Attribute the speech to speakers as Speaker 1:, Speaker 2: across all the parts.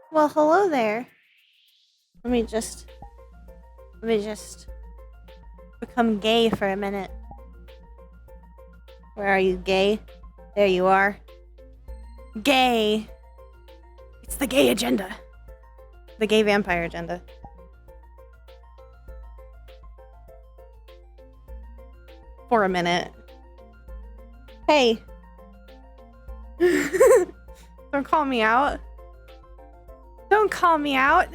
Speaker 1: Well, hello there. Let me just become gay for a minute. Where are you, gay? There you are. Gay. It's the gay agenda. The gay vampire agenda. For a minute. Hey. Don't call me out. Don't call me out.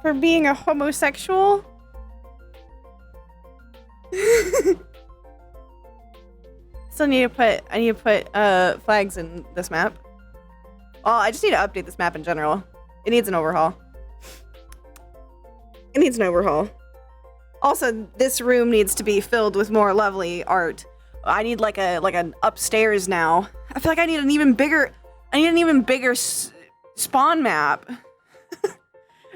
Speaker 1: For being a homosexual. Still need to put, I need to put flags in this map. Well, I just need to update this map in general. It needs an overhaul. It needs an overhaul. Also, this room needs to be filled with more lovely art. I need like an upstairs now. I feel like I need an even bigger spawn map.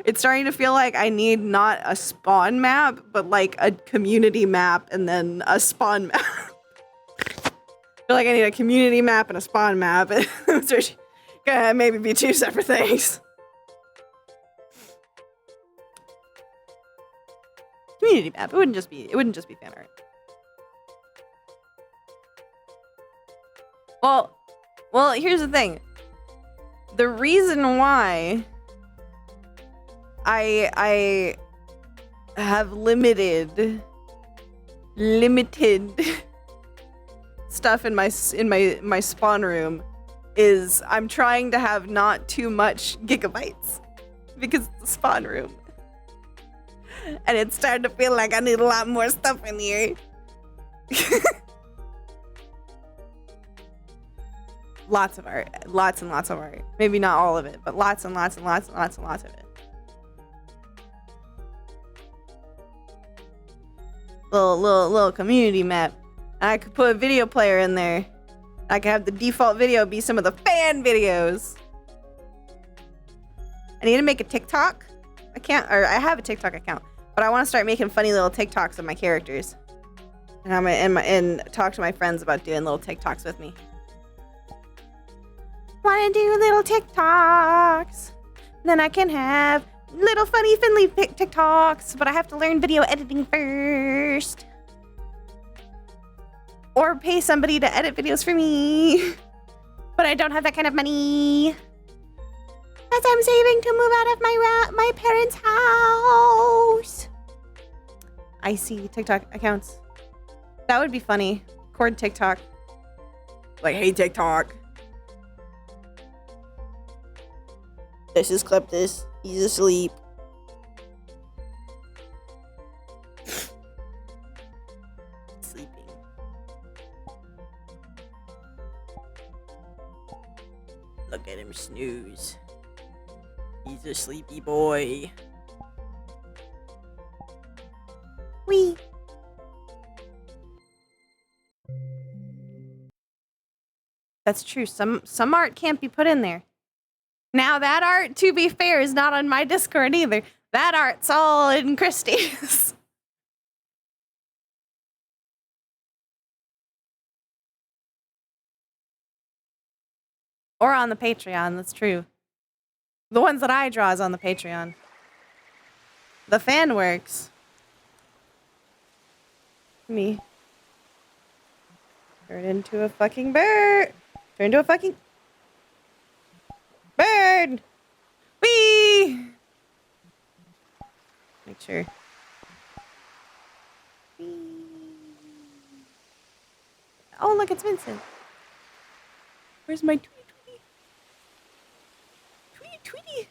Speaker 1: It's starting to feel like I need not a spawn map, but like a community map and then a spawn map. I feel like I need a community map and a spawn map. Those are gonna maybe be two separate things. Community map. It wouldn't just be fan art. Well, here's the thing. The reason why I have limited stuff in my spawn room is I'm trying to have not too much gigabytes because it's the spawn room. And it's starting to feel like I need a lot more stuff in here. Lots of art. Lots and lots of art. Maybe not all of it, but lots and lots and lots and lots and lots of it. Little community map. I could put a video player in there. I could have the default video be some of the fan videos. I need to make a TikTok. I have a TikTok account, but I want to start making funny little TikToks of my characters. And I'm and talk to my friends about doing little TikToks with me. Want to do little TikToks. Then I can have little funny Finley TikToks, but I have to learn video editing first. Or pay somebody to edit videos for me. But I don't have that kind of money. As I'm saving to move out of my parents' house. I see TikTok accounts. That would be funny. Cord TikTok. Like, hey TikTok. Let's just clip this. He's asleep. Sleeping. Look at him snooze. He's a sleepy boy. Wee. That's true. Some art can't be put in there. Now that art, to be fair, is not on my Discord either. That art's all in Christie's. Or on the Patreon, that's true. The ones that I draw is on the Patreon. The fan works. Me. Turn into a fucking bird. Turn into a fucking bird. Whee! Make sure. Whee. Oh, look, it's Vincent. Where's my Tweety? Tweety.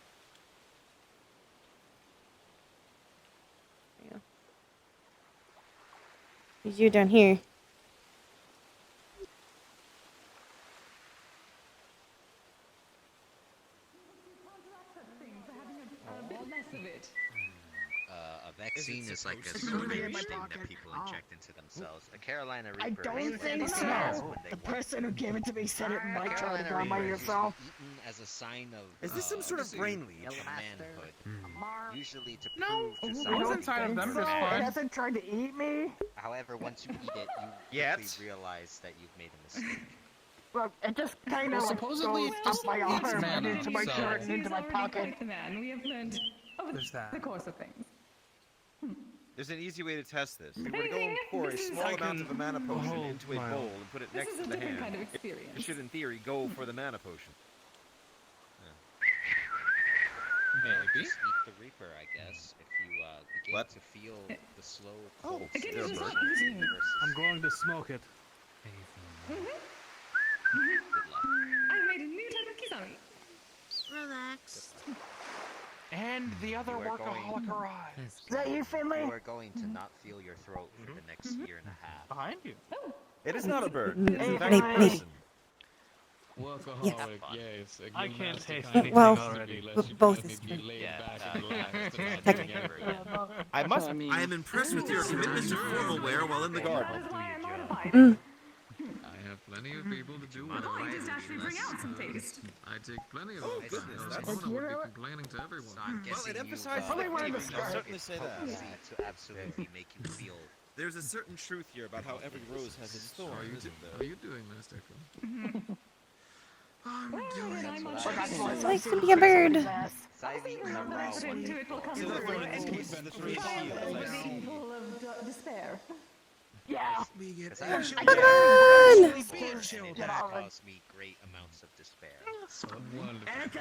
Speaker 1: There you go. There's you down here.
Speaker 2: Vaccine is like a syringe thing that people inject into themselves. A Carolina Reaper.
Speaker 3: I don't think so. The person who gave it to me said it might try to die by yourself.
Speaker 2: Eaten as a sign of.
Speaker 4: Is this some sort of brain leech?
Speaker 2: Manhood. Usually to
Speaker 5: No,
Speaker 2: prove to
Speaker 5: I
Speaker 2: someone.
Speaker 5: wasn't tired of them this
Speaker 3: It
Speaker 5: fun.
Speaker 3: hasn't tried to eat me.
Speaker 2: However, once you eat it, you quickly realize that you've made a mistake.
Speaker 3: Well, it just kind of
Speaker 4: supposedly
Speaker 3: goes
Speaker 4: it
Speaker 3: up
Speaker 4: just
Speaker 3: my
Speaker 4: eats
Speaker 3: arm and
Speaker 4: mana,
Speaker 3: into my
Speaker 4: so-
Speaker 3: shirt and into my pocket.
Speaker 5: The man we have learned over
Speaker 6: There's that.
Speaker 5: the course of things.
Speaker 7: There's an easy way to test this. If you were to
Speaker 5: Maybe
Speaker 7: go and pour a
Speaker 5: this is-
Speaker 7: small
Speaker 6: I
Speaker 7: amount
Speaker 6: can
Speaker 7: of a mana potion
Speaker 6: hold
Speaker 7: into a
Speaker 6: my
Speaker 7: bowl
Speaker 6: own.
Speaker 7: and put it
Speaker 5: This
Speaker 7: next
Speaker 5: is
Speaker 7: to
Speaker 5: a
Speaker 7: the
Speaker 5: different
Speaker 7: hand,
Speaker 5: kind of
Speaker 7: it
Speaker 5: experience.
Speaker 7: should, in theory, go for the mana potion.
Speaker 2: Maybe.
Speaker 4: Maybe.
Speaker 2: Just eat the Reaper, I guess. If you begin
Speaker 7: What?
Speaker 2: to feel the slow
Speaker 7: Oh,
Speaker 2: pulse
Speaker 7: again,
Speaker 2: of
Speaker 7: it's
Speaker 2: the
Speaker 7: not
Speaker 2: energy
Speaker 5: easy.
Speaker 2: versus-
Speaker 6: I'm going to smoke it.
Speaker 2: Good luck.
Speaker 5: I've made a new type of kisame.
Speaker 1: Relax.
Speaker 4: And the other
Speaker 2: You are going-
Speaker 4: workaholic arrives.
Speaker 3: Is that you, Finley?
Speaker 2: You are going to not feel your throat for the next year and a half.
Speaker 4: Behind you.
Speaker 7: It is not a bird.
Speaker 1: Mm,
Speaker 7: It is in fact
Speaker 1: maybe-
Speaker 7: a
Speaker 1: maybe.
Speaker 7: person.
Speaker 8: Workaholic, yes.
Speaker 6: I can't taste
Speaker 1: anything Well,
Speaker 6: already.
Speaker 1: both is true.
Speaker 7: I am impressed with your commitment to formal wear while in the garden.
Speaker 5: That is why I modified
Speaker 1: Mm.
Speaker 5: it.
Speaker 8: I have plenty of people to do what
Speaker 5: Oh, I
Speaker 8: I
Speaker 5: just actually bring out some taste.
Speaker 8: I take plenty of
Speaker 7: Oh,
Speaker 8: it.
Speaker 7: goodness,
Speaker 8: Else
Speaker 7: that's-
Speaker 8: Mona would be
Speaker 3: Zero?
Speaker 8: complaining to everyone.
Speaker 2: So I'm
Speaker 7: Well,
Speaker 2: guessing
Speaker 7: it
Speaker 2: you,
Speaker 7: emphasizes
Speaker 3: Probably one of the
Speaker 7: activity, I'll
Speaker 3: stars.
Speaker 7: certainly say that.
Speaker 2: potency to absolutely make you feel.
Speaker 7: There's a certain truth here about how every rose has its
Speaker 8: Are
Speaker 7: thorn,
Speaker 8: you,
Speaker 7: isn't
Speaker 8: are
Speaker 7: there?
Speaker 8: you doing this, Declan? I'm doing
Speaker 5: I'm
Speaker 2: what
Speaker 5: unsure.
Speaker 2: I
Speaker 3: That's
Speaker 2: said.
Speaker 3: why
Speaker 1: I'd
Speaker 3: it's
Speaker 1: like
Speaker 3: so
Speaker 1: to be a bird.
Speaker 3: somebody's ass.
Speaker 2: So I've eaten the raw
Speaker 5: Put
Speaker 2: one
Speaker 5: into it will
Speaker 2: before.
Speaker 5: come
Speaker 7: So the
Speaker 5: through
Speaker 7: thorn
Speaker 5: and
Speaker 7: indicates the three
Speaker 5: fire
Speaker 7: shields,
Speaker 5: will
Speaker 7: I
Speaker 5: be
Speaker 7: see.
Speaker 5: full of despair.
Speaker 3: Yeah.
Speaker 8: We get
Speaker 2: Because I actually
Speaker 1: Come on!
Speaker 2: and it has caused me great amounts of despair.
Speaker 8: wonderful.
Speaker 3: Echo!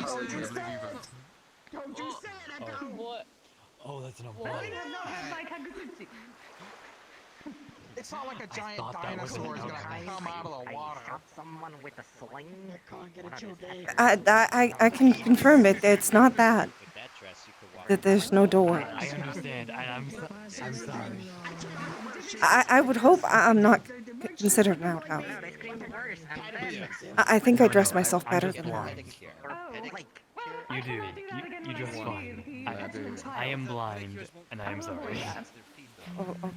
Speaker 3: Don't you
Speaker 8: I
Speaker 3: say
Speaker 8: believe
Speaker 3: it!
Speaker 8: it.
Speaker 3: Don't you say it, Echo!
Speaker 9: What? Oh, that's an
Speaker 5: I
Speaker 9: umbrella.
Speaker 5: have not had my Kagusuchi.
Speaker 4: It's not like a giant
Speaker 9: thought that was
Speaker 4: dinosaur is
Speaker 9: an
Speaker 4: gonna
Speaker 9: alchemy.
Speaker 4: come out of the water.
Speaker 3: someone with a sling. Can't get a chill day.
Speaker 1: I can confirm it. It's not that.
Speaker 2: With that dress, you could walk.
Speaker 1: That there's no door.
Speaker 9: I understand, and I'm sorry.
Speaker 1: I would hope I'm not considered an outhouse. I think I dress myself
Speaker 9: I'm
Speaker 1: better
Speaker 9: just
Speaker 1: than that.
Speaker 2: Pedicure.
Speaker 5: Oh,
Speaker 2: Pedicure.
Speaker 5: well,
Speaker 9: You do.
Speaker 5: I'll do that again
Speaker 9: You
Speaker 5: when
Speaker 9: dress
Speaker 5: I
Speaker 9: fine.
Speaker 5: see the actual child.
Speaker 9: I am blind, and I am sorry.
Speaker 1: Oh, okay.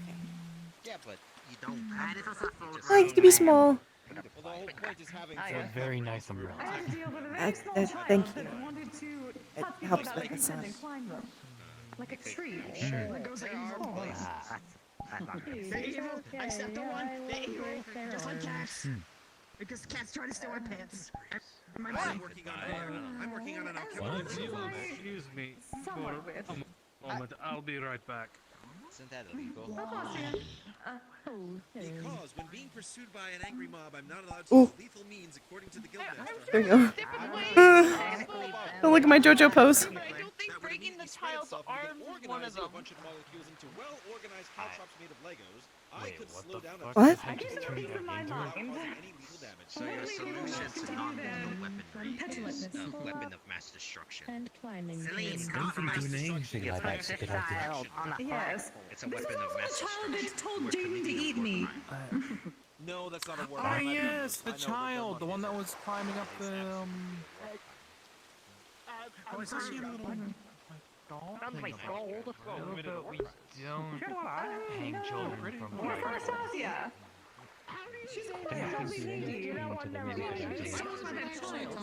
Speaker 2: Yeah, but you don't.
Speaker 1: I like to be small.
Speaker 7: Well, the whole point is having
Speaker 5: Ah,
Speaker 9: It's
Speaker 7: fun.
Speaker 9: a very nice
Speaker 5: I
Speaker 9: umbrella.
Speaker 5: had to deal with a very small child
Speaker 1: thank you.
Speaker 5: that wanted to
Speaker 1: It
Speaker 5: touch
Speaker 1: helps
Speaker 5: people
Speaker 1: with
Speaker 5: that
Speaker 1: the
Speaker 5: could
Speaker 1: sun.
Speaker 5: and climb them. Like a tree.
Speaker 2: Sure.
Speaker 5: That goes
Speaker 2: There are
Speaker 5: like
Speaker 2: places.
Speaker 3: They're evil. I stepped on one. They're evil. Just like cats. Because cats try to steal my pants. My
Speaker 7: I'm
Speaker 3: mom.
Speaker 7: working on an alchemical
Speaker 6: Excuse me
Speaker 5: Somewhat
Speaker 6: for
Speaker 5: weird.
Speaker 6: a moment. I'll be right back.
Speaker 2: Isn't that illegal?
Speaker 7: Because when being pursued by an angry mob, I'm not allowed
Speaker 1: to use
Speaker 7: lethal means according to the guildmaster.
Speaker 1: There you go. Oh, look at my JoJo pose.
Speaker 10: But I don't think breaking the child's arms is one of them.
Speaker 7: A bunch of molecules into well-organized caltrops made of Legos. I
Speaker 9: Wait,
Speaker 7: could
Speaker 9: what
Speaker 7: slow
Speaker 9: the
Speaker 7: down
Speaker 9: fuck?
Speaker 1: What?
Speaker 5: I guess in a piece of my mind.
Speaker 7: any lethal damage.
Speaker 2: So your solution to non-lethal weaponry is a weapon of mass destruction.
Speaker 9: Don't do anything like that's a good idea.
Speaker 5: Yes.
Speaker 2: It's a
Speaker 5: This
Speaker 2: weapon
Speaker 5: is
Speaker 2: of
Speaker 5: also
Speaker 2: mass
Speaker 5: the child
Speaker 2: destruction.
Speaker 5: that told
Speaker 2: We're
Speaker 5: Jaden to
Speaker 2: committing a
Speaker 5: eat
Speaker 2: war
Speaker 5: me.
Speaker 2: crime.
Speaker 7: No, that's not a word.
Speaker 4: Ah, yes, the child, the one that was climbing up the, Oh, is that your little, doll?
Speaker 9: But we don't hang children from
Speaker 5: Or for
Speaker 9: fire.
Speaker 5: Anastasia. She's
Speaker 9: Don't
Speaker 5: incredibly
Speaker 9: do
Speaker 5: needy.
Speaker 9: anything to the music
Speaker 5: She's
Speaker 9: video.
Speaker 5: so much of a child.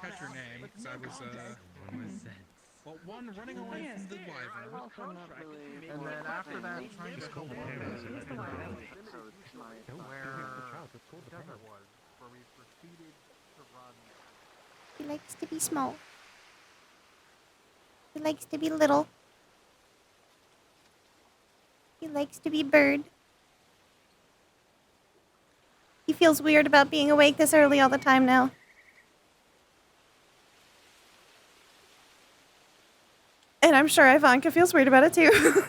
Speaker 4: Catch your name, because I was, well, one running away from the wyvern, and then after that, trying to go
Speaker 1: He likes to be small. He likes to be little. He likes to be bird. He feels weird about being awake this early all the time now. And I'm sure Ivanka feels weird about it too.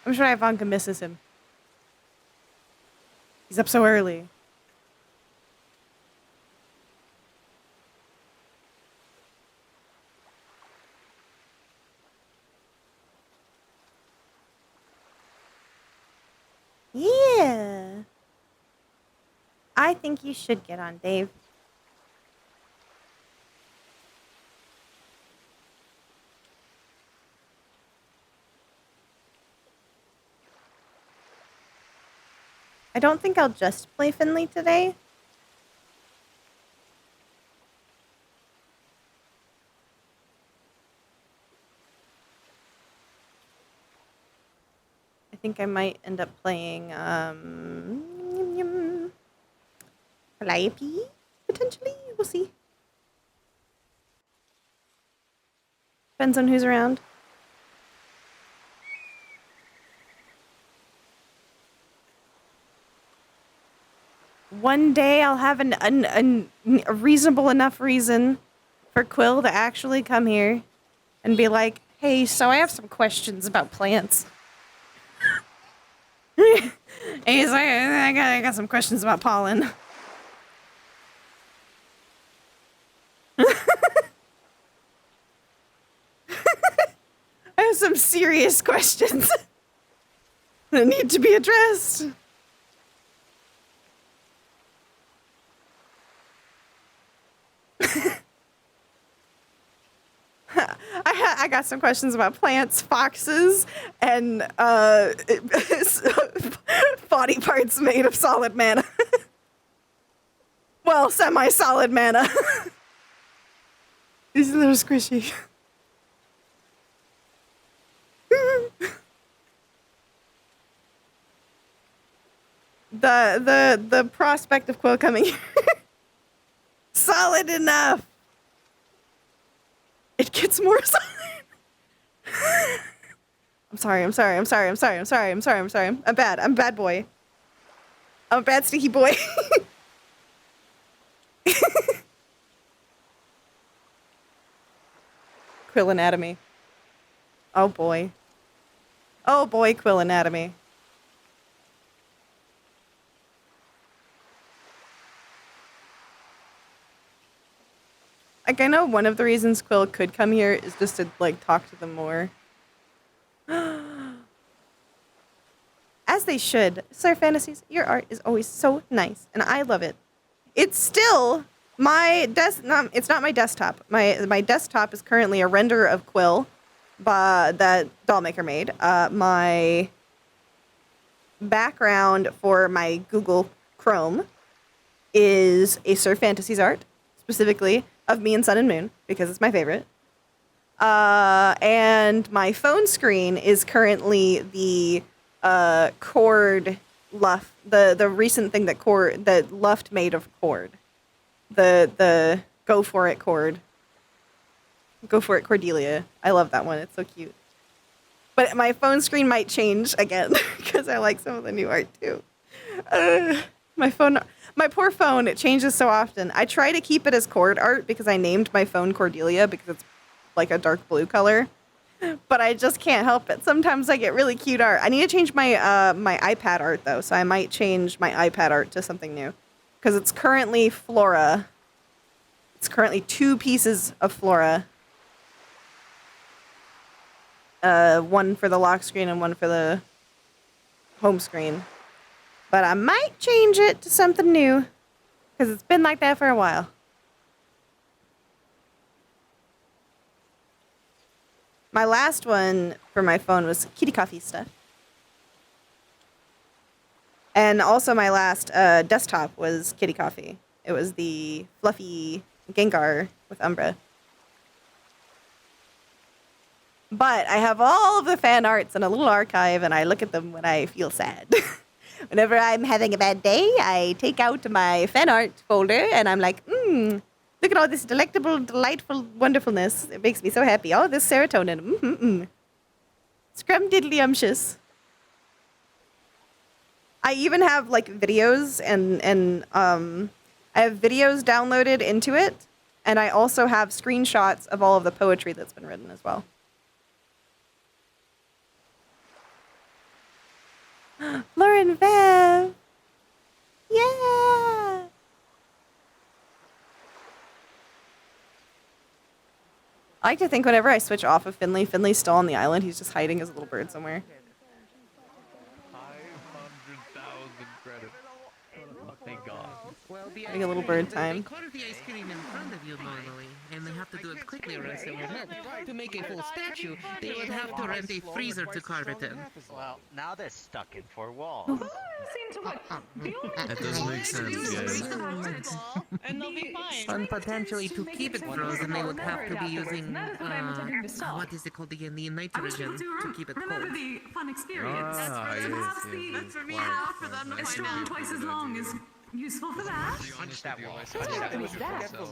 Speaker 1: I'm sure Ivanka misses him. He's up so early. Yeah. I think you should get on, Dave. I don't think I'll just play Finley today. I think I might end up playing Calliope, potentially. We'll see. Depends on who's around. One day I'll have a reasonable enough reason for Quill to actually come here and be like, hey, so I have some questions about plants. And he's like, I got some questions about pollen. I have some serious questions that need to be addressed. I got some questions about plants, foxes, and body parts made of solid mana. Well, semi-solid mana. He's a little squishy. The prospect of Quill coming here. Solid enough. It gets more solid. I'm sorry. I'm bad. I'm a bad boy. I'm a bad sticky boy. Quill anatomy. Oh boy. Oh boy, Quill anatomy. Like, I know one of the reasons Quill could come here is just to, like, talk to them more. As they should. Sir Fantasies, your art is always so nice, and I love it. It's still my it's not my desktop. My desktop is currently a render of Quill that Dollmaker made. My background for my Google Chrome is a Sir Fantasies art, specifically of me and Sun and Moon, because it's my favorite. And my phone screen is currently the Cord Luft, the recent thing that Luft made of Cord. The Go For It Cord. Go For It Cordelia. I love that one. It's so cute. But my phone screen might change again because I like some of the new art too. My poor phone, it changes so often. I try to keep it as Cord art because I named my phone Cordelia because it's like a dark blue color. But I just can't help it. Sometimes I get really cute art. I need to change my my iPad art though, so I might change my iPad art to something new. Because it's currently Flora. It's currently 2 pieces of Flora. One for the lock screen and one for the home screen. But I might change it to something new. Because it's been like that for a while. My last one for my phone was Kitty Coffee stuff. And also my last desktop was Kitty Coffee. It was the fluffy Gengar with Umbra. But I have all of the fan arts in a little archive, and I look at them when I feel sad. Whenever I'm having a bad day, I take out my fan art folder, and I'm like, look at all this delectable, delightful wonderfulness. It makes me so happy. All this serotonin. Scrumdiddlyumptious. I even have, like, videos, and I have videos downloaded into it, and I also have screenshots of all of the poetry that's been written as well. Lauren Bev! Yeah! I like to think whenever I switch off of Finley, Finley's still on the island. He's just hiding as a little bird somewhere.
Speaker 6: 500,000 credits. Oh, thank God.
Speaker 3: Well,
Speaker 1: Having a little bird
Speaker 3: they
Speaker 1: time.
Speaker 3: carve the ice cream in front of you normally, and they have to do it quickly or else it will melt. To make a full statue, they would have to rent a freezer to carve it in.
Speaker 2: Well, now they're stuck in four walls.
Speaker 7: That does make sense, guys.
Speaker 10: And they'll be fine.
Speaker 3: And potentially to keep it frozen, they would have to be using, what is it called again? The nitrogen to keep it cold.
Speaker 5: Remember the fun experience.
Speaker 10: That's for me now, for them to
Speaker 5: A
Speaker 10: find
Speaker 5: straw
Speaker 10: out.
Speaker 5: twice as long is useful for that.
Speaker 2: Punch that wall.
Speaker 5: What was that?
Speaker 2: Punch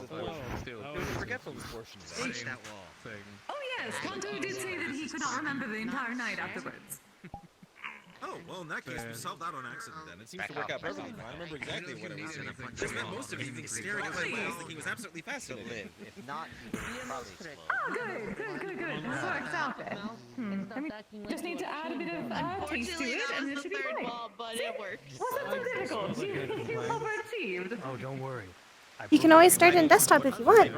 Speaker 2: that wall.
Speaker 5: Oh yes, Kanto did say that he could not remember the entire night afterwards.
Speaker 7: Oh, well, in that case, we solved that on accident then. It seems to
Speaker 2: Back
Speaker 7: work
Speaker 2: up.
Speaker 7: out perfectly fine. I remember exactly what it was.
Speaker 2: He's gonna punch
Speaker 7: I
Speaker 2: the
Speaker 7: spent
Speaker 2: wall.
Speaker 7: most of the evening staring at my walls thinking it was absolutely
Speaker 2: To
Speaker 7: fascinating.
Speaker 2: live. If not, he would probably explode.
Speaker 5: Oh, good. This works out then. And we just need to add a bit of taste to
Speaker 10: Unfortunately,
Speaker 5: it,
Speaker 10: that
Speaker 5: and
Speaker 10: was
Speaker 5: it should
Speaker 10: the
Speaker 5: be
Speaker 10: third
Speaker 5: great.
Speaker 10: wall, but it worked.
Speaker 5: Wasn't so difficult. You overachieved.
Speaker 6: Oh, don't worry.
Speaker 1: You can always start in desktop if you want.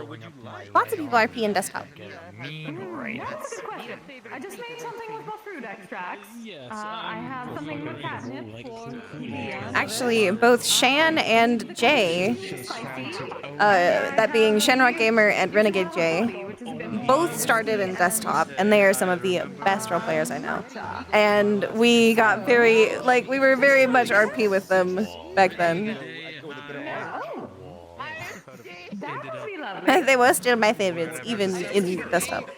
Speaker 1: Lots of people RP in desktop.
Speaker 5: That's a good question. I just made something with fruit extracts. I have something with catnip for
Speaker 1: Actually, both Shan and Jay, that being Shenrock Gamer and Renegade Jay, both started in desktop, and they are some of the best role players I know. And we got we were very much RP with them back then.
Speaker 5: That would be lovely.
Speaker 1: They were still my favorites, even in desktop.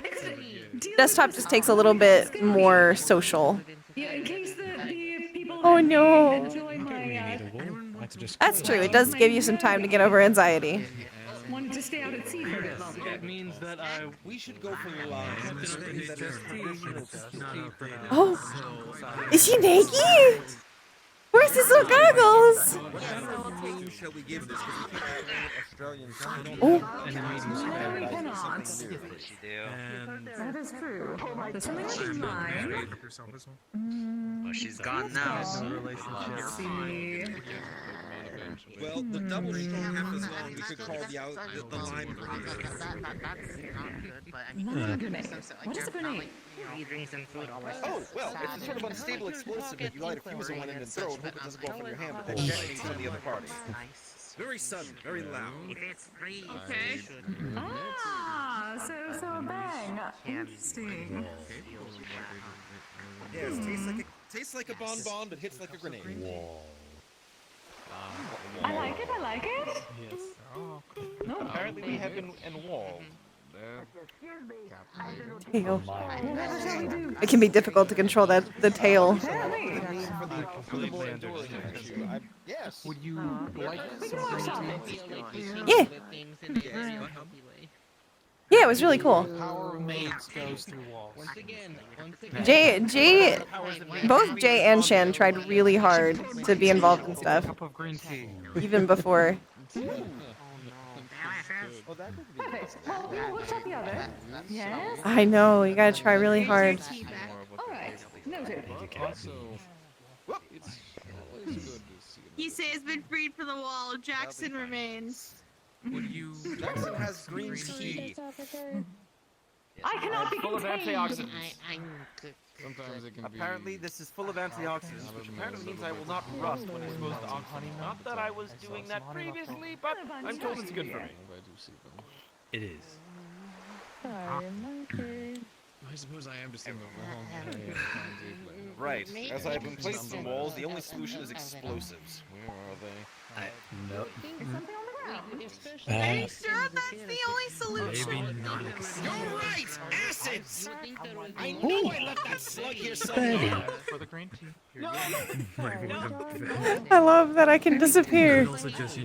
Speaker 1: Desktop just takes a little bit more social.
Speaker 5: Yeah, in case the people
Speaker 1: Oh no.
Speaker 5: enjoy my
Speaker 1: That's true, it does give you some time to get over anxiety.
Speaker 5: wanted to stay out at sea for a bit longer.
Speaker 6: It means that
Speaker 7: We should go for the line.
Speaker 1: Oh, is she naked? Where's his little goggles?
Speaker 7: What shall we give this?
Speaker 1: Oh,
Speaker 5: No, we cannot.
Speaker 2: What you do?
Speaker 5: That is true. There's something in mind.
Speaker 2: Well, she's gone now.
Speaker 5: Let's see.
Speaker 7: Well, the double strong half as long. We could call the lime grenade.
Speaker 5: Lime grenade. What is a grenade?
Speaker 11: Oh, well, it's a sort of unstable explosive that you light a fuse on one end and throw and hope it doesn't go off on your hand, but then detonates on the other party.
Speaker 7: Very sudden, very loud.
Speaker 10: Okay.
Speaker 5: Ah, so a bang. Interesting.
Speaker 7: Yes, tastes like a bonbon, but hits like a grenade.
Speaker 5: I like it.
Speaker 11: Yes.
Speaker 5: No.
Speaker 11: Apparently we have in wall.
Speaker 1: tail.
Speaker 5: Never shall we do.
Speaker 1: It can be difficult to control the tail.
Speaker 5: Apparently.
Speaker 11: Yes.
Speaker 4: Would you like
Speaker 5: We can
Speaker 4: some
Speaker 5: workshop
Speaker 4: green
Speaker 5: it.
Speaker 1: Yeah. Yeah, it was really cool.
Speaker 4: Power remains goes through walls.
Speaker 1: Both Jay and Shan tried really hard to be involved in stuff,
Speaker 4: Cup of green tea.
Speaker 1: even before.
Speaker 5: Perfect. Well, we'll workshop the other. Yes.
Speaker 1: I know, you gotta try really hard.
Speaker 5: All right. Noted.
Speaker 4: Also, it's always good to see
Speaker 10: He has been freed from the wall. Jackson remains.
Speaker 4: Would you
Speaker 11: Jackson has green tea.
Speaker 5: I cannot be
Speaker 4: full of
Speaker 5: contained.
Speaker 4: antioxidants? Sometimes it can
Speaker 11: Apparently this is full of antioxidants, which apparently means I will not rust when exposed to oxygen. Not that I was doing that previously, but I'm told it's good for me.
Speaker 9: It is.
Speaker 4: I suppose I am just in the wrong area.
Speaker 11: Right. As I have been placed in walls, the only solution is explosives. Where are they?
Speaker 9: Nope.
Speaker 5: Something on the ground.
Speaker 10: Are you sure that's the only solution?
Speaker 9: Maybe not.
Speaker 11: You're right! Acids! I knew I left that slug here somewhere!
Speaker 4: For the green tea. Here you go.
Speaker 1: I love that I can disappear.
Speaker 9: Also just,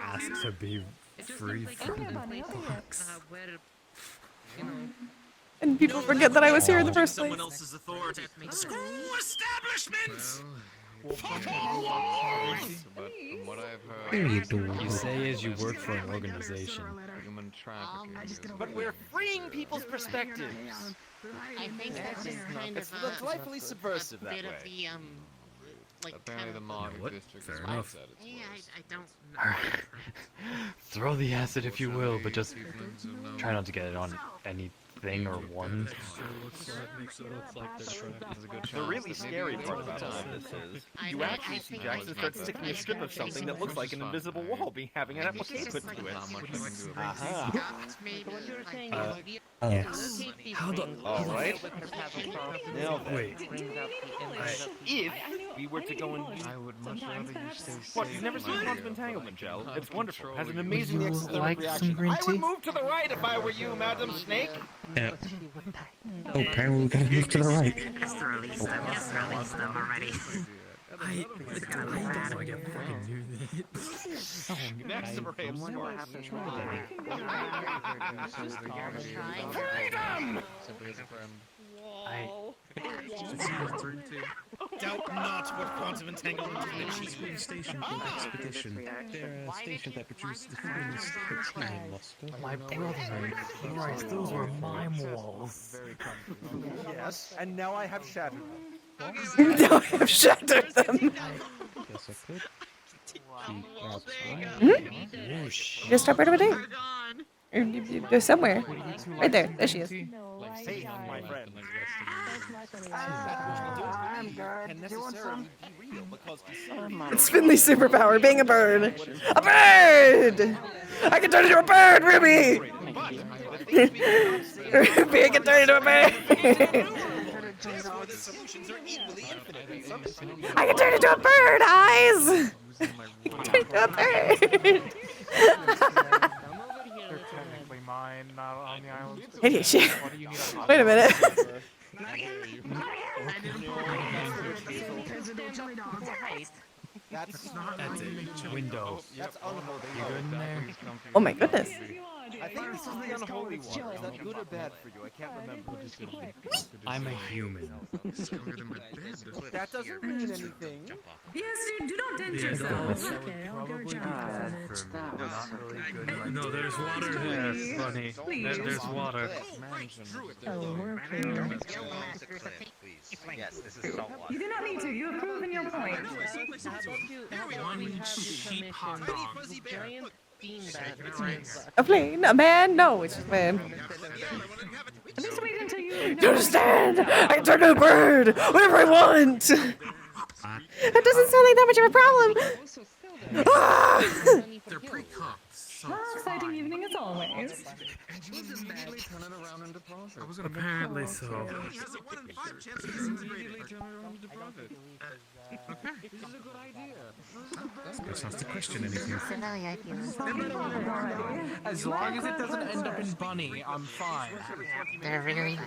Speaker 9: ask to be free from the box.
Speaker 1: And people forget that I was here in the first place.
Speaker 7: Someone else's authority. School establishments!
Speaker 11: Fuck all walls!
Speaker 4: But from what I've
Speaker 9: There you
Speaker 4: heard,
Speaker 9: go. You say as you work for an organization.
Speaker 4: human trafficking is
Speaker 11: But we're freeing people's perspectives.
Speaker 12: I think that's just kind
Speaker 11: It's
Speaker 12: of
Speaker 11: delightfully subversive that
Speaker 12: bit
Speaker 11: way.
Speaker 12: of the like
Speaker 4: apparently the modern
Speaker 9: What?
Speaker 4: district
Speaker 9: Fair
Speaker 4: is
Speaker 9: enough.
Speaker 4: at its
Speaker 12: Yeah,
Speaker 4: worst.
Speaker 12: I don't know.
Speaker 9: Throw the acid if you will, but just
Speaker 4: Achievements of no
Speaker 9: try not to get it on any thing or one.
Speaker 11: The really scary part about all of this is, you actually see Jackson start sticking a strip of something that looks like an invisible wall having an applique put to it. Aha.
Speaker 9: Yes.
Speaker 11: Alright. Now then. If we were to go and use... What, you've never seen quantum entanglement gel? It's wonderful. Has an amazingly exothermic reaction. I would move to the right if I were you, Madam Snake.
Speaker 9: Yeah. Oh, apparently we gotta move to the right.
Speaker 3: Release them already.
Speaker 9: I don't want to get fucking do that.
Speaker 11: Maximum array of scores.
Speaker 7: Freedom! Doubt not what quantum entanglement can achieve.
Speaker 9: Station called Expedition. They're a station that produces the finest protein in Moscow.
Speaker 13: My brother, Christ, those were mime walls.
Speaker 11: Yes, and now I have shattered them.
Speaker 1: Now I have shattered them.
Speaker 9: Guess I could.
Speaker 1: Just stop right over there. Or somewhere. Right there. There she is.
Speaker 11: Safe, my friend.
Speaker 8: I'm good. You want some?
Speaker 1: It's Finley's superpower, being a bird. A bird! I can turn into a bird, Ruby! Ruby, I can turn into a bird! I can turn into a bird, eyes! I can turn into a bird!
Speaker 13: They're technically mine, not on the island.
Speaker 1: Idiot shit. Wait a minute.
Speaker 11: That's
Speaker 9: a window.
Speaker 11: That's unholy.
Speaker 13: You good in there?
Speaker 1: Oh my goodness.
Speaker 11: I think this is the unholy one. Is that good or bad for you? I can't remember.
Speaker 9: I'm a human.
Speaker 11: That doesn't mean anything.
Speaker 5: Yes, dude, do not dent yourself. Okay, I'll go
Speaker 6: No, there's water there, Bunny. There's water.
Speaker 2: Yes, this is salt water.
Speaker 5: You do not need to. You have proven your point.
Speaker 3: One cheap hot dog. Giant beanbag.
Speaker 1: A plane, a man? No, it's just man.
Speaker 5: At least wait until you
Speaker 1: You understand? I can turn into a bird whenever I want. That doesn't sound like that much of a problem. Ah!
Speaker 3: They're pre-cooked.
Speaker 5: Well, exciting evening as always.
Speaker 9: Apparently so. This has to question anything.
Speaker 13: As long as it doesn't end up in Bunny, I'm fine.
Speaker 12: They're really...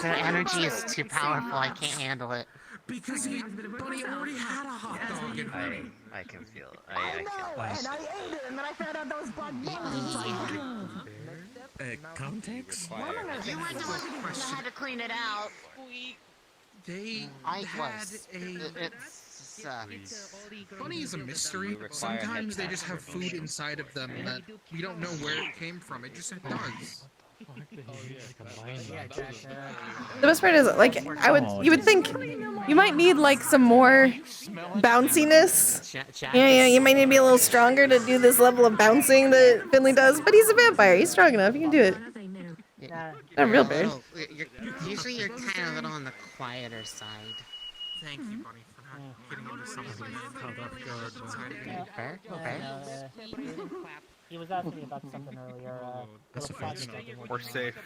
Speaker 12: Their energy is too powerful, I can't handle it.
Speaker 9: Because Bunny already had a hot dog in her.
Speaker 2: I can feel it.
Speaker 8: I know, and I ate it, and then I found out that was black
Speaker 9: Context?
Speaker 12: You were the one that had to clean it out.
Speaker 3: They
Speaker 12: I
Speaker 3: had
Speaker 12: was.
Speaker 3: a...
Speaker 4: Bunny is a mystery. Sometimes they just have food inside of them that we don't know where it came from. It just does.
Speaker 1: The best part is, like, you would think you might need, like, some more bounciness. Yeah, you might need to be a little stronger to do this level of bouncing that Finley does, but he's a vampire. He's strong enough. He can do it. Not a real bird.
Speaker 12: Usually you're kind of a little on the quieter side.
Speaker 3: Thank you, Bunny, for not getting into something
Speaker 13: He was asking me about something earlier.
Speaker 11: We're safe.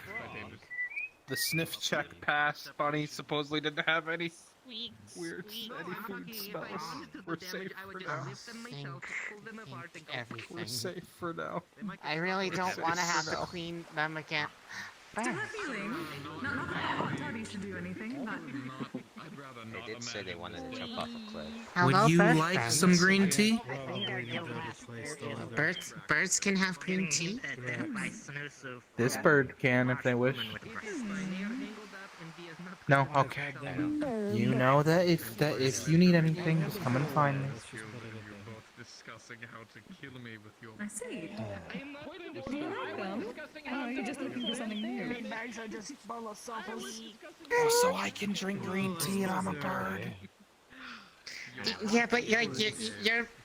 Speaker 11: The sniff check passed. Bunny supposedly didn't have any weird, any food smells. We're safe for now. We're safe for now.
Speaker 12: I really don't want to have to clean them again.
Speaker 5: Still have feeling. Not that Toddy should do anything, but...
Speaker 2: They did say they wanted to jump off a cliff.
Speaker 3: Would you like some green tea?
Speaker 12: Birds can have green tea?
Speaker 13: This bird can if they wish. No, okay. You know that if you need anything, just come and find me.
Speaker 4: Discussing how to kill me with your...
Speaker 5: I see. You're welcome. Oh, you're just looking for something new.
Speaker 8: Bags are just full of suckers.
Speaker 13: Oh, so I can drink green tea and I'm a bird.
Speaker 12: Yeah, but you're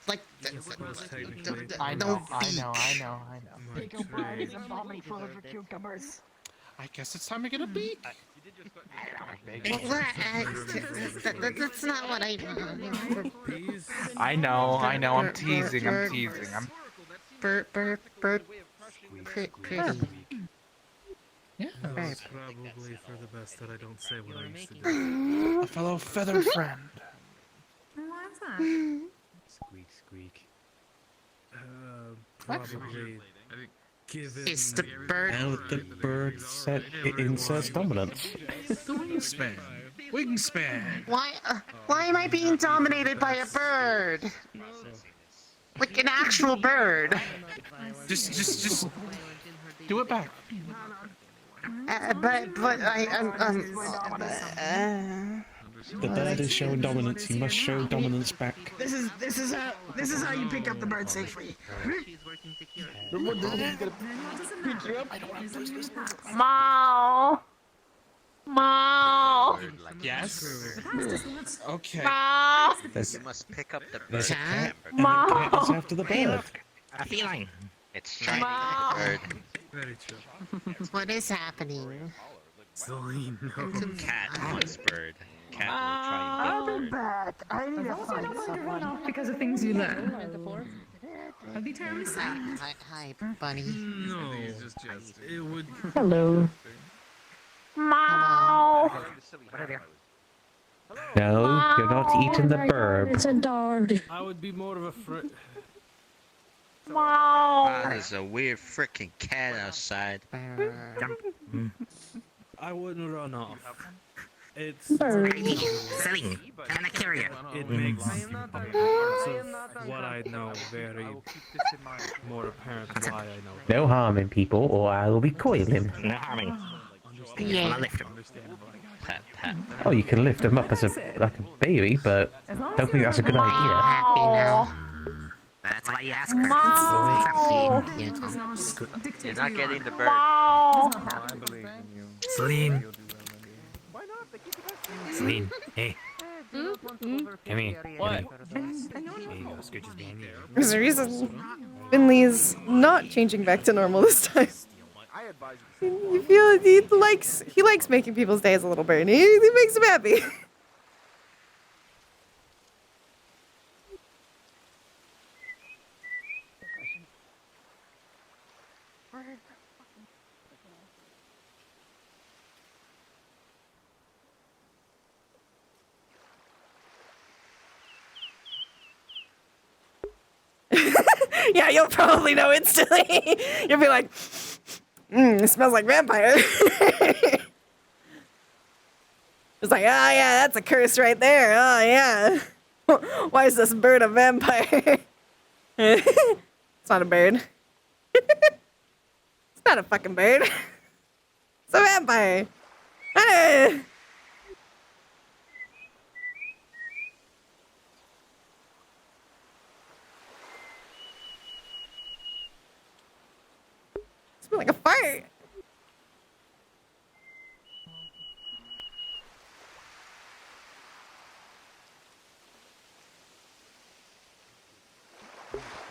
Speaker 12: like...
Speaker 13: I know.
Speaker 8: Pickle birds and vomit full of cucumbers.
Speaker 4: I guess it's time to get a beak.
Speaker 12: That's not what I.
Speaker 13: I know, I'm teasing.
Speaker 12: Bird. Pretty.
Speaker 13: Yeah.
Speaker 6: It's probably for the best that I don't say what I used to do.
Speaker 13: A fellow feathered friend.
Speaker 5: What's that?
Speaker 6: Squeak. Probably given
Speaker 12: It's the bird.
Speaker 9: Now the bird inserts dominance.
Speaker 4: The wingspan.
Speaker 12: Why am I being dominated by a bird? Like an actual bird.
Speaker 13: Just do it back.
Speaker 12: But
Speaker 9: The bird is showing dominance. He must show dominance back.
Speaker 8: This is how you pick up the bird safely.
Speaker 1: Meow.
Speaker 13: Yes.
Speaker 11: Okay.
Speaker 2: You must pick up the bird.
Speaker 9: There's a cat, and the cat is after the bird.
Speaker 12: a feline.
Speaker 2: It's trying to eat the bird.
Speaker 6: Very true.
Speaker 12: What is happening?
Speaker 6: Celine, no.
Speaker 2: Cat wants bird. Cat will try and get bird.
Speaker 8: Back. I need to
Speaker 5: Also,
Speaker 8: find
Speaker 5: don't want to run
Speaker 8: someone.
Speaker 5: off because of things you learn. I'd be terribly sad.
Speaker 12: Hi, bunny.
Speaker 6: No. It would.
Speaker 8: Hello.
Speaker 1: Meow.
Speaker 9: No, you're not eating the bird.
Speaker 8: It's a dog.
Speaker 6: I would be more of a
Speaker 1: Meow.
Speaker 2: Wow, there's a weird freaking cat outside.
Speaker 6: I wouldn't run off. It's
Speaker 12: Selling. Can I carry it?
Speaker 6: It makes parts of what I know very more apparent why I know.
Speaker 9: No harming people, or I will be coiling.
Speaker 12: No harming. Yeah.
Speaker 2: Pat, pat.
Speaker 9: Oh, you can lift them up as like a baby, but don't think that's a good idea.
Speaker 12: Happy now. That's why you ask her.
Speaker 2: You're not getting the bird.
Speaker 13: Celine. Celine, hey. Come here.
Speaker 1: What?
Speaker 13: There you go, Scooch is behind you.
Speaker 1: There's a reason Finley's not changing back to normal this time. You feel he likes making people's days a little better. He makes them happy. Yeah, you'll probably know instantly. You'll be like, it smells like vampire. It's like, oh yeah, that's a curse right there. Oh yeah. Why is this bird a vampire? It's not a bird. It's not a fucking bird. It's a vampire. Like a fart.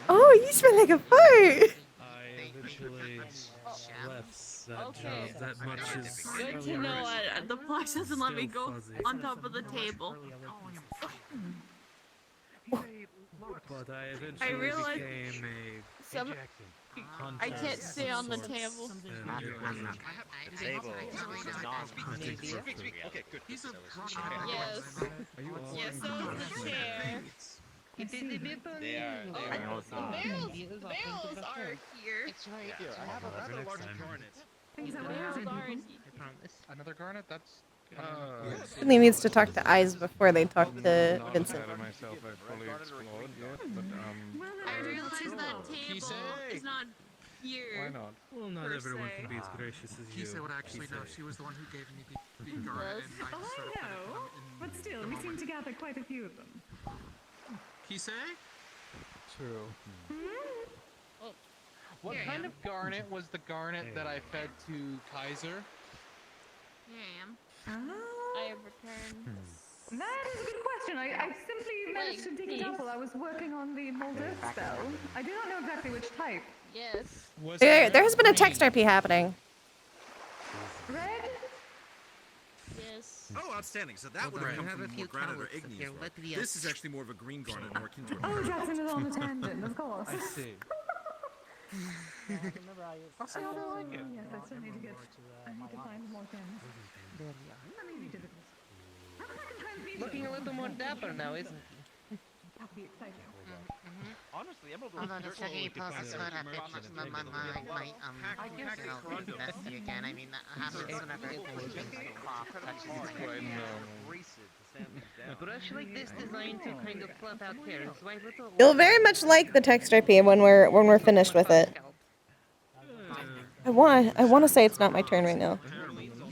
Speaker 1: Oh, you smell like a fart.
Speaker 6: I eventually left that job. That much is.
Speaker 10: Good to know the box doesn't let me go on top of the table.
Speaker 6: But I eventually
Speaker 10: realized
Speaker 6: became a
Speaker 10: I can't stay on the table.
Speaker 2: The table is non-hunting. Okay, good.
Speaker 10: Yes. Yes, so is the chair.
Speaker 2: They are
Speaker 10: The barrels are here.
Speaker 11: It's right here. I have another large garnet.
Speaker 4: Another garnet? That's.
Speaker 1: Finley needs to talk to Eyes before they talk to Vincent.
Speaker 4: Myself, I fully explored yet, but
Speaker 10: I realize that table is not here.
Speaker 4: why not?
Speaker 6: Well, not everyone can be as gracious as you.
Speaker 4: Kisa would actually know. She was the one who gave me the garnet, and I just sort of put it
Speaker 5: know. But still, we seem to gather quite a few of them.
Speaker 4: Kisa?
Speaker 6: True.
Speaker 4: What kind of garnet was the garnet that I fed to Kaiser?
Speaker 10: Here I am. I have returned.
Speaker 5: That is a good question. I simply managed to dig it up while I was working on the mold earth spell. I do not know exactly which type.
Speaker 10: Yes.
Speaker 1: There has been a text RP happening.
Speaker 5: Red?
Speaker 10: Yes.
Speaker 7: Oh, outstanding. So that would have come from more granite or igneous rock. This is actually more of a green garnet, more akin to a
Speaker 5: Oh, Jackson is on the tangent, of course.
Speaker 6: I see.
Speaker 5: I'll see how they like it. Yes, I still need to get. I need to find more gems. Not easy difficult.
Speaker 3: Looking a little more dapper now, isn't he?
Speaker 5: Happy, exciting.
Speaker 11: Honestly, Emerald
Speaker 12: Although the second process would have been messy again. I mean, that happens whenever cloth touches
Speaker 3: But I actually like this design to kind of fluff out here. So I little
Speaker 1: You'll very much like the text RP when we're finished with it. I want to say it's not my turn right now.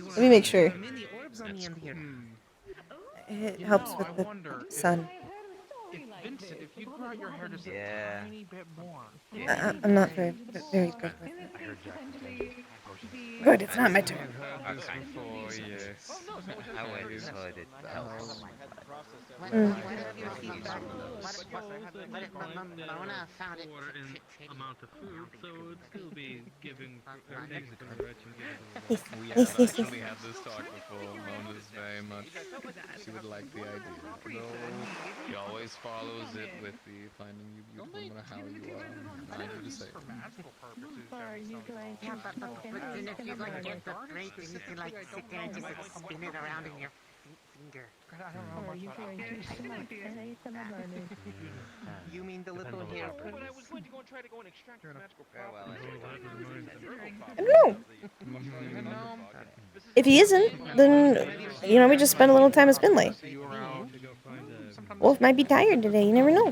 Speaker 1: Let me make sure. It helps with the sun.
Speaker 13: Vincent, if you grow out your hair just a tiny bit more.
Speaker 1: I'm not very good with it. Good, it's not my turn.
Speaker 2: I always heard it.
Speaker 12: Mona found it.
Speaker 6: Amount of food, so it would still be giving extra enriching.
Speaker 11: We have actually had this talk before. Mona's very much. She would like the idea. Though she always follows it with the finding you beautiful no matter how you are. I do the same.
Speaker 12: Yeah, but then if you like get the break, then you can like sit there and just like spin it around in your finger.
Speaker 3: You mean the little hair?
Speaker 11: But I was going to go and try to go and extract the magical
Speaker 1: I don't know. If he isn't, then, you know, we just spend a little time with Finley. Wolf might be tired today, you never know.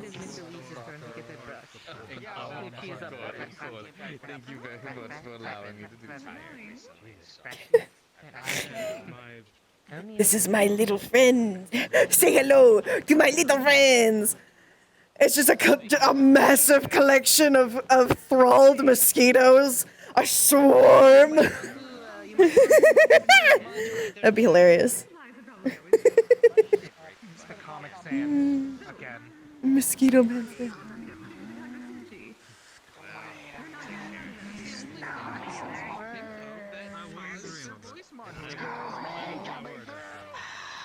Speaker 11: Thank you very much for allowing me to do
Speaker 1: This is my little friend. Say hello to my little friends. It's just a massive collection of thralled mosquitoes. A swarm. That'd be hilarious.
Speaker 13: It's the Comic Sans again.
Speaker 1: Mosquito monster.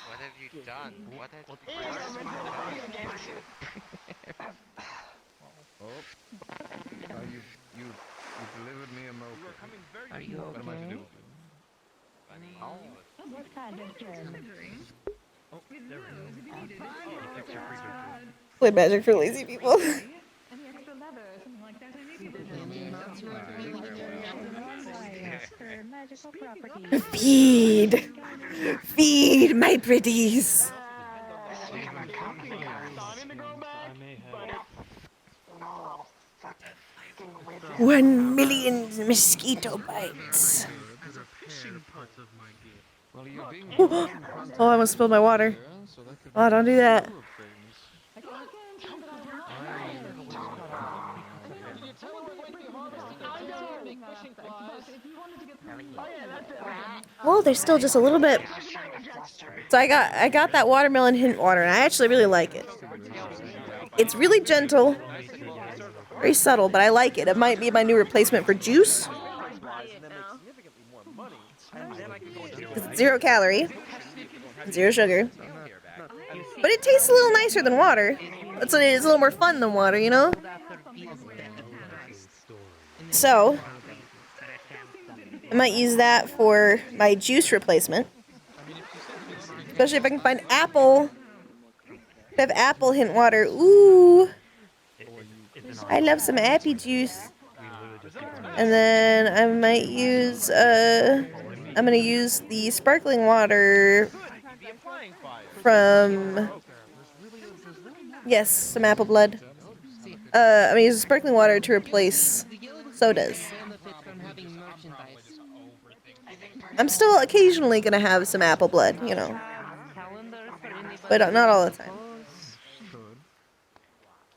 Speaker 2: What have you done? What have you done?
Speaker 11: You delivered me a mocha.
Speaker 3: Are you
Speaker 11: What am I to do?
Speaker 5: What kind of gem?
Speaker 1: Play Magic for lazy people.
Speaker 5: Any extra leather or something like that?
Speaker 1: Feed. Feed my pretties. 1 million mosquito bites. Oh, I almost spilled my water. Oh, don't do that. Well, there's still just a little bit. So I got that watermelon hint water, and I actually really like it. It's really gentle, very subtle, but I like it. It might be my new replacement for juice. Because it's 0 calorie, 0 sugar. But it tastes a little nicer than water. It's a little more fun than water, you know? So, I might use that for my juice replacement. Especially if I can find apple. If I have apple hint water. Ooh. I love some appy juice. And then I might use, I'm going to use the sparkling water from, yes, some apple blood. I'm going to use sparkling water to replace sodas. I'm still occasionally going to have some apple blood, you know. But not all the time.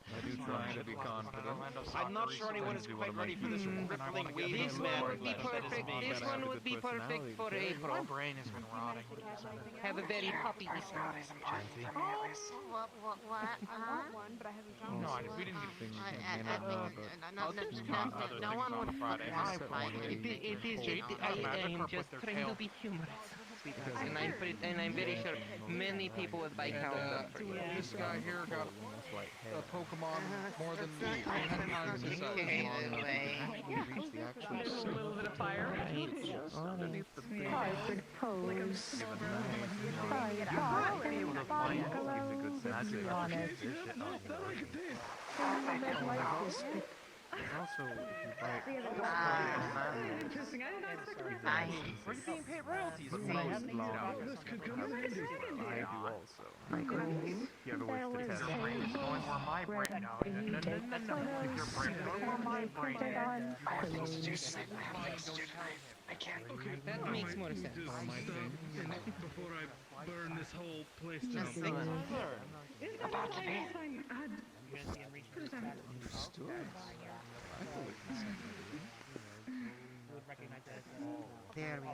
Speaker 11: I do try to be confident. I'm not not sure anyone is quite ready for this rippling wave
Speaker 3: This
Speaker 11: of
Speaker 3: one would
Speaker 11: madness
Speaker 3: be
Speaker 11: that is
Speaker 3: perfect.
Speaker 11: being
Speaker 3: This
Speaker 11: spread.
Speaker 3: one would be perfect for April.
Speaker 13: My brain has been rotting.
Speaker 3: Have a very puppy.
Speaker 12: What?
Speaker 5: I want one, but I haven't found
Speaker 13: No,
Speaker 5: one.
Speaker 13: we didn't get things you
Speaker 12: I
Speaker 13: may not know, but
Speaker 12: no one would
Speaker 13: Friday.
Speaker 12: my
Speaker 3: I am just trying to be humorous. And I'm very sure many people would buy cows up for you.
Speaker 4: This guy here got a Pokemon more than me.
Speaker 5: A little bit of fire.
Speaker 13: Underneath the thing. Also, if you buy
Speaker 5: Interesting. I did not expect to read
Speaker 12: I
Speaker 11: We're being paid royalties.
Speaker 4: This could come in handy.
Speaker 13: I do also. You ever wish to test your brain is going where my brain no. If your brain goes where my brain is.
Speaker 7: I can't.
Speaker 4: Okay,
Speaker 3: That makes more sense.
Speaker 6: Before I burn this whole place down.
Speaker 12: about to be.
Speaker 13: Understood.
Speaker 3: There we go.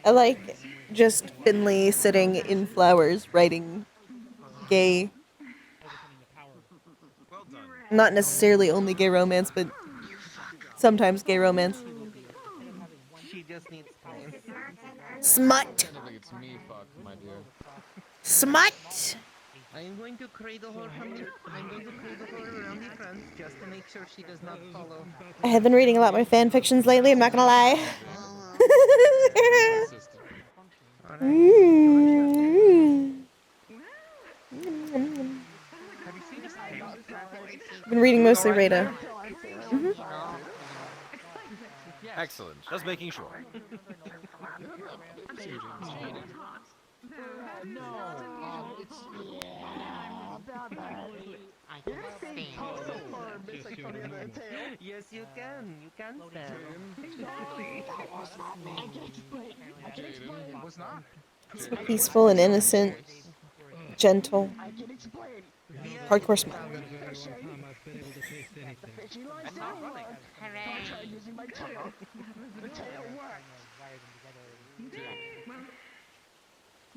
Speaker 1: I like just Finley sitting in flowers writing gay,
Speaker 2: Well done.
Speaker 1: not necessarily only gay romance, but sometimes gay romance.
Speaker 3: She just needs time.
Speaker 1: Smut!
Speaker 13: Technically, it's me, fuck, my dear.
Speaker 1: Smut!
Speaker 3: I'm going to cradle her around the front just to make sure she does not follow.
Speaker 1: I have been reading a lot more fan fictions lately, I'm not gonna lie. I've been reading mostly Rada.
Speaker 11: Excellent. Just making sure.
Speaker 12: I can stand.
Speaker 3: Yes, you can. You can stand.
Speaker 12: That was not me.
Speaker 4: It was not.
Speaker 1: So peaceful and innocent, gentle, hardcore smut.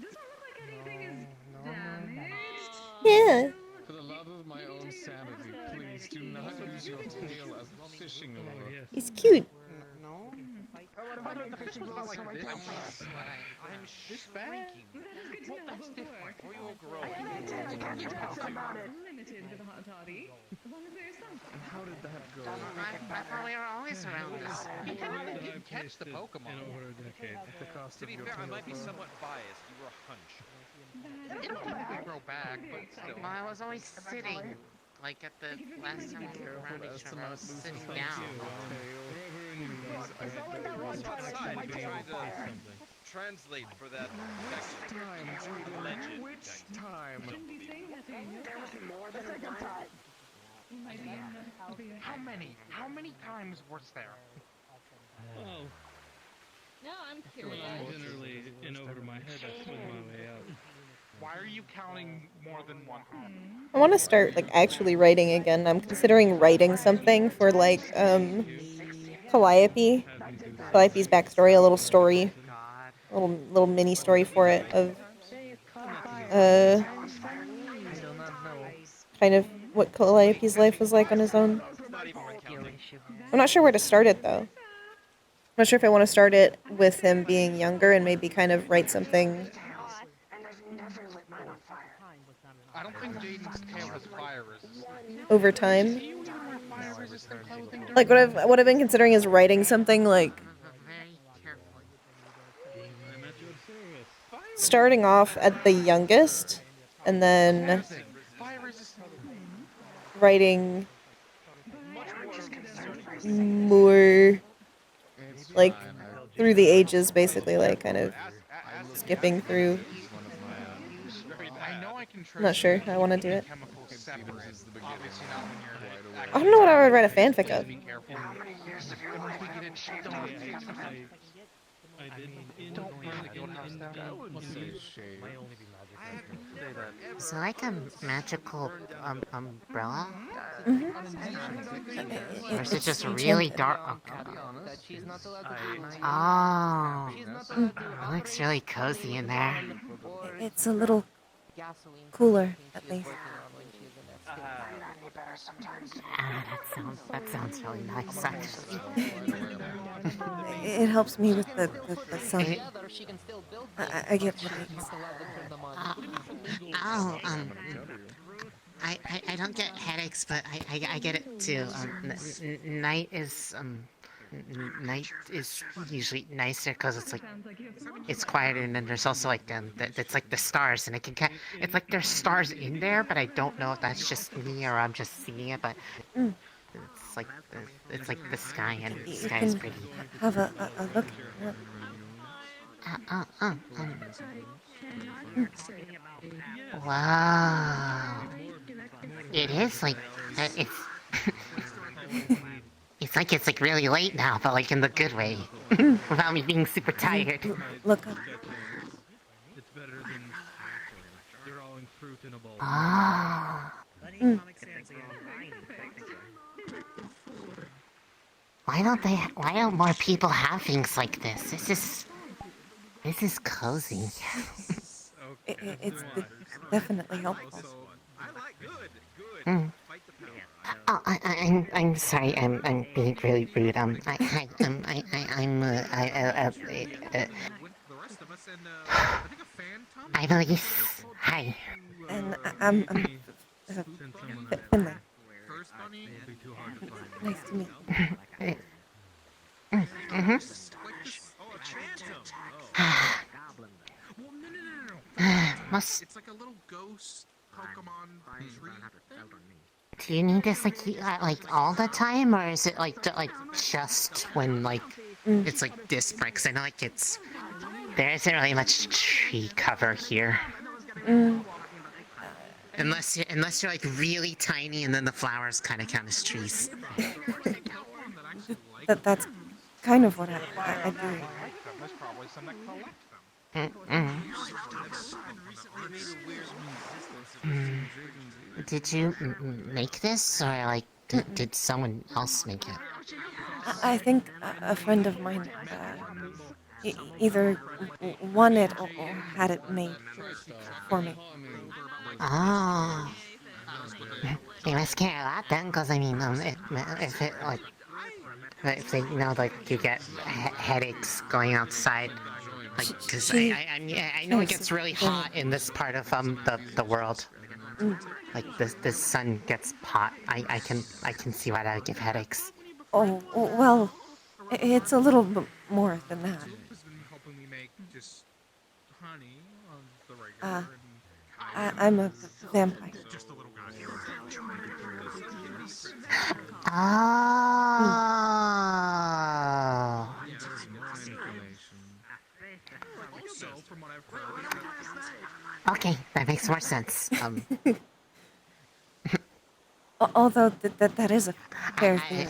Speaker 5: Doesn't look like anything is damaged.
Speaker 1: Yeah.
Speaker 4: For the love of my own sanity, please do not use your tail as a fishing lure.
Speaker 1: He's cute.
Speaker 12: No.
Speaker 4: What about the fishing lure like this?
Speaker 11: I'm shrinking.
Speaker 5: Well, that's different.
Speaker 11: Or you will grow.
Speaker 5: Limited to the hot toddy. As long as there's something.
Speaker 4: How did that go?
Speaker 12: I thought we were always around this.
Speaker 11: You can catch the Pokemon.
Speaker 4: The cost
Speaker 2: To
Speaker 4: of
Speaker 2: be
Speaker 4: your
Speaker 2: fair, I
Speaker 4: tail
Speaker 2: might be
Speaker 4: for-
Speaker 2: somewhat biased. You were a hunch.
Speaker 11: It'll probably grow back, but still.
Speaker 12: Well, I was always sitting. Like at the last time we were around each other, I was sitting down.
Speaker 2: Outside, I'm trying to translate for that legend.
Speaker 4: Which time?
Speaker 12: There was more than one time.
Speaker 13: How many times was there?
Speaker 6: Oh,
Speaker 10: No, I'm curious.
Speaker 6: generally, in over my head, I swing my way out.
Speaker 13: Why are you counting more than one time?
Speaker 1: I want to start like actually writing again. I'm considering writing something for like Calliope. Calliope's backstory, a little story, a little mini story for it of kind of what Calliope's life was like on his own. I'm not sure where to start it though. I'm not sure if I want to start it with him being younger and maybe kind of write something.
Speaker 13: I don't think Jaden's tail has fire resistance.
Speaker 1: Over time. Like what I've been considering is writing something like starting off at the youngest and then writing more like through the ages, basically, like kind of skipping through. I'm not sure how I want to do it. I don't know what I would write a fanfic of.
Speaker 12: Is it like a magical umbrella? Or is it just really dark? Oh, it looks really cozy in there.
Speaker 1: It's a little cooler, at least.
Speaker 12: That sounds really nice, actually.
Speaker 1: It helps me with the sun. I get headaches.
Speaker 12: I don't get headaches, but I get it too. Night is usually nicer because it's quieter, and then there's also like it's like the stars, and it's like there's stars in there, but I don't know if that's just me or I'm just seeing it, but it's like the sky, and the sky is pretty.
Speaker 1: Have a look.
Speaker 12: Wow. It is like it's like really late now, but like in the good way, without me being super tired.
Speaker 1: Look up.
Speaker 6: It's better than throwing fruit in a bowl.
Speaker 12: Ah. Why don't more people have things like this? This is cozy.
Speaker 1: It's definitely helpful.
Speaker 12: Oh, I'm sorry. I'm being really rude. I'm Elise. Hi.
Speaker 1: And I'm Finley. Nice to meet you.
Speaker 4: It's like a little ghost Pokemon tree thing.
Speaker 12: Do you need this like all the time, or is it like just when like it's like this brick? 'Cause I know like there isn't really much tree cover here. Unless you're like really tiny, and then the flowers kind of count as trees.
Speaker 1: That's kind of what I do.
Speaker 4: There's probably some that collect them.
Speaker 12: Did you make this, or like did someone else make it?
Speaker 1: I think a friend of mine either won it or had it made for me.
Speaker 12: Oh. You must care a lot then, because I mean, if they like you get headaches going outside, like because I know it gets really hot in this part of the world. Like the sun gets hot. I can see why that would give headaches.
Speaker 1: Oh well, it's a little more than that.
Speaker 4: Helping me make just honey on the regular.
Speaker 1: I'm a vampire.
Speaker 4: Just a little guy.
Speaker 12: Oh. Okay, that makes more sense.
Speaker 1: Although that is a fair thing.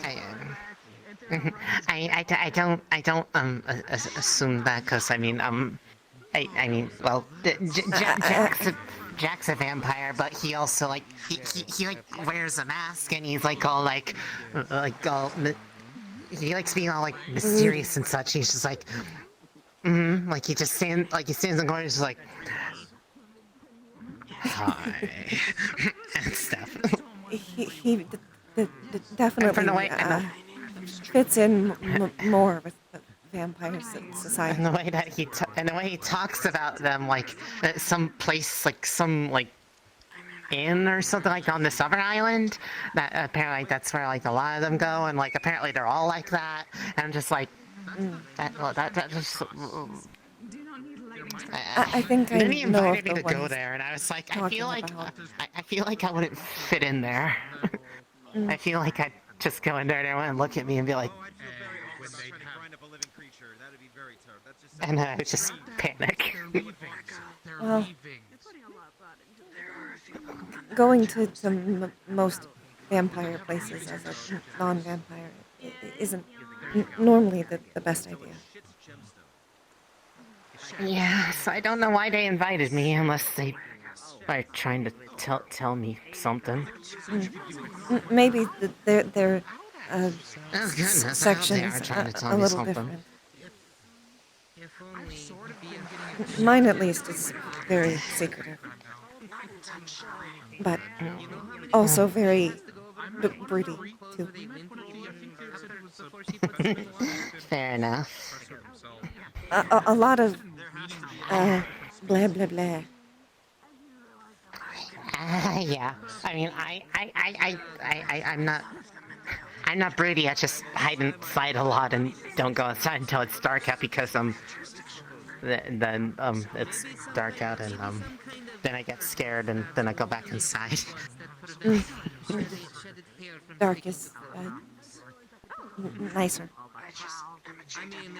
Speaker 12: I don't assume that, because I mean well, Jack's a vampire, but he also like he like wears a mask, and he's like all like all he likes being all like mysterious and such. He's just like like he stands in the corner, just like hi and stuff.
Speaker 1: He definitely fits in more with the vampire society.
Speaker 12: And the way that he talks about them, like some place, like some like inn or something like on this other island. That apparently that's where like a lot of them go, and like apparently they're all like that. And I'm just like that just.
Speaker 1: I think I
Speaker 12: then he
Speaker 1: know
Speaker 12: invited
Speaker 1: of
Speaker 12: me
Speaker 1: the
Speaker 12: to go
Speaker 1: ones
Speaker 12: there, and I was like, I
Speaker 1: talking
Speaker 12: feel like I wouldn't fit in there. I feel like I'd just go in there and everyone would look at me and be like, and I would just panic.
Speaker 1: Well, going to most vampire places as a non-vampire isn't normally the best idea.
Speaker 12: Yeah, so I don't know why they invited me unless they are trying to tell me something.
Speaker 1: Maybe their
Speaker 12: Oh goodness, I hope
Speaker 1: section
Speaker 12: they are
Speaker 1: is
Speaker 12: trying to tell
Speaker 1: a
Speaker 12: me
Speaker 1: little
Speaker 12: something.
Speaker 1: different. Mine, at least, is very secretive, but also very broody too.
Speaker 12: Fair enough.
Speaker 1: A lot of blah blah blah.
Speaker 12: Yeah. I mean, I'm not broody. I just hide inside a lot and don't go outside until it's dark out because then it's dark out and then I get scared and then I go back inside.
Speaker 1: Dark is nicer.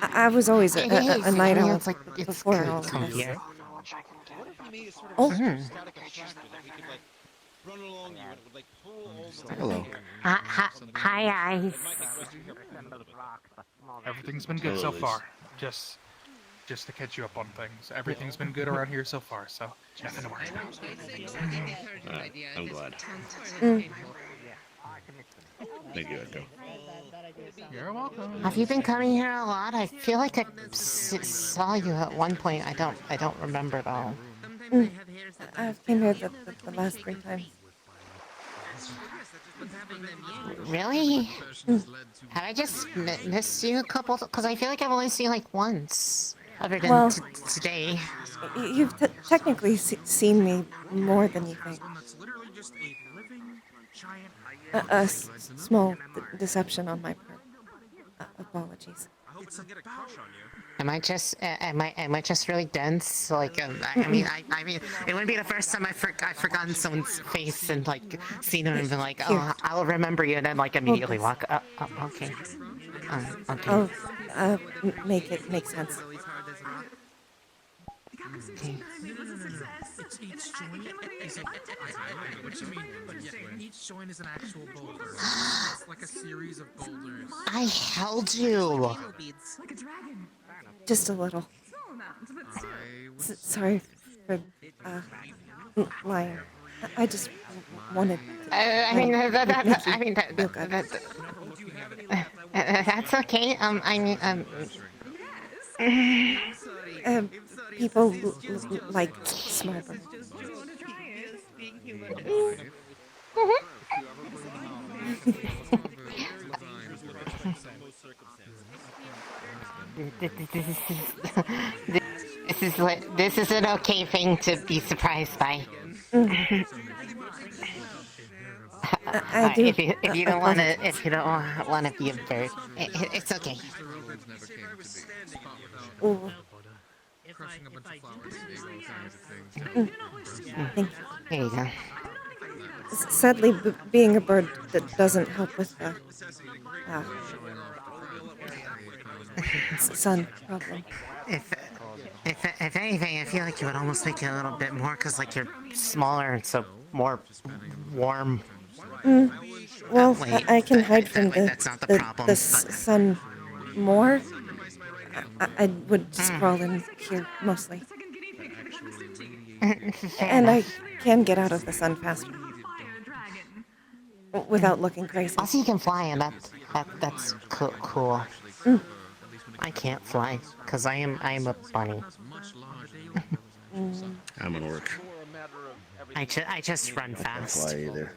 Speaker 1: I was always a night owl before all of
Speaker 12: Come
Speaker 1: this.
Speaker 12: here.
Speaker 1: Oh.
Speaker 9: Hello.
Speaker 12: Hi, Ice.
Speaker 4: Everything's been good so far. Just to catch you up on things. Everything's been good around here so far, so nothing to worry about.
Speaker 9: I'm glad. Thank you, Echo.
Speaker 4: You're welcome.
Speaker 12: Have you been coming here a lot? I feel like I saw you at one point. I don't remember though.
Speaker 1: I've came here the last 3 times.
Speaker 12: Really? Have I just missed you a couple? Because I feel like I've only seen you like once, other than
Speaker 1: Well,
Speaker 12: today.
Speaker 1: You've technically seen me more than you think. A small deception on my part. Apologies.
Speaker 12: Am I just really dense? Like, I mean, it wouldn't be the first time I've forgotten someone's face and like seen them and been like, oh, I'll remember you, and then like immediately walk up. Okay. Okay.
Speaker 1: I'll make it make sense.
Speaker 12: Okay.
Speaker 4: Each joint is a what you mean? But yeah, each joint is an actual boulder. It's like a series of boulders.
Speaker 12: I held you.
Speaker 1: Just a little. Sorry for lying. I just wanted.
Speaker 12: That's okay.
Speaker 1: People like small birds.
Speaker 12: This is an okay thing to be surprised by.
Speaker 1: I do.
Speaker 12: If you don't want to be a bird, it's okay.
Speaker 1: Ooh. Thank you.
Speaker 12: Here you go.
Speaker 1: Sadly, being a bird doesn't help with the sun problem.
Speaker 12: If anything, I feel like you would almost make it a little bit more, because like you're smaller and so more warm.
Speaker 1: Well,
Speaker 12: Wait,
Speaker 1: I can hide from
Speaker 12: that's not the problem,
Speaker 1: sun more. I would just crawl in here mostly. And I can get out of the sun faster. Without looking crazy.
Speaker 12: Also, you can fly, and that's cool. I can't fly, because I am a bunny.
Speaker 9: I'm an orc.
Speaker 12: I just run fast.
Speaker 9: Fly either.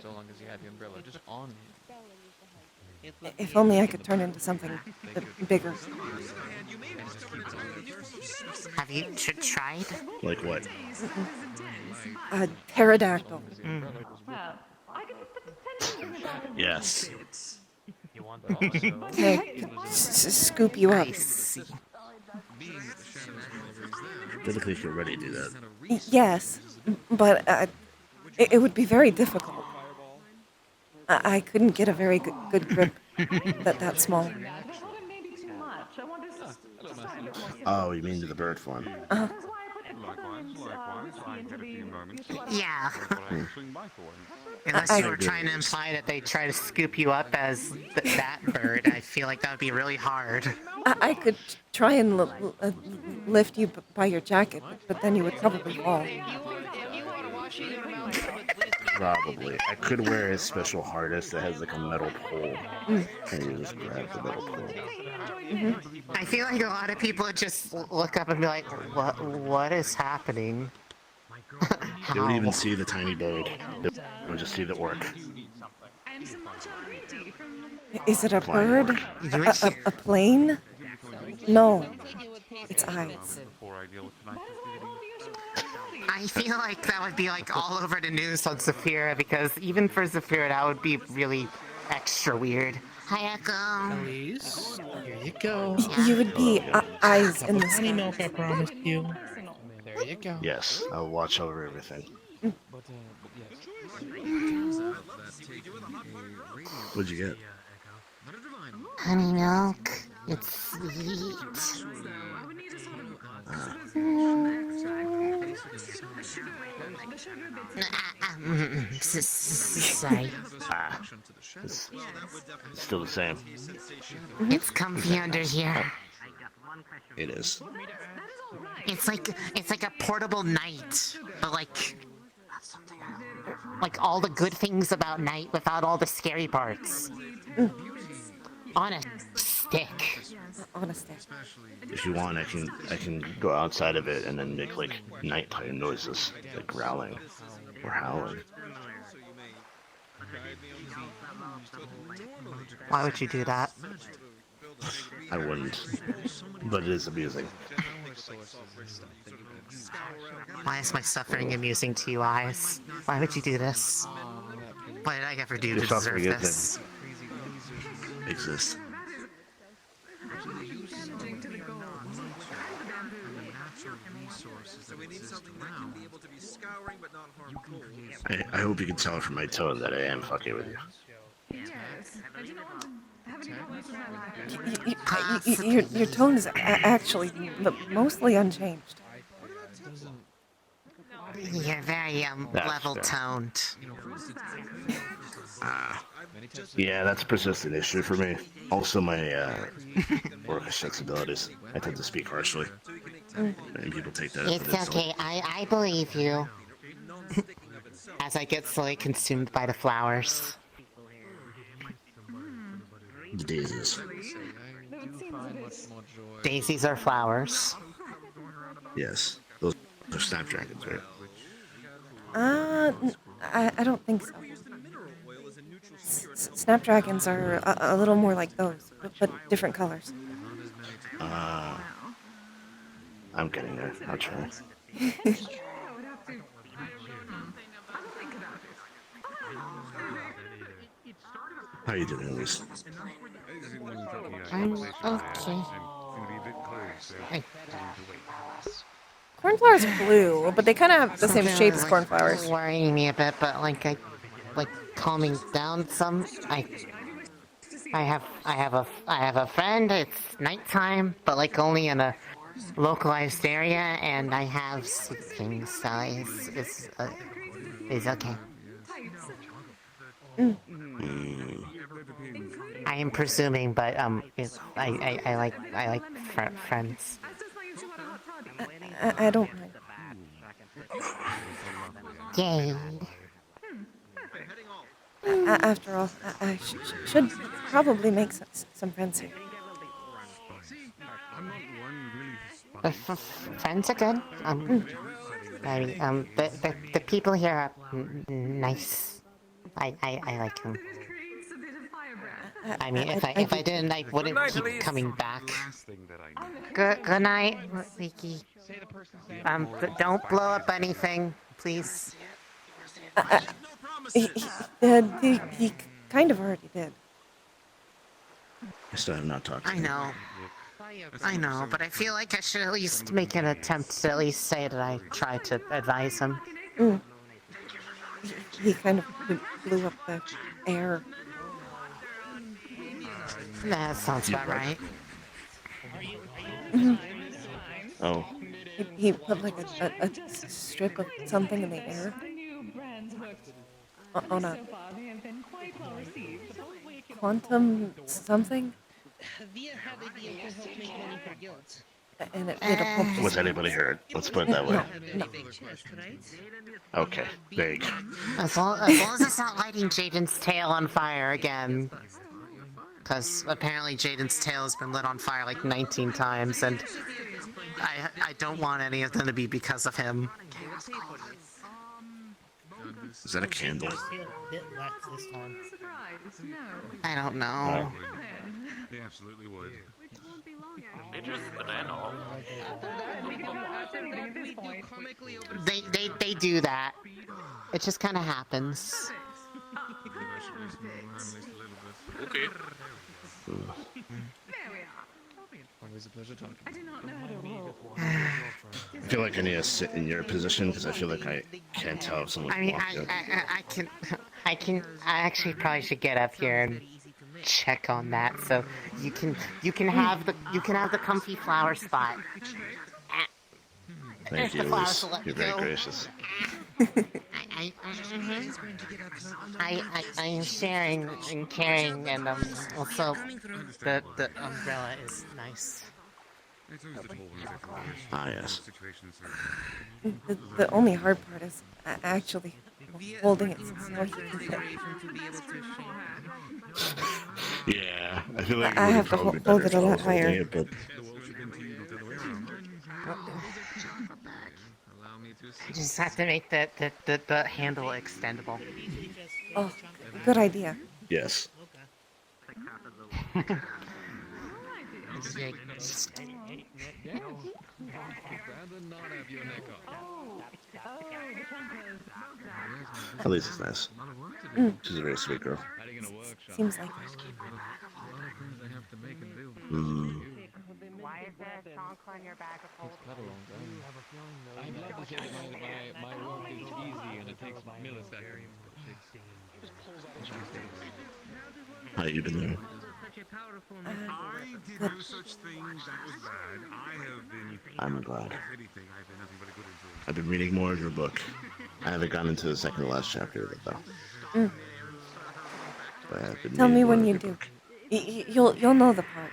Speaker 13: So long as you have the umbrella just on you.
Speaker 1: If only I could turn into something bigger.
Speaker 12: Have you tried?
Speaker 9: Like what?
Speaker 1: A pterodactyl.
Speaker 9: Yes.
Speaker 13: You want also.
Speaker 1: Okay, scoop you up.
Speaker 9: Typically, if you're ready to do that.
Speaker 1: Yes, but it would be very difficult. I couldn't get a very good grip that small.
Speaker 9: Oh, you mean to the bird form?
Speaker 12: Yeah. Unless
Speaker 1: I-
Speaker 12: you were trying to imply that they try to scoop you up as that bird, I feel like that would be really hard.
Speaker 1: I could try and lift you by your jacket, but then you would probably fall.
Speaker 14: Probably. I could wear a special harness that has like a metal pole. And you just grab the metal pole.
Speaker 12: I feel like a lot of people would just look up and be like, what is happening?
Speaker 14: They wouldn't even see the tiny bird. They would just see the orc.
Speaker 1: Is it a bird? A plane? No. It's eyes.
Speaker 12: I feel like that would be like all over the news on Zafira, because even for Zafira that would be really extra weird. Hi, Echo.
Speaker 3: Elise, here you go.
Speaker 1: You would be eyes in the sky.
Speaker 3: Milk, I promised you. There you go.
Speaker 14: Yes, I'll watch over everything. What'd you get?
Speaker 12: Honey milk. It's sweet. Sorry.
Speaker 14: It's still the same.
Speaker 12: It's comfy under here.
Speaker 14: It is.
Speaker 12: It's like a portable night, but like all the good things about night without all the scary parts. On a stick.
Speaker 1: On a stick.
Speaker 14: If you want, I can go outside of it and then make like nighttime noises, like growling or howling.
Speaker 12: Why would you do that?
Speaker 14: I wouldn't, but it is amusing.
Speaker 12: Why is my suffering amusing to you, Eyes? Why would you do this? What did I ever do to deserve this?
Speaker 14: Exist. I hope you can tell from my tone that I am fucking with you.
Speaker 1: Your tone is actually mostly unchanged.
Speaker 12: You're very level-toned.
Speaker 14: Yeah, that's a persistent issue for me. Also, my orcish sensibilities. I tend to speak harshly, and people take that.
Speaker 12: It's okay. I believe you. As I get slowly consumed by the flowers.
Speaker 14: The daisies.
Speaker 12: Daisies are flowers.
Speaker 14: Yes, those are snapdragons, right?
Speaker 1: I don't think so. Snapdragons are a little more like those, but different colors.
Speaker 14: I'm getting there. I'll try. How are you doing, Elise?
Speaker 12: I'm okay.
Speaker 1: Cornflowers are blue, but they kind of have the same shape as cornflowers.
Speaker 12: Worrying me a bit, but like calming down some. I have a friend. It's nighttime, but like only in a localized area, and I have sleeping, so it's okay. I am presuming, but I like friends.
Speaker 1: I don't mind.
Speaker 12: Yay.
Speaker 1: After all, I should probably make some friends here.
Speaker 12: Friends are good. The people here are nice. I like them. I mean, if I didn't, I wouldn't keep coming back. Good night, Leaky. Don't blow up anything, please.
Speaker 1: He kind of already did.
Speaker 14: I still have not talked to
Speaker 12: I know, but I feel like I should at least make an attempt to at least say that I tried to advise him.
Speaker 1: He kind of blew up the air.
Speaker 12: That sounds about right.
Speaker 14: Oh,
Speaker 1: He put like a strip of something in the air on a quantum something,
Speaker 3: Via had a deal to help make money for guilds.
Speaker 1: and it pumped.
Speaker 14: Was anybody hurt? Let's put it that way.
Speaker 1: No.
Speaker 14: Okay, vague.
Speaker 12: As long as it's not lighting Jaden's tail on fire again. Because apparently Jaden's tail has been lit on fire like 19 times, and I don't want any of them to be because of him.
Speaker 14: Is that a candle?
Speaker 12: I don't know.
Speaker 13: They absolutely would.
Speaker 12: They do that. It just kind of happens.
Speaker 13: Okay.
Speaker 4: Always a pleasure talking.
Speaker 5: I do not know how to roll.
Speaker 14: I feel like I need to sit in your position because I feel like I can't tell if someone
Speaker 12: I mean,
Speaker 14: walked in.
Speaker 12: I actually probably should get up here and check on that. So you can have the comfy flower spot.
Speaker 14: Thank you, Elise. You're very gracious.
Speaker 12: I am sharing and caring, and also the umbrella is nice.
Speaker 14: Ah, yes.
Speaker 1: The only hard part is actually holding it so he can fit.
Speaker 14: Yeah, I feel like
Speaker 1: I
Speaker 14: it
Speaker 1: have to
Speaker 14: would probably be
Speaker 1: hold
Speaker 14: better
Speaker 1: it a
Speaker 14: if I
Speaker 1: lot
Speaker 14: was holding
Speaker 1: higher.
Speaker 14: it, but
Speaker 12: You just have to make the handle extendable.
Speaker 1: Oh, good idea.
Speaker 14: yes. At least it's nice. She's a very sweet girl.
Speaker 1: Seems like
Speaker 5: Why is there a chunk on your bag of holes?
Speaker 6: I'm glad to hear that my work is easy and it takes milliseconds.
Speaker 14: How you been doing?
Speaker 13: I did no such thing that was bad. I have been.
Speaker 14: I'm glad.
Speaker 13: If anything, I've been nothing but a good influence.
Speaker 14: I've been reading more of your book. I haven't gotten into the second to last chapter of it though. But I've been
Speaker 1: Tell
Speaker 14: reading
Speaker 1: me
Speaker 14: more
Speaker 1: when
Speaker 14: of
Speaker 1: you
Speaker 14: your
Speaker 1: do.
Speaker 14: book.
Speaker 1: You'll know the part.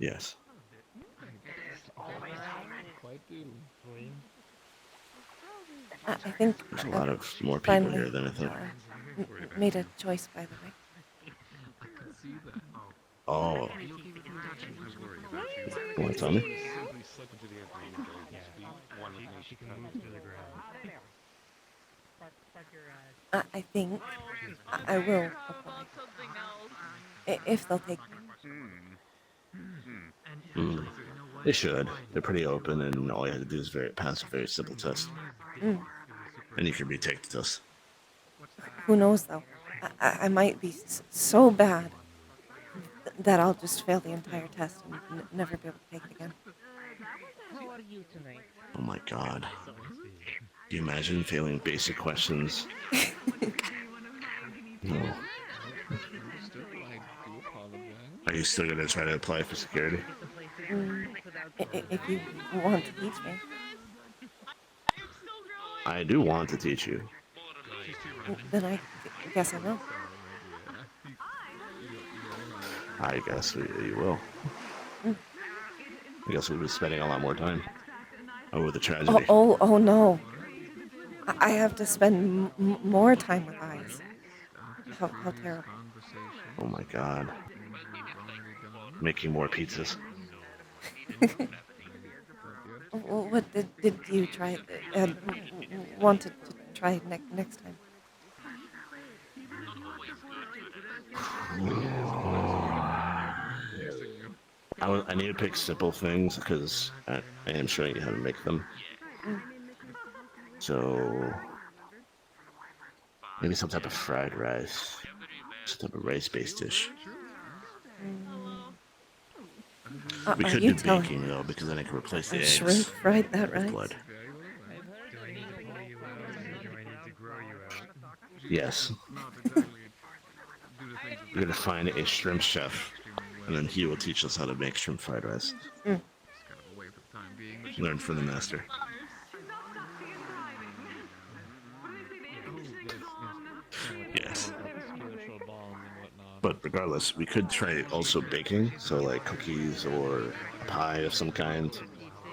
Speaker 14: Yes.
Speaker 1: I think
Speaker 14: There's a lot of more people
Speaker 1: finally,
Speaker 14: here than I thought.
Speaker 1: made a choice, by the way.
Speaker 14: Oh. You want to tell me?
Speaker 1: I think I will apply. If they'll take me.
Speaker 14: They should. They're pretty open, and all you have to do is pass a very simple test. And you can retake the test.
Speaker 1: Who knows, though? I might be so bad that I'll just fail the entire test and never be able to take it again.
Speaker 3: How are you tonight?
Speaker 14: Oh my god. Can you imagine failing basic questions? No. Are you still going to try to apply for security?
Speaker 1: If you want to teach me.
Speaker 14: I do want to teach you.
Speaker 1: Then I guess I will.
Speaker 14: I guess you will. I guess we'll be spending a lot more time over the tragedy.
Speaker 1: Oh no. I have to spend more time with eyes. How terrible.
Speaker 14: Oh my god. Making more pizzas.
Speaker 1: What did you try? Wanted to try next time?
Speaker 14: I need to pick simple things because I am showing you how to make them. So maybe some type of fried rice, some type of rice-based dish. We could do baking though, because then I can replace the eggs.
Speaker 1: Shrimp fried that
Speaker 14: with
Speaker 1: rice?
Speaker 14: blood. Yes. We're gonna find a shrimp chef, and then he will teach us how to make shrimp fried rice. learn from the master. Yes. But regardless, we could try also baking, so like cookies or a pie of some kind,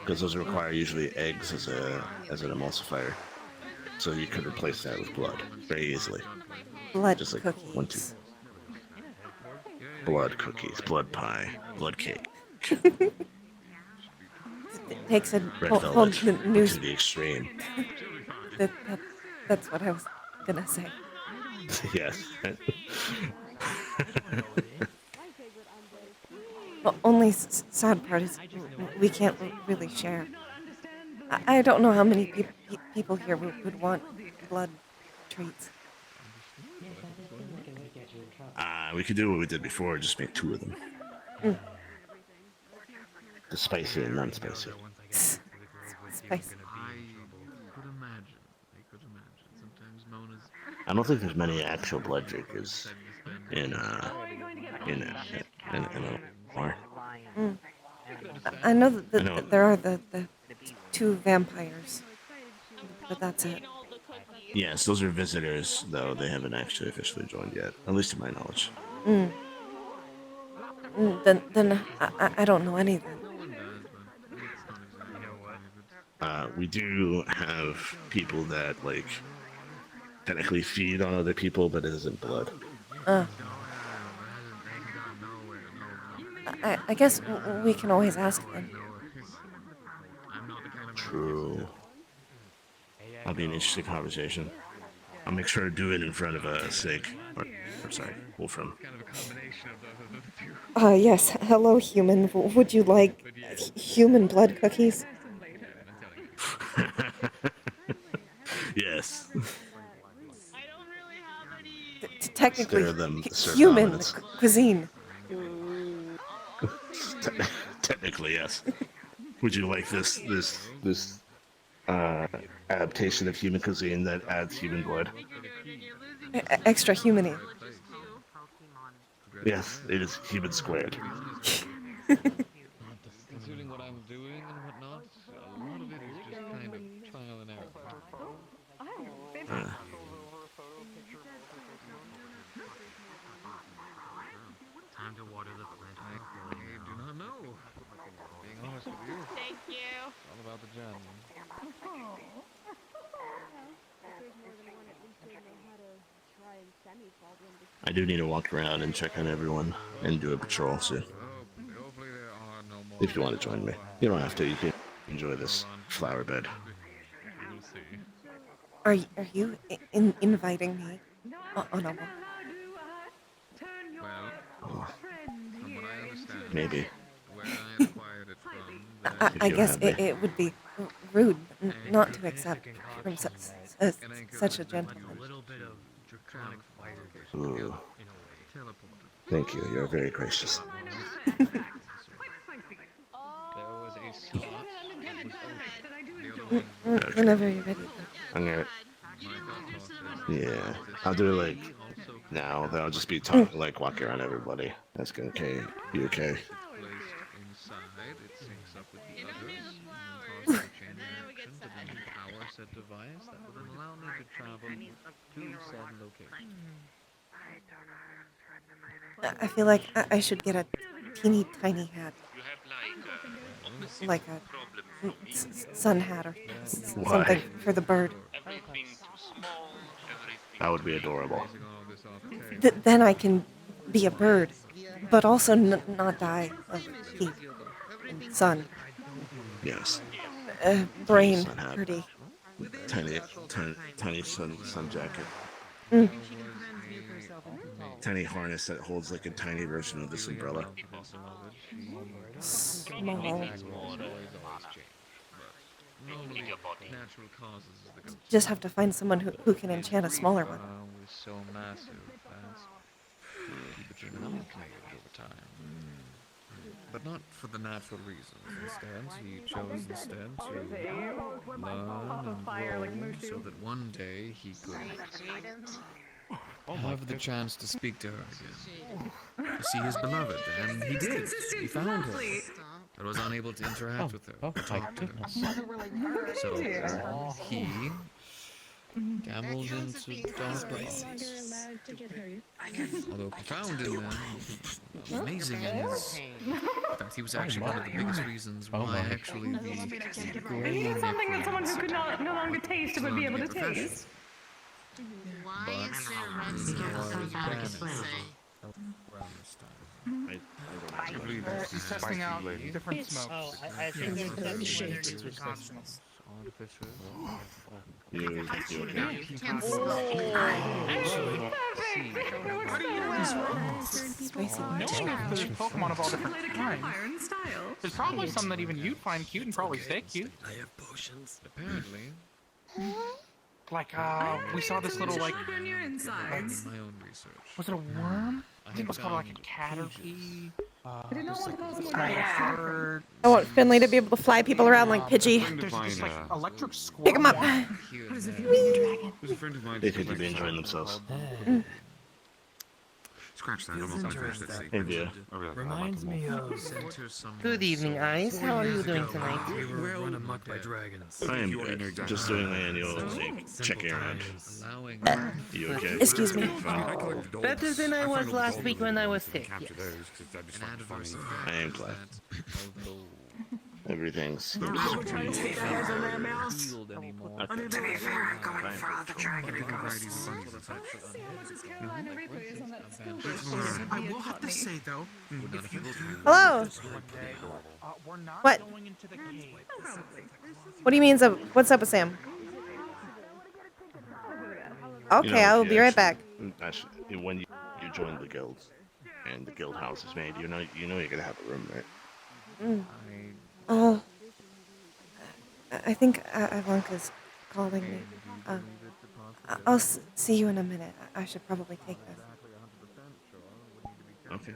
Speaker 14: because those require usually eggs as an emulsifier. So you could replace that with blood very easily.
Speaker 1: Blood
Speaker 14: just like
Speaker 1: cookies.
Speaker 14: 1, 2. Blood cookies, blood pie, blood cake.
Speaker 1: It takes a
Speaker 14: Red
Speaker 1: whole
Speaker 14: velvet
Speaker 1: news.
Speaker 14: to the extreme.
Speaker 1: That's what I was gonna say.
Speaker 14: Yes.
Speaker 1: The only sad part is we can't really share. I don't know how many people here would want blood treats.
Speaker 14: We could do what we did before, just make 2 of them. The spicy and non-spicy.
Speaker 1: Spicy.
Speaker 3: I could imagine. Sometimes Mona's...
Speaker 14: I don't think there's many actual blood drinkers in Illinois.
Speaker 1: I know that there are the 2 vampires, but that's it.
Speaker 14: Yes, those are visitors, though they haven't actually officially joined yet, at least to my knowledge.
Speaker 1: Then I don't know any of them.
Speaker 14: We do have people that, like, technically feed on other people, but it isn't blood.
Speaker 1: I guess we can always ask them.
Speaker 14: True. That'll be an interesting conversation. I'll make sure to do it in front of Sig. Wolfram.
Speaker 1: Yes. Hello, human. Would you like human blood cookies?
Speaker 14: Yes.
Speaker 1: Technically,
Speaker 14: serve
Speaker 1: human
Speaker 14: dominance.
Speaker 1: cuisine.
Speaker 14: Technically, yes. Would you like this adaptation of human cuisine that adds human blood?
Speaker 1: Extra humany.
Speaker 14: Yes, it is human squared.
Speaker 3: Considering what I'm doing and whatnot, a lot of it is just kind of trial and error.
Speaker 6: Time to water the plant.
Speaker 3: I do not know. Being honest with you.
Speaker 10: Thank you.
Speaker 3: It's all about the gem.
Speaker 14: I do need to walk around and check on everyone and do a patrol soon.
Speaker 3: Hopefully there are no more.
Speaker 14: If you want to join me. You don't have to, you can enjoy this flower bed.
Speaker 1: Are you inviting me on a walk?
Speaker 14: Oh,
Speaker 3: From what I understand,
Speaker 14: maybe.
Speaker 3: where I acquired it from,
Speaker 1: I guess it would be rude not to accept from such a gentleman.
Speaker 14: Ooh. Thank you, you're very gracious.
Speaker 3: there was a slot that was open.
Speaker 1: Whenever you're ready.
Speaker 14: I'm gonna... Yeah, I'll do it like now. Then I'll just be talking, like walking around everybody. That's gonna okay. You okay?
Speaker 3: Inside, it syncs up with the others and causes a chain reaction to the power set device that will then allow me to travel to said location.
Speaker 1: I feel like I should get a teeny tiny hat. Like a sun hat or something for the bird.
Speaker 14: That would be adorable.
Speaker 1: Then I can be a bird, but also not die of heat and sun.
Speaker 14: Yes.
Speaker 1: Brain
Speaker 14: Sun hat.
Speaker 1: pretty.
Speaker 14: Tiny sun jacket. Tiny harness that holds like a tiny version of this umbrella.
Speaker 1: Small.
Speaker 3: Natural causes is the
Speaker 1: Just have to find someone who can enchant a smaller one.
Speaker 3: was so massive that keep it over time. But not for the natural reasons. Instead, he chose instead to learn and grow so that one day he could have the chance to speak to her again. To see his beloved, and he did. He found her. but was unable to interact with her or talk to her. So he gambled into dark arts. Although profound in them, amazing in his. In fact, he was actually one of the biggest reasons why actually the grain
Speaker 5: Something that someone who could no longer taste would be able to taste.
Speaker 10: Why is there red stuff on the
Speaker 3: Around this time.
Speaker 4: He's testing out different smokes.
Speaker 15: I think the shades with
Speaker 14: You
Speaker 4: There's Pokemon of all different kinds. There's probably some that even you'd find cute and probably stay cute.
Speaker 9: I have potions.
Speaker 3: Apparently.
Speaker 4: Like, we saw this little, like,
Speaker 3: my own research.
Speaker 4: was it a worm? I think it was called, like, a caterpie.
Speaker 5: I did not want to call them
Speaker 4: Bird.
Speaker 1: I want Finley to be able to fly people around like Pidgey.
Speaker 4: There's just, like, electric squirrel.
Speaker 1: Pick him up.
Speaker 5: What is it feel like a dragon?
Speaker 3: There's a friend of mine.
Speaker 14: They seem to be enjoying themselves.
Speaker 9: Scratch that. I'm not finished that
Speaker 14: Hey, Via.
Speaker 15: Reminds me of.
Speaker 12: Good evening, Ice. How are you doing tonight?
Speaker 15: We were run amok by dragons.
Speaker 14: I am just doing my annual checking around. You okay?
Speaker 1: Excuse me.
Speaker 14: Fine.
Speaker 12: Better than I was last week when I was sick.
Speaker 9: Capture
Speaker 12: Yes.
Speaker 9: those because that'd be something funny.
Speaker 14: I am glad. Everything's
Speaker 11: Healed anymore.
Speaker 15: To be fair, I'm going for all the dragon ghosts.
Speaker 4: I will have to say, though, if you
Speaker 1: Hello.
Speaker 4: we're not
Speaker 1: What?
Speaker 4: going into the cave.
Speaker 1: What do you mean? What's up with Sam? Okay, I will be right back.
Speaker 14: Actually, when you join the guild and the guild house is made, you know you're gonna have a room, right?
Speaker 1: Mm. Oh, I think Ivanka's calling me. I'll see you in a minute. I should probably take this.
Speaker 14: Okay.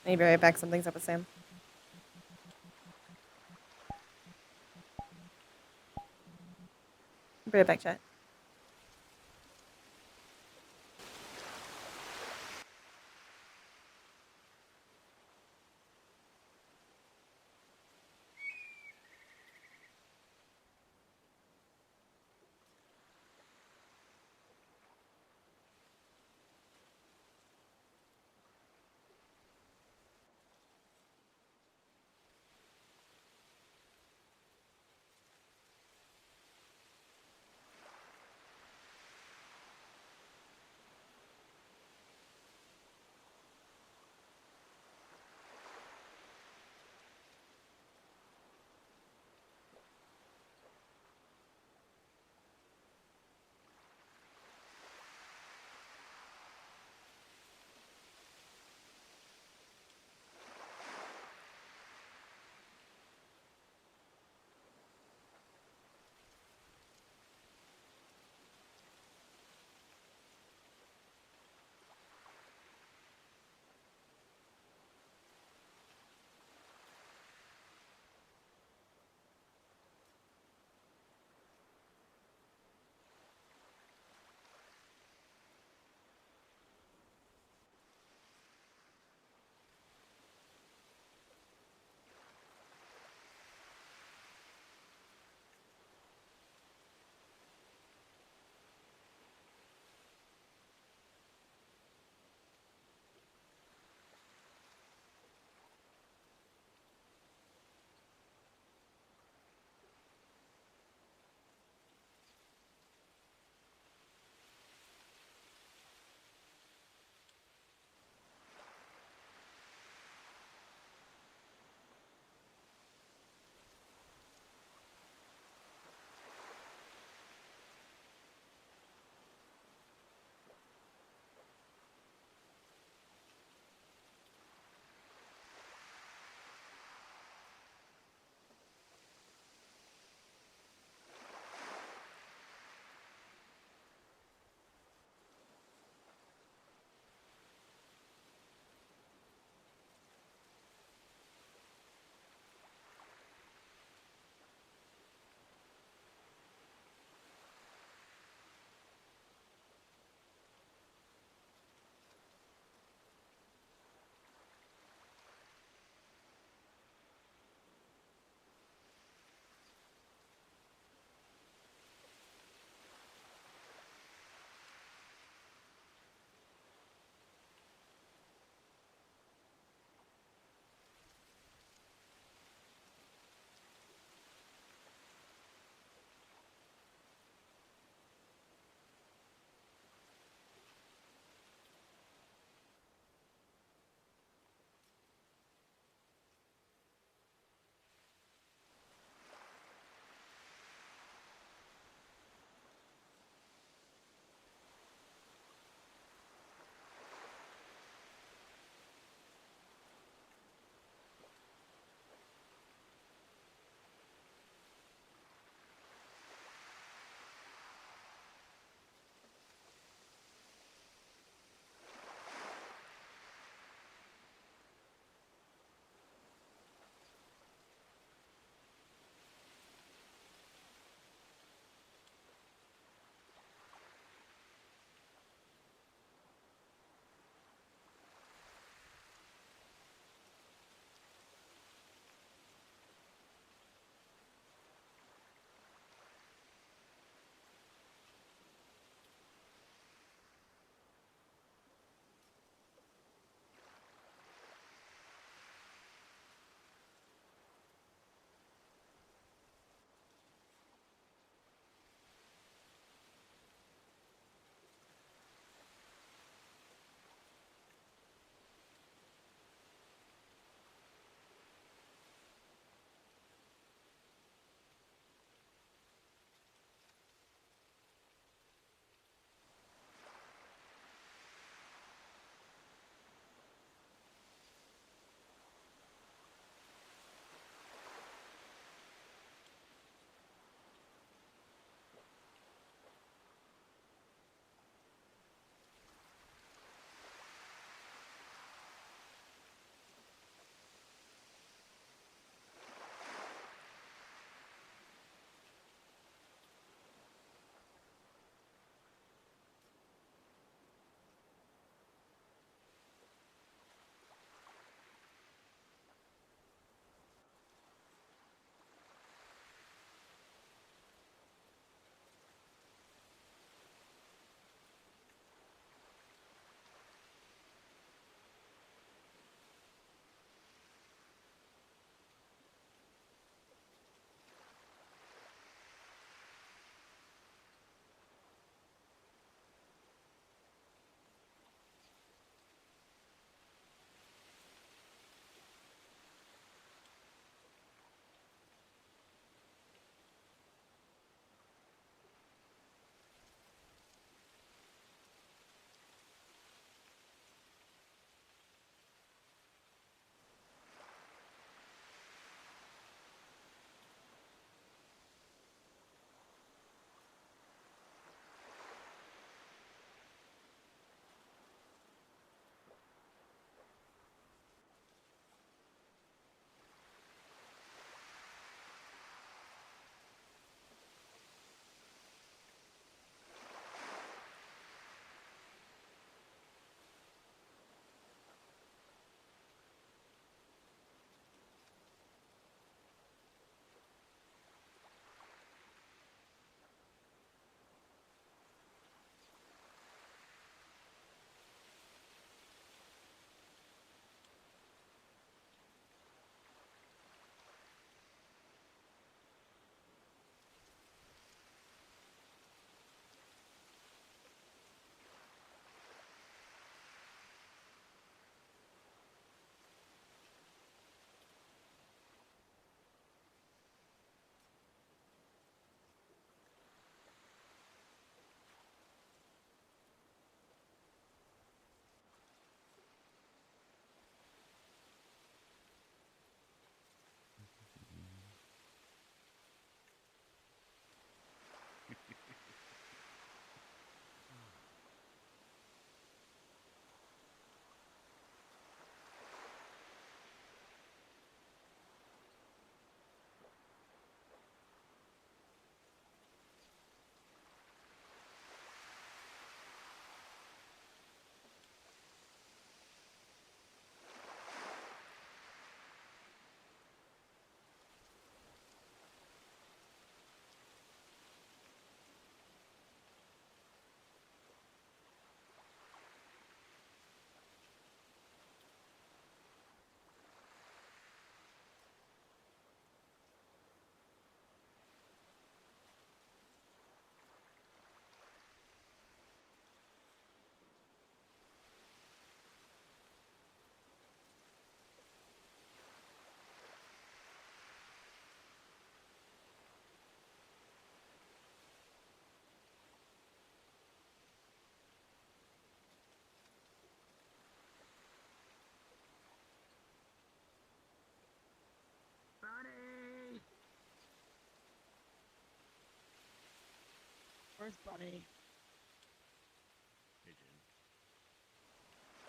Speaker 1: I'll be right back. Something's up with Sam. Be right back, chat.
Speaker 8: Where's Bunny?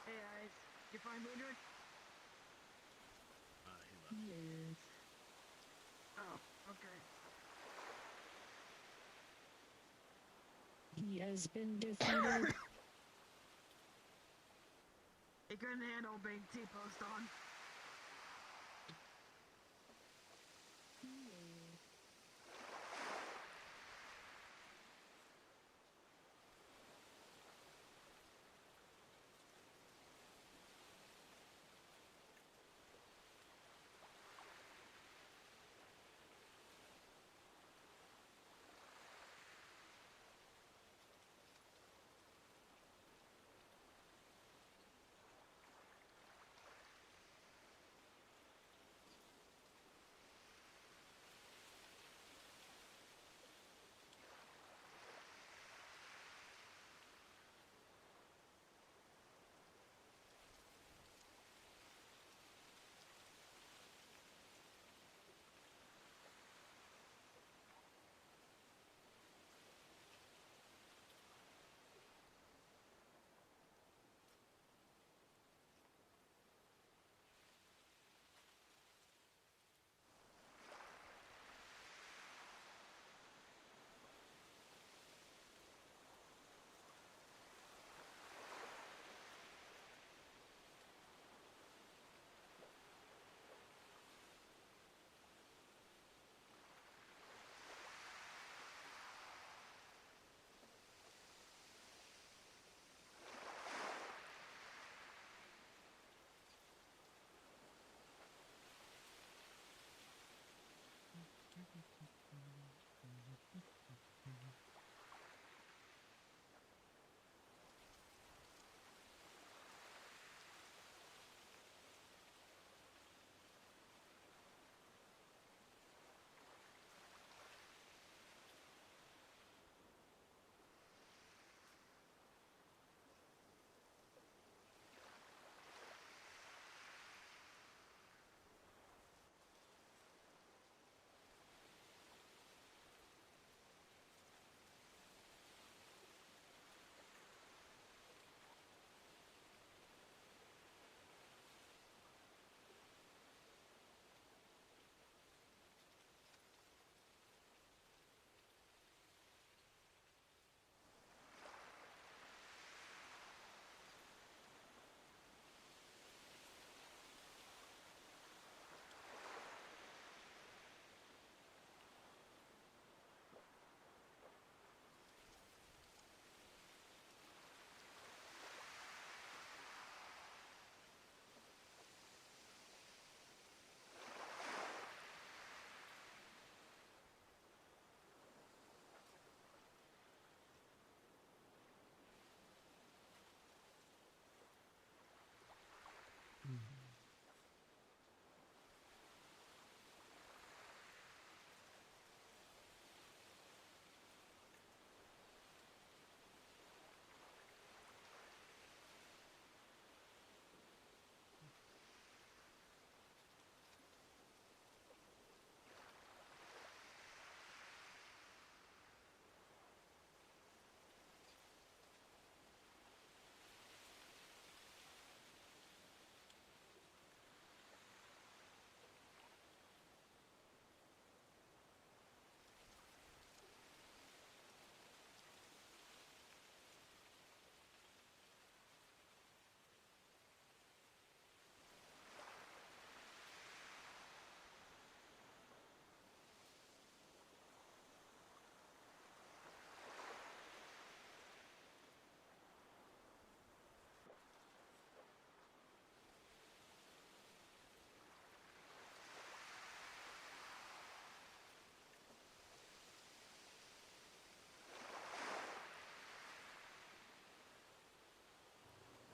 Speaker 8: Hey guys, you find Moondred? He is. Oh, okay.
Speaker 5: He has been defeated.
Speaker 8: He couldn't handle being T-post on.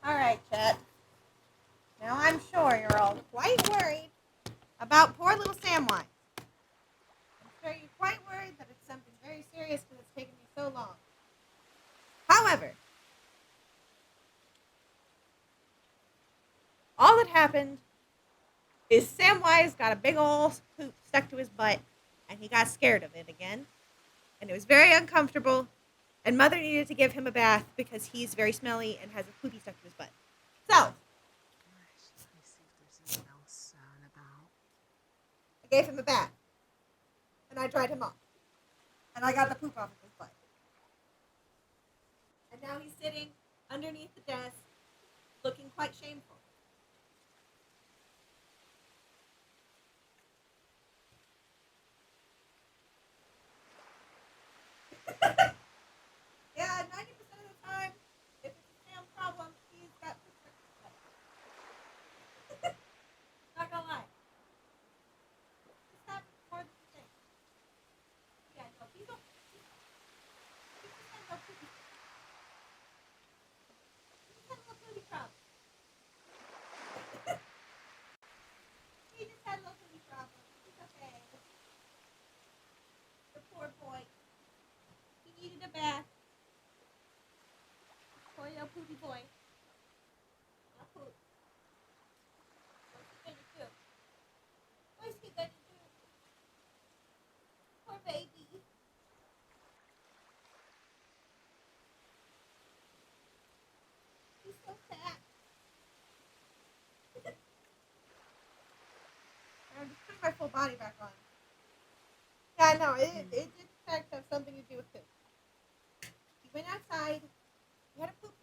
Speaker 1: Alright, chat. Now I'm sure you're all quite worried about poor little Samwise. I'm sure you're quite worried that it's something very serious because it's taken me so long. However, all that happened is Samwise got a big ol' poop stuck to his butt, and he got scared of it again. And it was very uncomfortable, And Mother needed to give him a bath because he's very smelly and has a poopy stuck to his butt. So, I gave him a bath. And I dried him off. And I got the poop off of his butt. And now he's sitting underneath the desk, looking quite shameful. Yeah, 90% of the time, if it's a Sam problem, he's got poop stuck to his butt. Not gonna lie. This happens more than you think. Yeah, no, he's a poopy. He just has a poopy problem. He just had a little poopy problem. He's okay. The poor boy. He needed a bath. Poor little poopy boy. No poop. What's he gonna do? What's he gonna do? Poor baby. He's so sad. I'm just putting my full body back on. Yeah, no, it did in fact have something to do with poop. He went outside, he had a poop,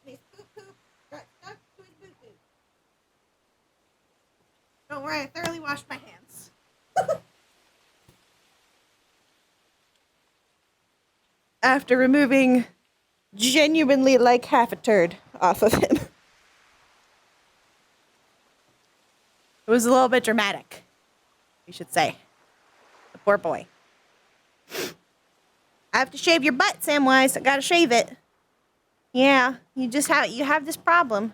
Speaker 1: and his poop got stuck to his boot. Don't worry, I thoroughly washed my hands. After removing genuinely like half a turd off of him. It was a little bit dramatic, we should say. The poor boy. I have to shave your butt, Samwise. I gotta shave it. Yeah, you have this problem.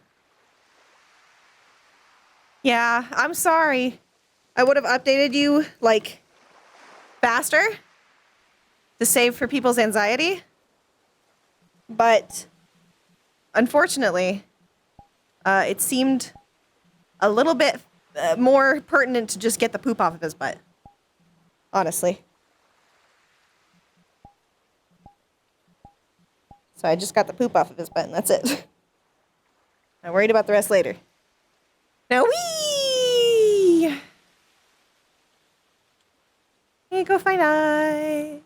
Speaker 1: Yeah, I'm sorry. I would have updated you, like, faster to save for people's anxiety. But, unfortunately, it seemed a little bit more pertinent to just get the poop off of his butt. Honestly. So I just got the poop off of his butt, and that's it. I'm worried about the rest later. Now, wee! Hey, go find us.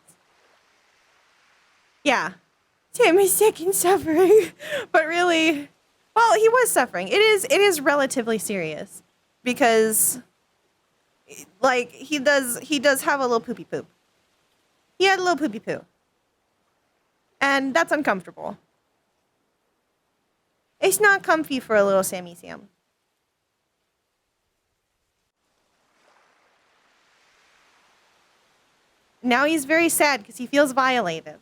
Speaker 1: Yeah. Tim is sick and suffering. But really, well, he was suffering. It is relatively serious. Because, like, he does have a little poopy poop. He had a little poopy poo. And that's uncomfortable. It's not comfy for a little Sammy Sam. Now he's very sad because he feels violated.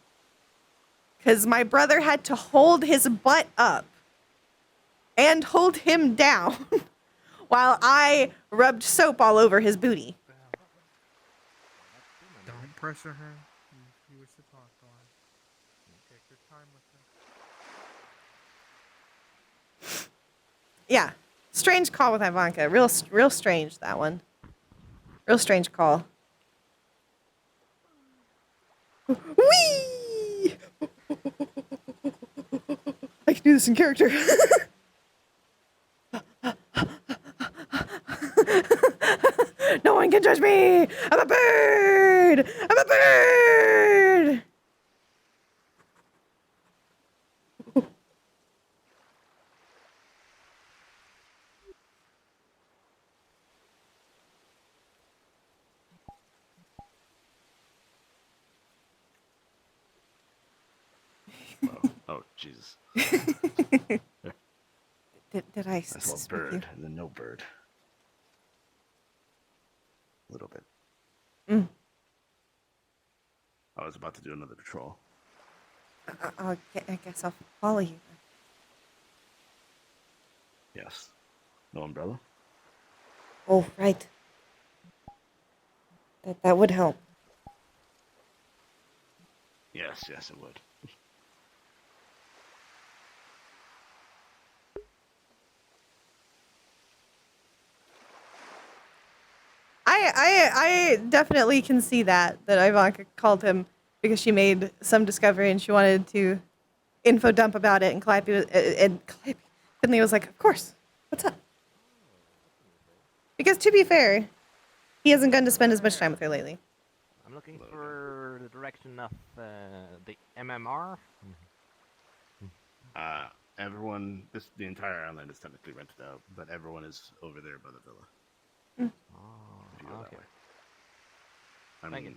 Speaker 1: Because my brother had to hold his butt up and hold him down while I rubbed soap all over his booty.
Speaker 4: Don't pressure her. You wish to talk to her. Take your time with her.
Speaker 1: Yeah. Strange call with Ivanka. Real strange, that one. Real strange call. Whee! I can do this in character. No one can judge me! I'm a bird! I'm a bird!
Speaker 14: Oh, Jesus.
Speaker 1: Did I?
Speaker 14: I saw a bird and then no bird. A little bit.
Speaker 1: Mm.
Speaker 14: I was about to do another patrol.
Speaker 1: I guess I'll follow you.
Speaker 14: Yes. No umbrella?
Speaker 1: Oh, right. That would help.
Speaker 14: Yes, it would.
Speaker 1: I definitely can see that Ivanka called him because she made some discovery and she wanted to info dump about it, and Finley was like, of course, what's up? Because to be fair, he hasn't gotten to spend as much time with her lately.
Speaker 11: I'm looking for the direction of the MMR.
Speaker 14: Everyone, the entire island is technically rented out, but everyone is over there by the villa. If you go that way. I mean,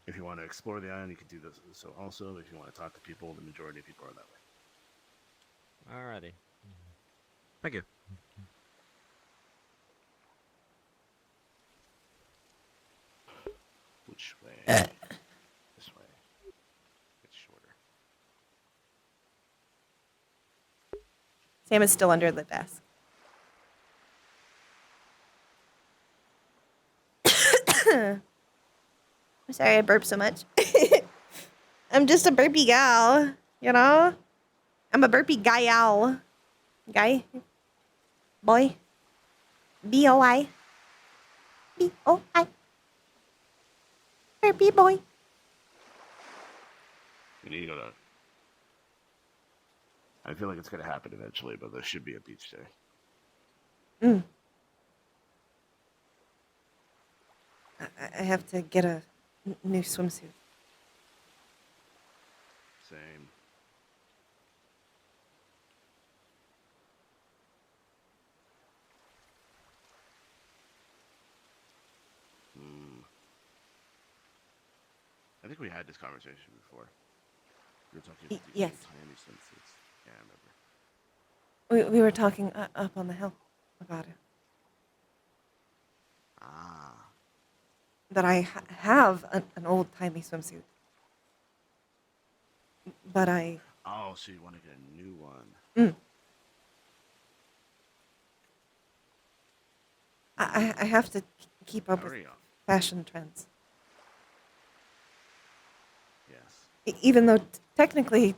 Speaker 14: if you want to explore the island, you can do this. So also, if you want to talk to people, the majority of people are that way.
Speaker 11: Alrighty.
Speaker 3: Thank you.
Speaker 14: Which way? This way. It's shorter.
Speaker 1: Sam is still under the desk. I'm sorry I burped so much. I'm just a burpy gal, you know? I'm a burpy guy-owl. Guy? Boy? B-O-I? B-O-I? Burpy boy.
Speaker 14: You need to go to... I feel like it's going to happen eventually, but there should be a beach there.
Speaker 1: I have to get a new swimsuit.
Speaker 14: Same. I think we had this conversation before. We were talking about these
Speaker 1: yes.
Speaker 14: tiny swimsuits. Yeah, I remember.
Speaker 1: We were talking up on the hill about it. That I have an old-timey swimsuit. But I...
Speaker 14: Oh, so you want to get a new one.
Speaker 1: I have to keep up with fashion trends.
Speaker 14: Yes.
Speaker 1: Even though technically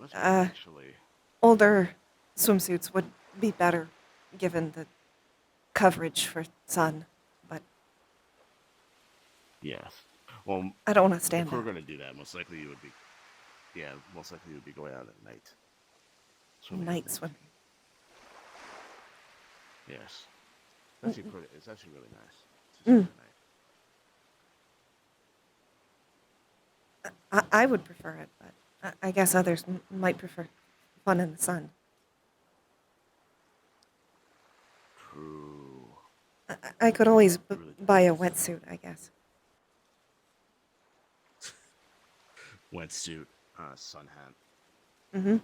Speaker 1: older swimsuits would be better given the coverage for sun, but
Speaker 14: yes. Well,
Speaker 1: I don't want to stand
Speaker 14: if we're
Speaker 1: out.
Speaker 14: going to do that, most likely you would be going out at night.
Speaker 1: Night swimming.
Speaker 14: Yes. It's actually really nice. It's just really nice.
Speaker 1: I would prefer it, but I guess others might prefer fun in the sun.
Speaker 14: True.
Speaker 1: I could always buy a wetsuit, I guess.
Speaker 14: Wetsuit, sun hat.
Speaker 1: Mm-hmm.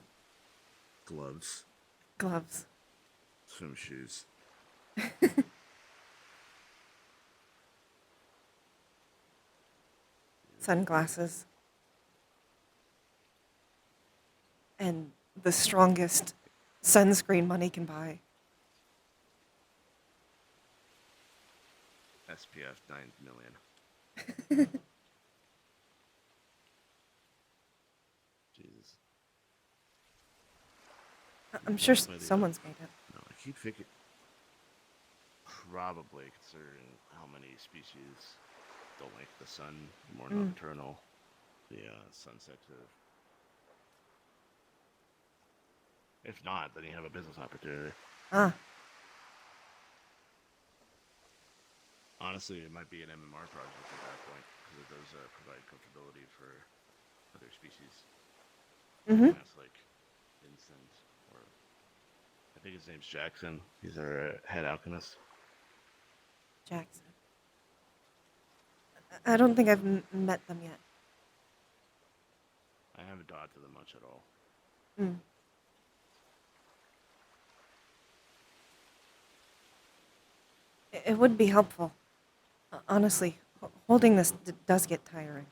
Speaker 14: Gloves.
Speaker 1: Gloves.
Speaker 14: Swim shoes.
Speaker 1: Sunglasses. And the strongest sunscreen money can buy.
Speaker 14: SPF 9 million. Jesus.
Speaker 1: I'm sure someone's made it.
Speaker 14: No, I keep thinking. Probably, considering how many species don't like the sun, more nocturnal, the sunset too. If not, then you have a business opportunity. Honestly, it might be an MMR project at that point, because it does provide comfortability for other species. That's like Vincent, or I think his name's Jackson. He's our head alchemist.
Speaker 1: Jackson. I don't think I've met them yet.
Speaker 14: I haven't talked to them much at all.
Speaker 1: It would be helpful. Honestly, holding this does get tiring.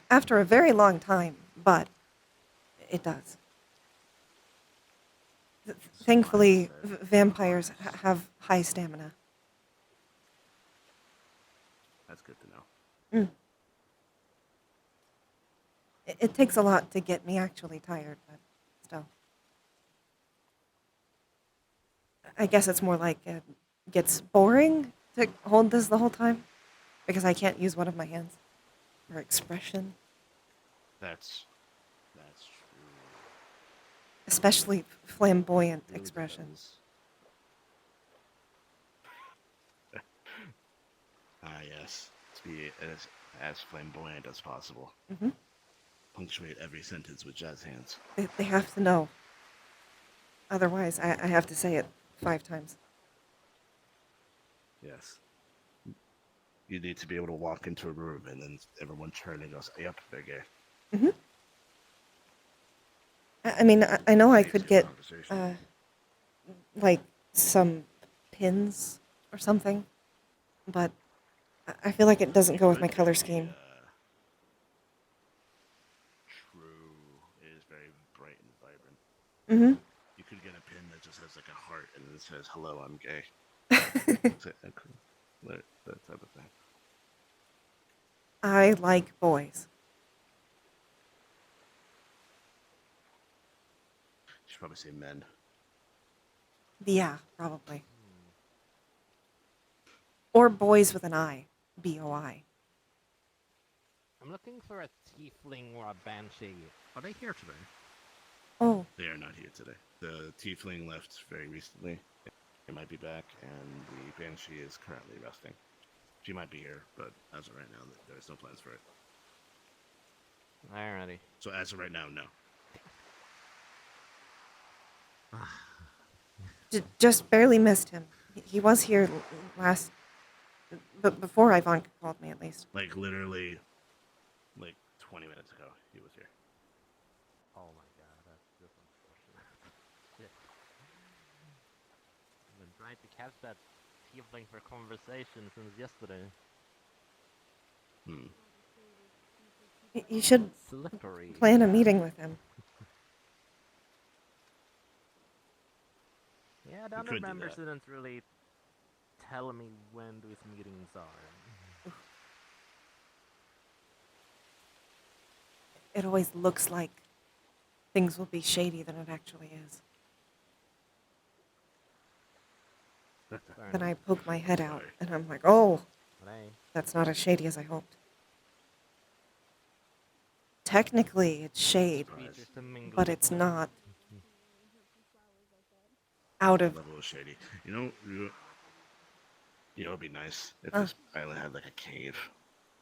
Speaker 1: After a very long time, but it does. Thankfully, vampires have high stamina.
Speaker 14: That's good to know.
Speaker 1: It takes a lot to get me actually tired, but still. I guess it's more like it gets boring to hold this the whole time because I can't use one of my hands for expression.
Speaker 14: That's true.
Speaker 1: Especially flamboyant
Speaker 14: Really
Speaker 1: expressions.
Speaker 14: Yes. To be as flamboyant as possible.
Speaker 1: Mm-hmm.
Speaker 14: Punctuate every sentence with jazz hands.
Speaker 1: They have to know. Otherwise, I have to say it 5 times.
Speaker 14: Yes. You need to be able to walk into a room and then everyone turn and goes, yep, they're gay.
Speaker 1: Mm-hmm. I mean, I know I could get, like, some pins or something, but I feel like it doesn't go with my color scheme.
Speaker 14: True. It is very bright and vibrant.
Speaker 1: Mm-hmm.
Speaker 14: You could get a pin that just has like a heart and it says, hello, I'm gay. That type of thing.
Speaker 1: I like boys.
Speaker 14: You should probably say men.
Speaker 1: Yeah, probably. Or boys with an I. B-O-I.
Speaker 11: I'm looking for a tiefling or a banshee. Are they here today?
Speaker 1: Oh.
Speaker 14: They are not here today. The tiefling left very recently. It might be back, and the banshee is currently resting. She might be here, but as of right now, there's no plans for it.
Speaker 11: Alrighty.
Speaker 14: So as of right now, no.
Speaker 1: Just barely missed him. He was here last... But before Ivanka called me, at least.
Speaker 14: Like, literally, like, 20 minutes ago, he was here.
Speaker 11: Oh my god, that's just unfortunate. Shit. I've been trying to catch that tiefling for conversation since yesterday.
Speaker 1: You should
Speaker 11: Slippery.
Speaker 1: plan a meeting with him.
Speaker 11: Yeah, the other members didn't really tell me when these meetings are.
Speaker 1: It always looks like things will be shady than it actually is. Then I poke my head out, and I'm like, oh, that's not as shady as I hoped. Technically, it's shade, but it's not out of...
Speaker 14: Level of shady. You know, it'd be nice if this island had like a cave.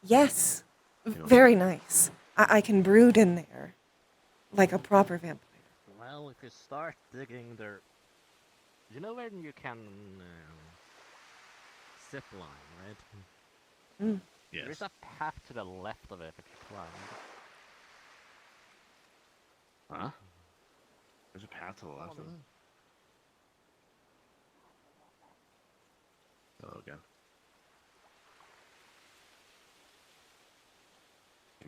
Speaker 1: Yes, very nice. I can brood in there, like a proper vampire.
Speaker 11: Well, if you start digging there, you know where you can zip line, right?
Speaker 1: Mm.
Speaker 14: Yes.
Speaker 11: There's a path to the left of it if you climb.
Speaker 14: Huh? There's a path to the left of it? Hello again.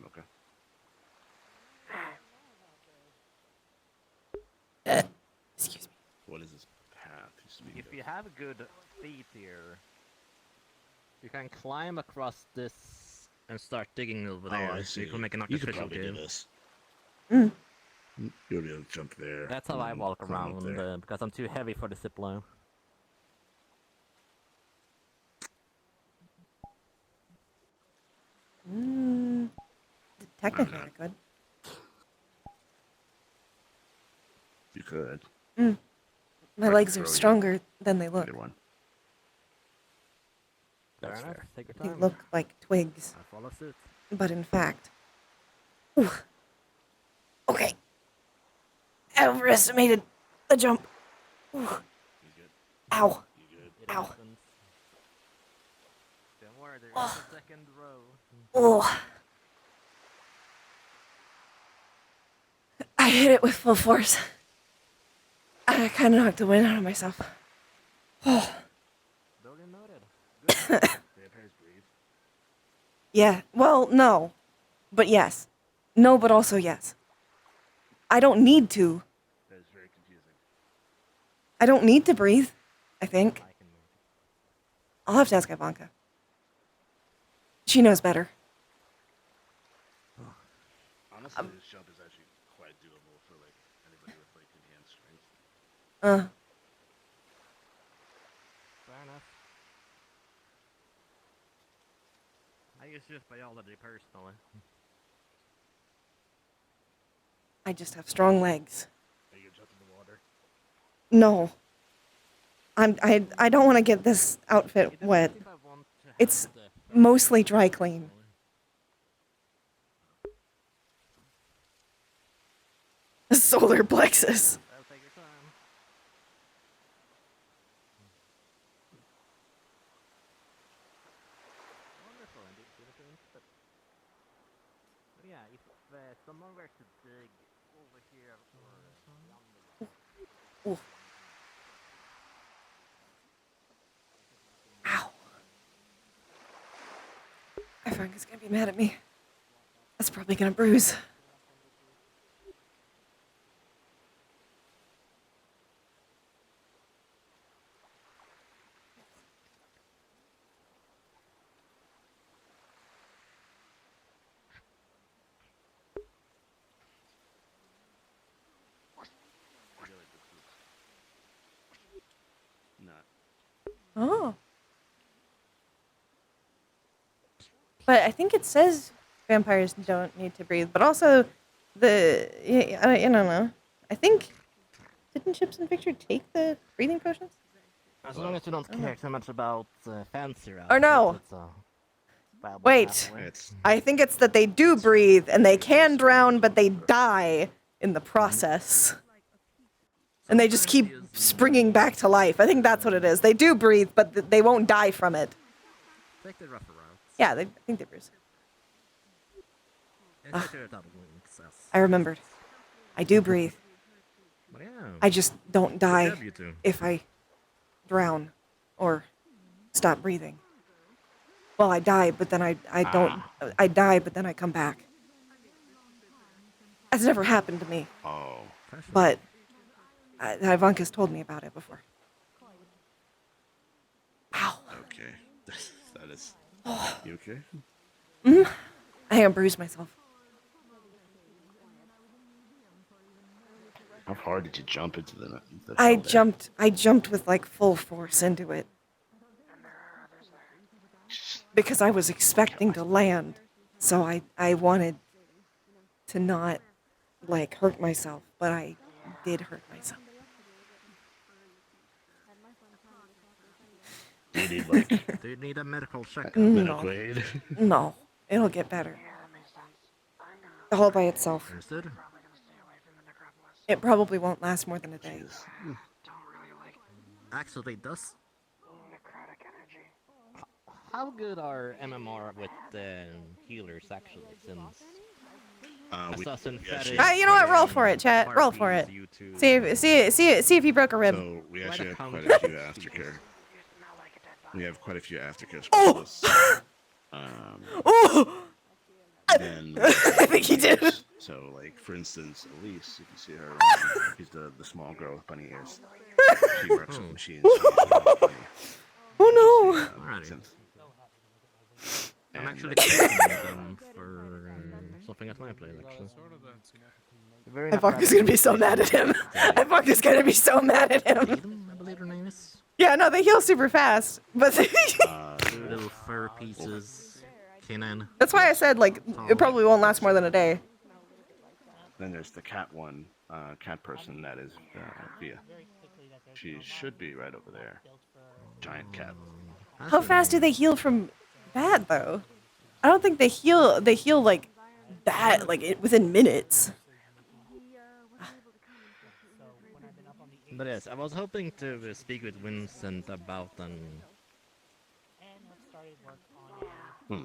Speaker 14: Okay.
Speaker 1: Excuse me.
Speaker 14: What is this path?
Speaker 11: If you have good feet here, you can climb across this and start digging over there.
Speaker 14: I
Speaker 11: So you
Speaker 14: see.
Speaker 11: can make an
Speaker 14: You could
Speaker 11: artificial
Speaker 14: probably do
Speaker 11: cave.
Speaker 14: this.
Speaker 1: Mm.
Speaker 14: You'll be able to jump there.
Speaker 11: That's how I walk
Speaker 14: climb up
Speaker 11: around
Speaker 14: there.
Speaker 11: because I'm too heavy for the zip line.
Speaker 1: Technically, I could.
Speaker 14: You could.
Speaker 1: My legs are stronger than they look.
Speaker 14: Good one.
Speaker 11: Fair enough. Take your
Speaker 1: They
Speaker 11: time.
Speaker 1: look like twigs.
Speaker 11: I follow suit.
Speaker 1: But in fact... Ooh. Okay. I overestimated the jump. Ooh. Ow. Ow.
Speaker 11: Don't worry, there's a second row.
Speaker 1: Oh. I hit it with full force. I kind of knocked the wind out of myself. Oh.
Speaker 11: Duly noted.
Speaker 14: Vampires breathe.
Speaker 1: Yeah, well, no. But yes. No, but also yes. I don't need to.
Speaker 14: That is very confusing.
Speaker 1: I don't need to breathe, I think. I'll have to ask Ivanka. She knows better.
Speaker 14: Honestly, this jump is actually quite doable for like anybody with like enhanced strength.
Speaker 11: Fair enough. I use just biology personally.
Speaker 1: I just have strong legs. No. I don't want to get this outfit wet. It's mostly dry clean. Solar plexus.
Speaker 11: Yeah, if someone were to dig over here
Speaker 1: Ooh. Ow. I think he's gonna be mad at me. That's probably gonna bruise. Oh. But I think it says vampires don't need to breathe, but also I don't know. I think, didn't Chips and Victor take the breathing potions?
Speaker 11: As long as you don't care too much about fancy
Speaker 1: Or no. Wait, I think it's that they do breathe and they can drown, but they die in the process. And they just keep springing back to life. I think that's what it is. They do breathe, but they won't die from it.
Speaker 11: Take the rougher route.
Speaker 1: Yeah, I think they bruise. I remembered. I do breathe. I just don't die if I drown or stop breathing. Well, I die, but then I don't. I die, but then I come back. That's never happened to me.
Speaker 14: Oh.
Speaker 1: But Ivanka's told me about it before. Ow.
Speaker 14: Okay. That is. You okay?
Speaker 1: Mm-hmm. I think I bruised myself.
Speaker 14: How hard did you jump into the
Speaker 1: I jumped with like full force into it. Because I was expecting to land. So I wanted to not like hurt myself, but I did hurt myself.
Speaker 11: Do you need a medical checkup?
Speaker 1: No. No. It'll get better. All by itself.
Speaker 11: Understood?
Speaker 1: It probably won't last more than a day.
Speaker 11: Actually, does. How good are MMR with healers actually? Since
Speaker 1: you know what? Roll for it, chat. Roll for it. See if you broke a rib.
Speaker 14: So we actually have quite a few aftercare. We have quite a few aftercare specialists. And
Speaker 1: I think he did.
Speaker 14: So, like, for instance, Elise, if you see her, she's the small girl with bunny ears. She works with machines.
Speaker 1: Oh no!
Speaker 11: I'm actually using them for something at my place, actually.
Speaker 1: Ivanka's gonna be so mad at him. Ivanka's gonna be so mad at him.
Speaker 11: I believe her name is.
Speaker 1: Yeah, no, they heal super fast, but
Speaker 11: Little fur pieces. Canine.
Speaker 1: That's why I said, like, it probably won't last more than a day.
Speaker 14: Then there's the cat one, cat person that is Via. She should be right over there. Giant cat.
Speaker 1: How fast do they heal from that, though? I don't think they heal like that, like within minutes.
Speaker 11: But yes, I was hoping to speak with Vincent about them.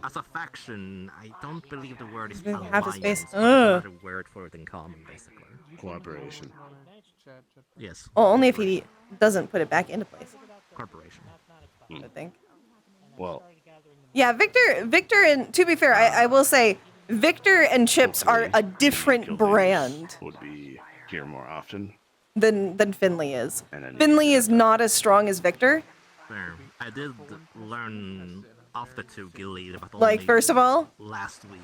Speaker 11: As a faction, I don't believe the word is alliance.
Speaker 1: Half his face.
Speaker 11: Another word for it in common, basically.
Speaker 14: Cooperation.
Speaker 11: Yes.
Speaker 1: Well, only if he doesn't put it back into place.
Speaker 11: Corporation.
Speaker 1: I think.
Speaker 14: Well.
Speaker 1: Yeah, Victor, and to be fair, I will say, Victor and Chips are a different brand.
Speaker 14: Would be here more often
Speaker 1: than Finley is. Finley is not as strong as Victor.
Speaker 11: Fair. I did learn off the two Gilly, but
Speaker 1: like, first of all,
Speaker 11: last week.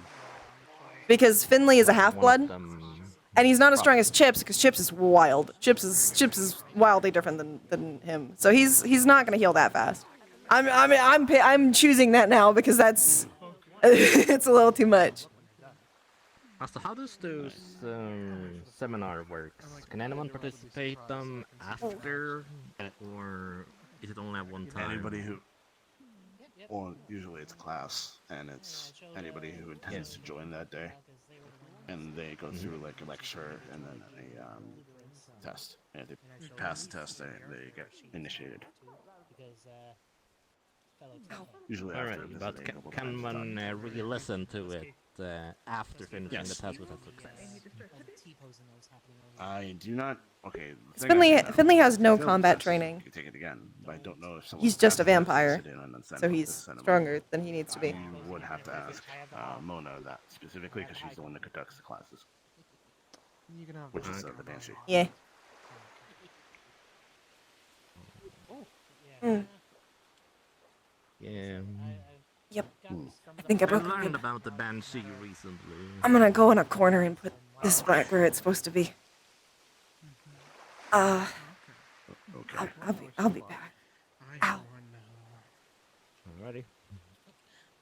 Speaker 1: Because Finley is a half-blood, and he's not as strong as Chips, because Chips is wild. Chips is wildly different than him, so he's not gonna heal that fast. I'm choosing that now because that's it's a little too much.
Speaker 11: So how does this seminar works? Can anyone participate after, or is it only at one time?
Speaker 14: Anybody who, well, usually it's class, and it's anybody who intends to join that day, and they go through like a lecture and then a test. And if they pass the test, they get initiated. Usually after
Speaker 11: Alright, but
Speaker 14: visiting a couple
Speaker 11: can
Speaker 14: times a
Speaker 11: one
Speaker 14: time.
Speaker 11: re-listen to it after finishing
Speaker 14: Yes.
Speaker 11: the test with a success?
Speaker 14: I do not. Okay. the thing I
Speaker 1: Finley,
Speaker 14: do know
Speaker 1: Finley has
Speaker 14: is
Speaker 1: no
Speaker 14: if you fail the
Speaker 1: combat
Speaker 14: test,
Speaker 1: training.
Speaker 14: You can take it again, but I don't know if someone
Speaker 1: He's just a
Speaker 14: passes the test,
Speaker 1: vampire,
Speaker 14: sit in and then send
Speaker 1: so
Speaker 14: him-
Speaker 1: he's
Speaker 14: send him
Speaker 1: stronger than he needs to be.
Speaker 14: You would have to ask Mona that specifically because she's the one that conducts the classes. Which is the Banshee.
Speaker 1: Yeah. Mm.
Speaker 11: Yeah.
Speaker 1: Yep. I think I broke a
Speaker 11: learned
Speaker 1: rib.
Speaker 11: about the Banshee recently.
Speaker 1: I'm gonna go in a corner and put this back where it's supposed to be.
Speaker 14: Okay.
Speaker 1: I'll be back. Ow.
Speaker 11: Alrighty.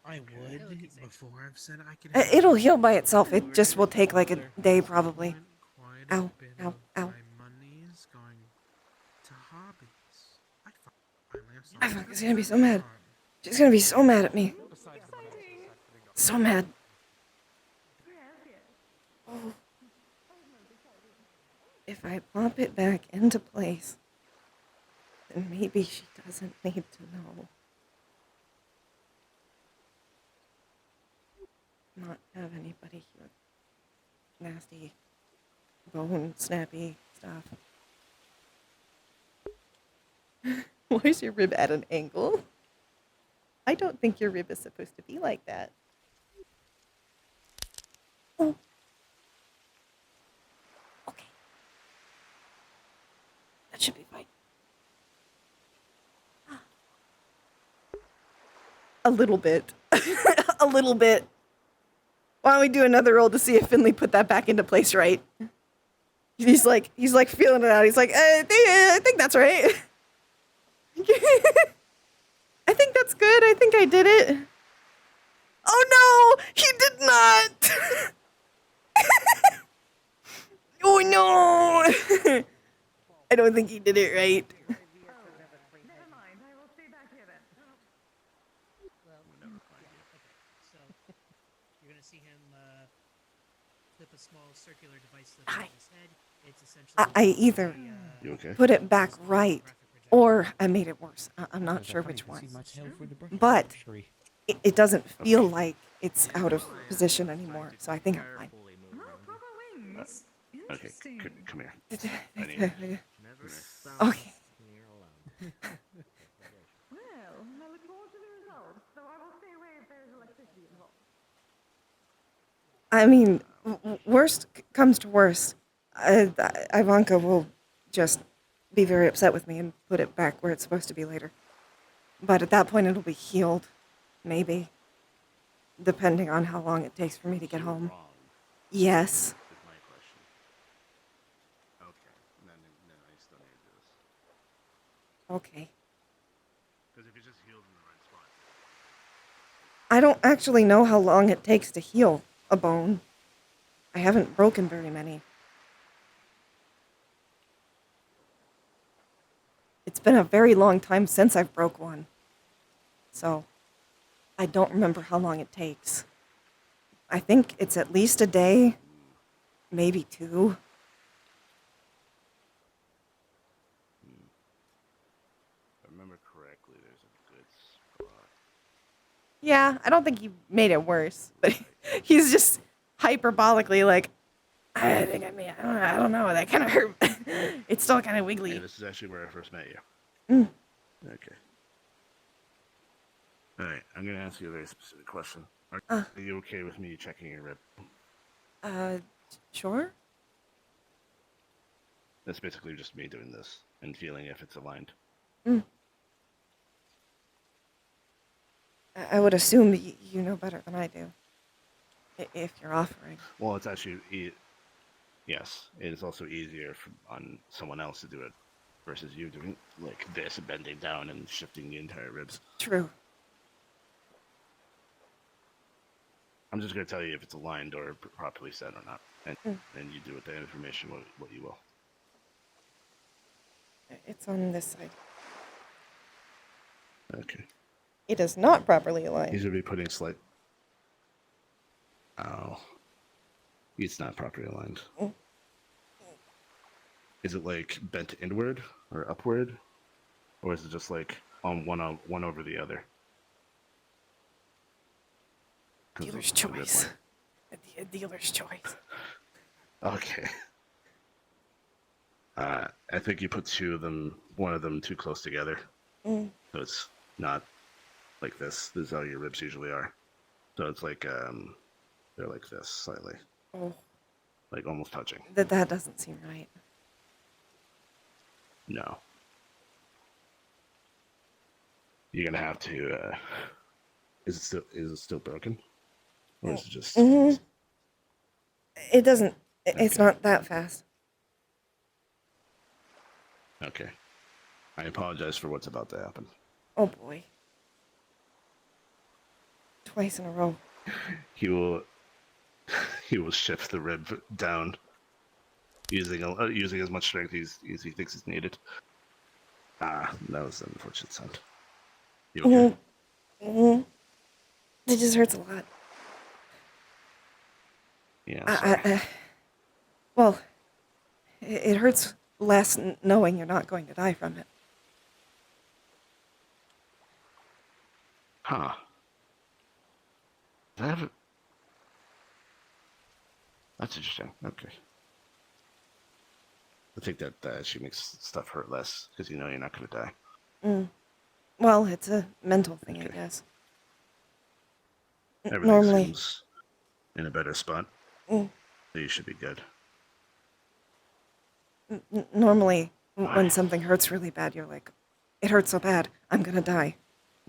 Speaker 4: I would before I've said I could.
Speaker 1: It'll heal by itself. It just will take like a day probably. Ow. Ow. Ow.
Speaker 4: Money's going to hobbies.
Speaker 1: I fuck is gonna be so mad. She's gonna be so mad at me. So mad. Oh. If I plop it back into place, then maybe she doesn't need to know. Not have anybody here. Nasty, bone snappy stuff. Why is your rib at an angle? I don't think your rib is supposed to be like that. Oh. Okay. That should be fine. A little bit. A little bit. Why don't we do another roll to see if Finley put that back into place right? He's like feeling it out. He's like, I think that's right. I think that's good. I think I did it. Oh no, he did not. Oh no. I don't think he did it right.
Speaker 16: A small circular device on his head. It's essentially
Speaker 1: I either
Speaker 14: You okay?
Speaker 1: put it back right or I made it worse. I'm not sure which one. But it doesn't feel like it's out of position anymore, so I think I'm fine.
Speaker 14: Okay, come here.
Speaker 1: Okay.
Speaker 5: Well, I look forward to the results, though I will stay away if there's electricity involved.
Speaker 1: I mean, worst comes to worst, Ivanka will just be very upset with me and put it back where it's supposed to be later. But at that point, it'll be healed, maybe, depending on how long it takes for me to get home. Yes.
Speaker 14: Is my question. Okay, then I still need to do this.
Speaker 1: Okay.
Speaker 14: Because if it just heals in the right spot.
Speaker 1: I don't actually know how long it takes to heal a bone. I haven't broken very many. It's been a very long time since I've broke one. So, I don't remember how long it takes. I think it's at least a day, maybe 2.
Speaker 14: If I remember correctly, there's a good spot.
Speaker 1: Yeah, I don't think he made it worse, but he's just hyperbolically like, I think I don't know, that kind of hurt. It's still kind of wiggly.
Speaker 14: Yeah, this is actually where I first met you.
Speaker 1: Mm.
Speaker 14: Okay. Alright, I'm gonna ask you a very specific question. Are you okay with me checking your rib?
Speaker 1: Sure?
Speaker 14: That's basically just me doing this and feeling if it's aligned.
Speaker 1: Mm. I would assume you know better than I do. If you're offering.
Speaker 14: Well, it's actually, yes, it is also easier on someone else to do it versus you doing like this and bending down and shifting the entire ribs.
Speaker 1: True.
Speaker 14: I'm just gonna tell you if it's aligned or properly set or not, and then you do with that information what you will.
Speaker 1: It's on this side.
Speaker 14: Okay.
Speaker 1: It is not properly aligned.
Speaker 14: These would be putting slight. Oh. It's not properly aligned. Is it like bent inward or upward, or is it just like on one over the other?
Speaker 1: Dealer's choice. A dealer's choice.
Speaker 14: Okay. I think you put one of them too close together. So it's not like this. This is how your ribs usually are. So it's like, they're like this slightly.
Speaker 1: Oh.
Speaker 14: Like almost touching.
Speaker 1: That doesn't seem right.
Speaker 14: No. You're gonna have to, is it still broken? Or is it just...
Speaker 1: It doesn't, it's not that fast.
Speaker 14: Okay. I apologize for what's about to happen.
Speaker 1: Oh boy. Twice in a row.
Speaker 14: He will shift the rib down using as much strength as he thinks is needed. That was an unfortunate sound. You okay?
Speaker 1: It just hurts a lot.
Speaker 14: Yeah.
Speaker 1: Well, it hurts less knowing you're not going to die from it.
Speaker 14: Huh. That's interesting. Okay. I think that actually makes stuff hurt less because you know you're not going to die.
Speaker 1: Well, it's a mental thing, I guess.
Speaker 14: Everything
Speaker 1: Normally,
Speaker 14: seems in a better spot. So you should be good.
Speaker 1: Normally, when something hurts really bad, you're like, it hurts so bad, I'm going to die.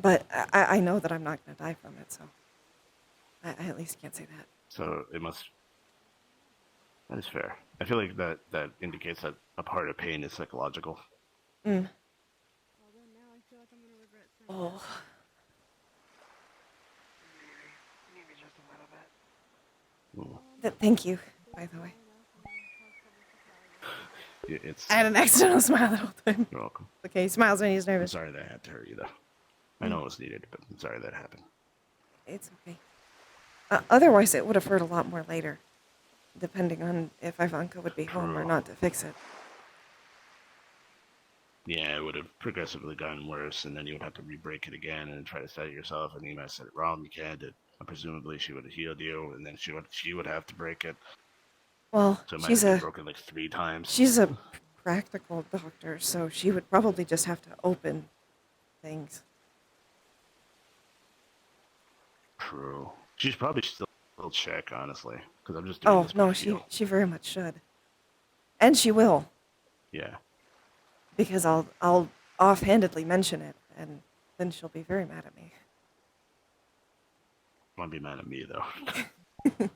Speaker 1: But I know that I'm not going to die from it, so I at least can't say that.
Speaker 14: So it must... That is fair. I feel like that indicates that a part of pain is psychological.
Speaker 1: Oh.
Speaker 13: Maybe just a little bit.
Speaker 1: Thank you, by the way.
Speaker 14: It's...
Speaker 1: I had an accidental smile the whole time.
Speaker 14: You're welcome.
Speaker 1: Okay, he smiles when he's
Speaker 14: I'm
Speaker 1: nervous.
Speaker 14: sorry that I had to hurt you, though. I know it was needed, but I'm sorry that happened.
Speaker 1: It's okay. Otherwise, it would have hurt a lot more later, depending on if Ivanka would be home or not to fix it.
Speaker 14: Yeah, it would have progressively gotten worse, and then you would have to re-break it again and try to set it yourself, and you might have set it wrong. You can't. Presumably, she would have healed you, and then she would have to break it.
Speaker 1: Well,
Speaker 14: So it might
Speaker 1: she's
Speaker 14: have been broken like 3 times.
Speaker 1: She's a practical doctor, so she would probably just have to open things.
Speaker 14: True. She's probably still check, honestly, because I'm just doing
Speaker 1: Oh
Speaker 14: this
Speaker 1: no,
Speaker 14: by
Speaker 1: she
Speaker 14: feel.
Speaker 1: she very much should, and she will,
Speaker 14: Yeah.
Speaker 1: because I'll offhandedly mention it, and then she'll be very mad at me.
Speaker 14: Won't be mad at me though.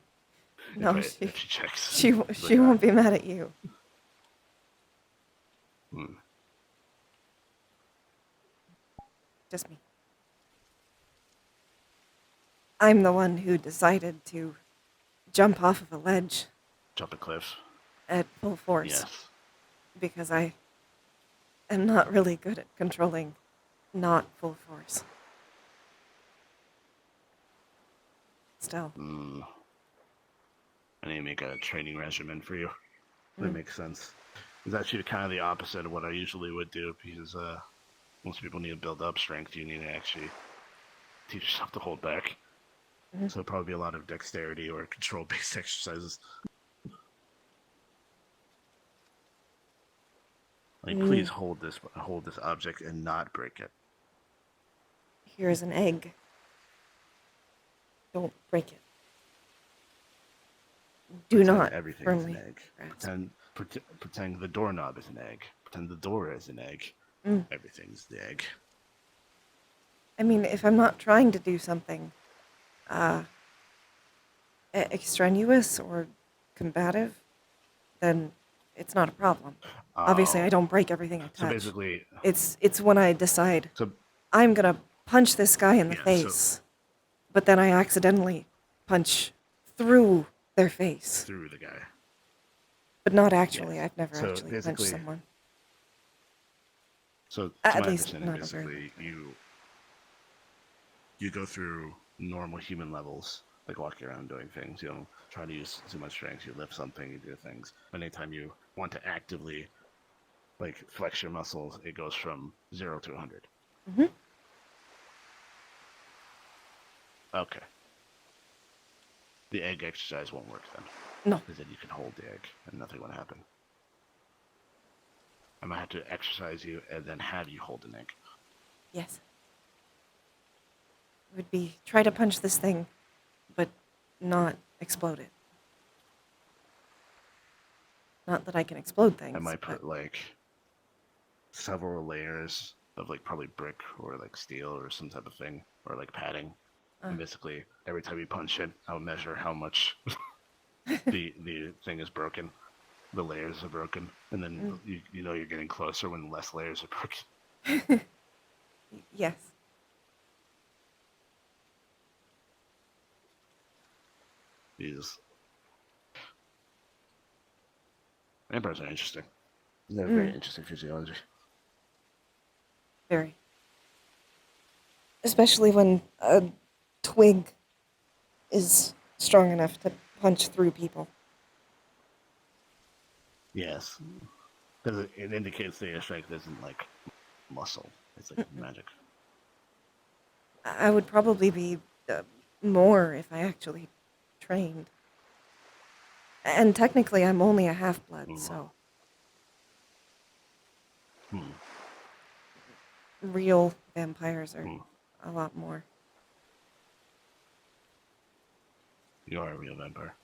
Speaker 1: No,
Speaker 14: if she checks.
Speaker 1: she won't be mad at you. Just me. I'm the one who decided to jump off of a ledge
Speaker 14: Jump a cliff.
Speaker 1: at full force.
Speaker 14: Yes.
Speaker 1: Because I am not really good at controlling not full force. Still.
Speaker 14: I need to make a training regimen for you. That makes sense. It's actually kind of the opposite of what I usually would do, because most people need to build up strength. You need to actually teach yourself to hold back. So it'll probably be a lot of dexterity or control-based exercises. Like, please hold this object and not break it.
Speaker 1: Here's an egg. Don't break it. Do not
Speaker 14: Everything
Speaker 1: firmly
Speaker 14: is an egg.
Speaker 1: grasp.
Speaker 14: Pretend the doorknob is an egg. Pretend the door is an egg. Everything's the egg.
Speaker 1: I mean, if I'm not trying to do something extraneous or combative, then it's not a problem. Obviously, I don't break everything I touch.
Speaker 14: So basically...
Speaker 1: It's when I decide,
Speaker 14: So,
Speaker 1: I'm gonna punch this guy in the face, but then I accidentally punch through their face.
Speaker 14: Through the guy.
Speaker 1: But not actually.
Speaker 14: Yes.
Speaker 1: I've never
Speaker 14: So
Speaker 1: actually punched
Speaker 14: basically-
Speaker 1: someone.
Speaker 14: So, to
Speaker 1: At
Speaker 14: my
Speaker 1: least
Speaker 14: understanding,
Speaker 1: not a very
Speaker 14: basically, you go through normal human levels, like walking around doing things. You don't try to use too much strength. You lift something, you do things. But anytime you want to actively, like, flex your muscles, it goes from 0 to 100.
Speaker 1: Mm-hmm.
Speaker 14: Okay. The egg exercise won't work then.
Speaker 1: No.
Speaker 14: Because then you can hold the egg and nothing would happen. I might have to exercise you and then have you hold an egg.
Speaker 1: Yes. It would be try to punch this thing, but not explode it. Not that I can explode things.
Speaker 14: I might
Speaker 1: but
Speaker 14: put like several layers of like probably brick or like steel or some type of thing or like padding. And basically every time you punch it, I'll measure how much the thing is broken. The layers are broken, and then you know you're getting closer when less layers are broken.
Speaker 1: Yes.
Speaker 14: These vampires are interesting. They have very interesting physiology.
Speaker 1: Very. Especially when a twig is strong enough to punch through people.
Speaker 14: Yes, because it indicates their strength isn't like muscle; it's like magic.
Speaker 1: I would probably be more if I actually trained. And technically, I'm only a half-blood, so... Real vampires are a lot more.
Speaker 14: You are a real vampire.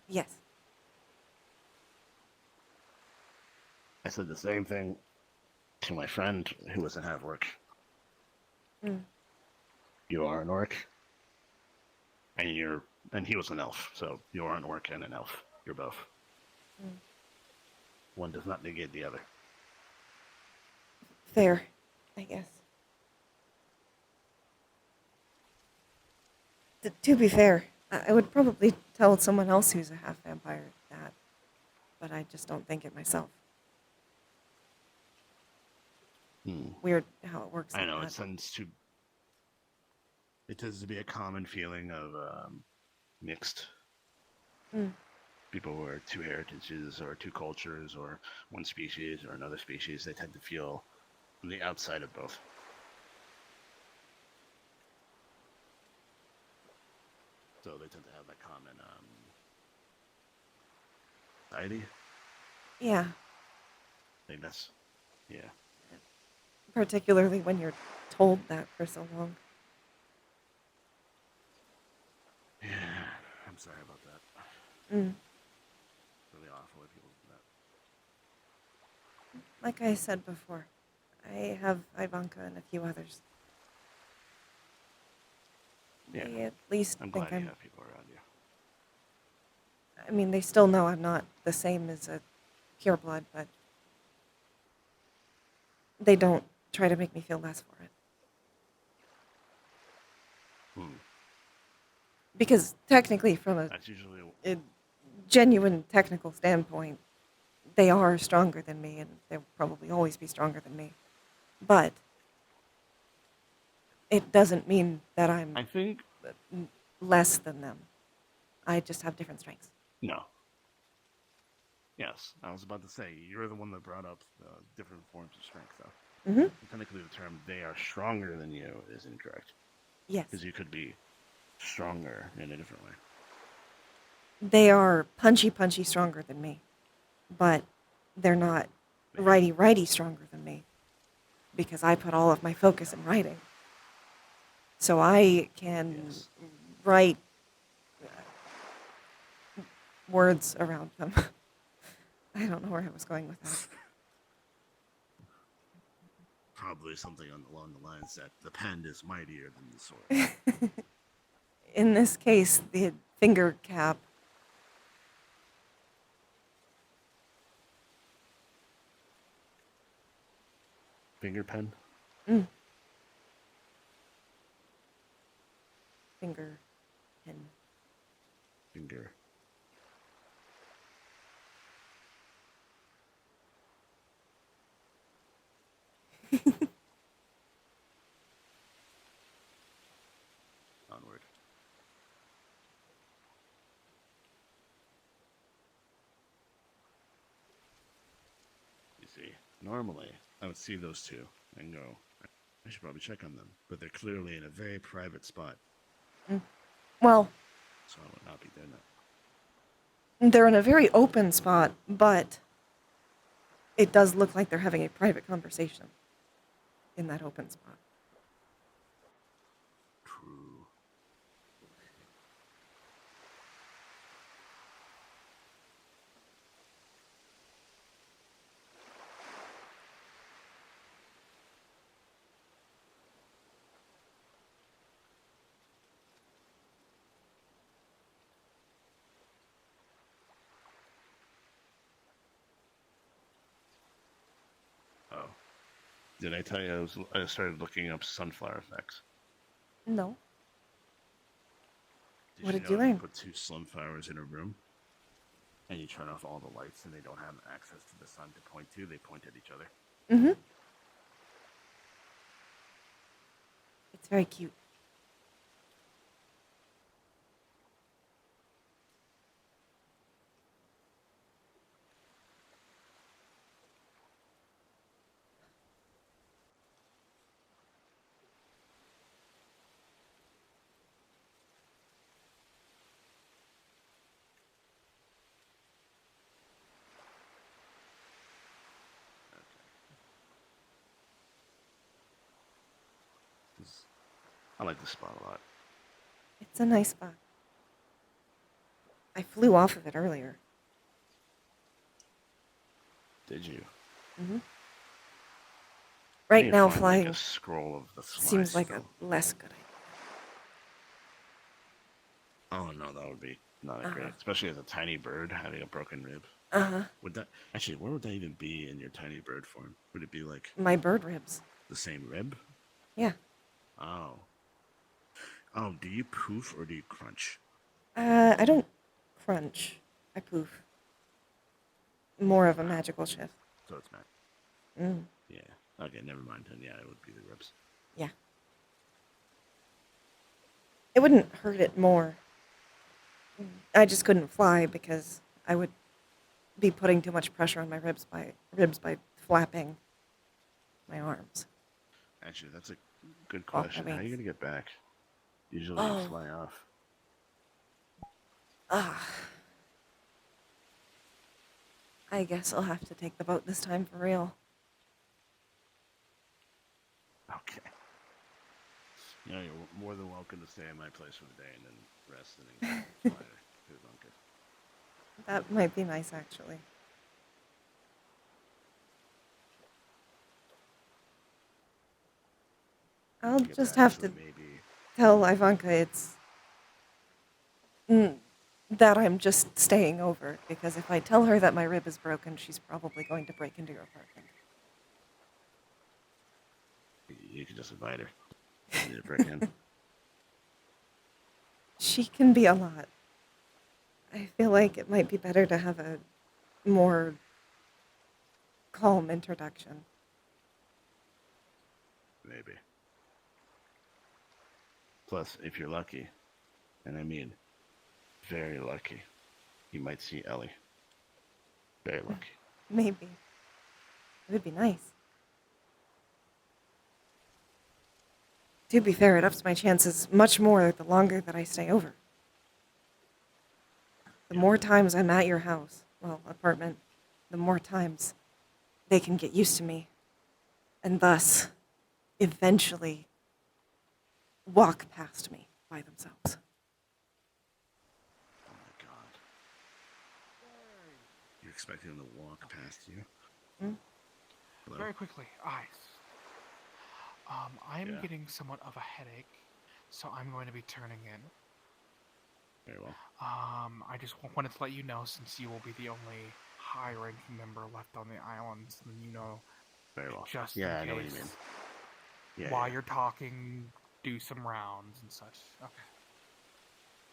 Speaker 1: Yes.
Speaker 14: I said the same thing to my friend who was in half orc. You are an orc, and he was an elf, so you are an orc and an elf. You're both. One does not negate the other.
Speaker 1: Fair, I guess. To be fair, I would probably tell someone else who's a half vampire that, but I just don't think it myself. Weird how it works.
Speaker 14: I know
Speaker 1: like
Speaker 14: it tends to be a common feeling of mixed people who are two heritages or two cultures or one species or another species. They tend to feel on the outside of both. So they tend to have that common society.
Speaker 1: Yeah.
Speaker 14: I think that's, yeah.
Speaker 1: Particularly when you're told that for so long.
Speaker 14: Yeah, I'm sorry about that.
Speaker 1: Mm.
Speaker 14: Really awful if people do that.
Speaker 1: Like I said before, I have Ivanka and a few others.
Speaker 14: Yeah.
Speaker 1: They at least
Speaker 14: I'm
Speaker 1: think
Speaker 14: glad you have people around you.
Speaker 1: I mean, they still know I'm not the same as a pureblood, but they don't try to make me feel less for it. Because technically, from a genuine technical standpoint, they are stronger than me, and they'll probably always be stronger than me. But it doesn't mean that I'm less than them. I just have different strengths.
Speaker 14: No. Yes, I was about to say, you're the one that brought up different forms of strength, though.
Speaker 1: Mm-hmm.
Speaker 14: Technically, the term "they are stronger than you" is incorrect.
Speaker 1: Yes.
Speaker 14: Because you could be stronger in a different way.
Speaker 1: They are punchy stronger than me, but they're not righty stronger than me, because I put all of my focus in writing. So I can write words around them. I don't know where I was going with that.
Speaker 14: Probably something along the lines that the pen is mightier than the sword.
Speaker 1: In this case, the finger cap.
Speaker 14: Finger pen?
Speaker 1: Mm. finger pin.
Speaker 14: Finger. Onward. You see, normally I would see those two and go, I should probably check on them, but they're clearly in a very private spot.
Speaker 1: Well,
Speaker 14: so I would not be doing that.
Speaker 1: they're in a very open spot, but it does look like they're having a private conversation in that open spot.
Speaker 14: True. Oh. Did I tell you I started looking up sunflower effects?
Speaker 1: No. What did
Speaker 14: know
Speaker 1: you
Speaker 14: if
Speaker 1: learn?
Speaker 14: Put 2 sunflowers in a room, and you turn off all the lights, and they don't have access to the sun to point to. They point at each other.
Speaker 1: Mm-hmm. It's very cute.
Speaker 14: I like this spot a lot.
Speaker 1: It's a nice spot. I flew off of it earlier.
Speaker 14: Did you?
Speaker 1: Mm-hmm.
Speaker 14: I
Speaker 1: Right
Speaker 14: need to
Speaker 1: now,
Speaker 14: find,
Speaker 1: flying
Speaker 14: like, a scroll of the fly
Speaker 1: seems like
Speaker 14: skull.
Speaker 1: a less good idea.
Speaker 14: Oh no, that would be not great, especially as a tiny bird having a broken rib. Would that actually? Where would that even be in your tiny bird form? Would it be like
Speaker 1: My bird ribs.
Speaker 14: the same rib?
Speaker 1: Yeah.
Speaker 14: Oh. Oh, do you poof or do you crunch?
Speaker 1: I don't crunch. I poof. More of a magical shift.
Speaker 14: So it's not.
Speaker 1: Mm.
Speaker 14: Yeah. Okay, never mind. Then yeah, it would be the ribs.
Speaker 1: Yeah. It wouldn't hurt it more. I just couldn't fly because I would be putting too much pressure on my ribs by flapping my arms.
Speaker 14: Actually, that's a good
Speaker 1: Well,
Speaker 14: question.
Speaker 1: I
Speaker 14: How are you
Speaker 1: mean-
Speaker 14: gonna get back? Usually you fly off.
Speaker 1: I guess I'll have to take the boat this time for real.
Speaker 14: Okay. You know, you're more than welcome to stay at my place for the day and then rest and then fly to the bunker.
Speaker 1: That might be nice, actually. I'll
Speaker 14: You could
Speaker 1: just have to
Speaker 14: actually maybe
Speaker 1: tell Ivanka that I'm just staying over, because if I tell her that my rib is broken, she's probably going to break into your apartment.
Speaker 14: You could just invite her. You need to break in.
Speaker 1: She can be a lot. I feel like it might be better to have a more calm introduction.
Speaker 14: Maybe. Plus, if you're lucky, and I mean very lucky, you might see Ellie. Very lucky.
Speaker 1: Maybe. It would be nice. To be fair, it ups my chances much more the longer that I stay over. The more times I'm at your house, well, apartment, the more times they can get used to me, and thus, eventually, walk past me by themselves.
Speaker 14: Oh my god. You're expecting them to walk past you? Hello?
Speaker 13: Very quickly, eyes. I'm getting somewhat of a headache, so I'm going to be turning in.
Speaker 14: Very well.
Speaker 13: I just wanted to let you know, since you will be the only high-ranking member left on the islands, and you know,
Speaker 14: Very well.
Speaker 13: just
Speaker 14: Yeah, I
Speaker 13: in
Speaker 14: know what you
Speaker 13: case,
Speaker 14: mean. Yeah,
Speaker 13: while
Speaker 14: yeah.
Speaker 13: you're talking, do some rounds and such. Okay.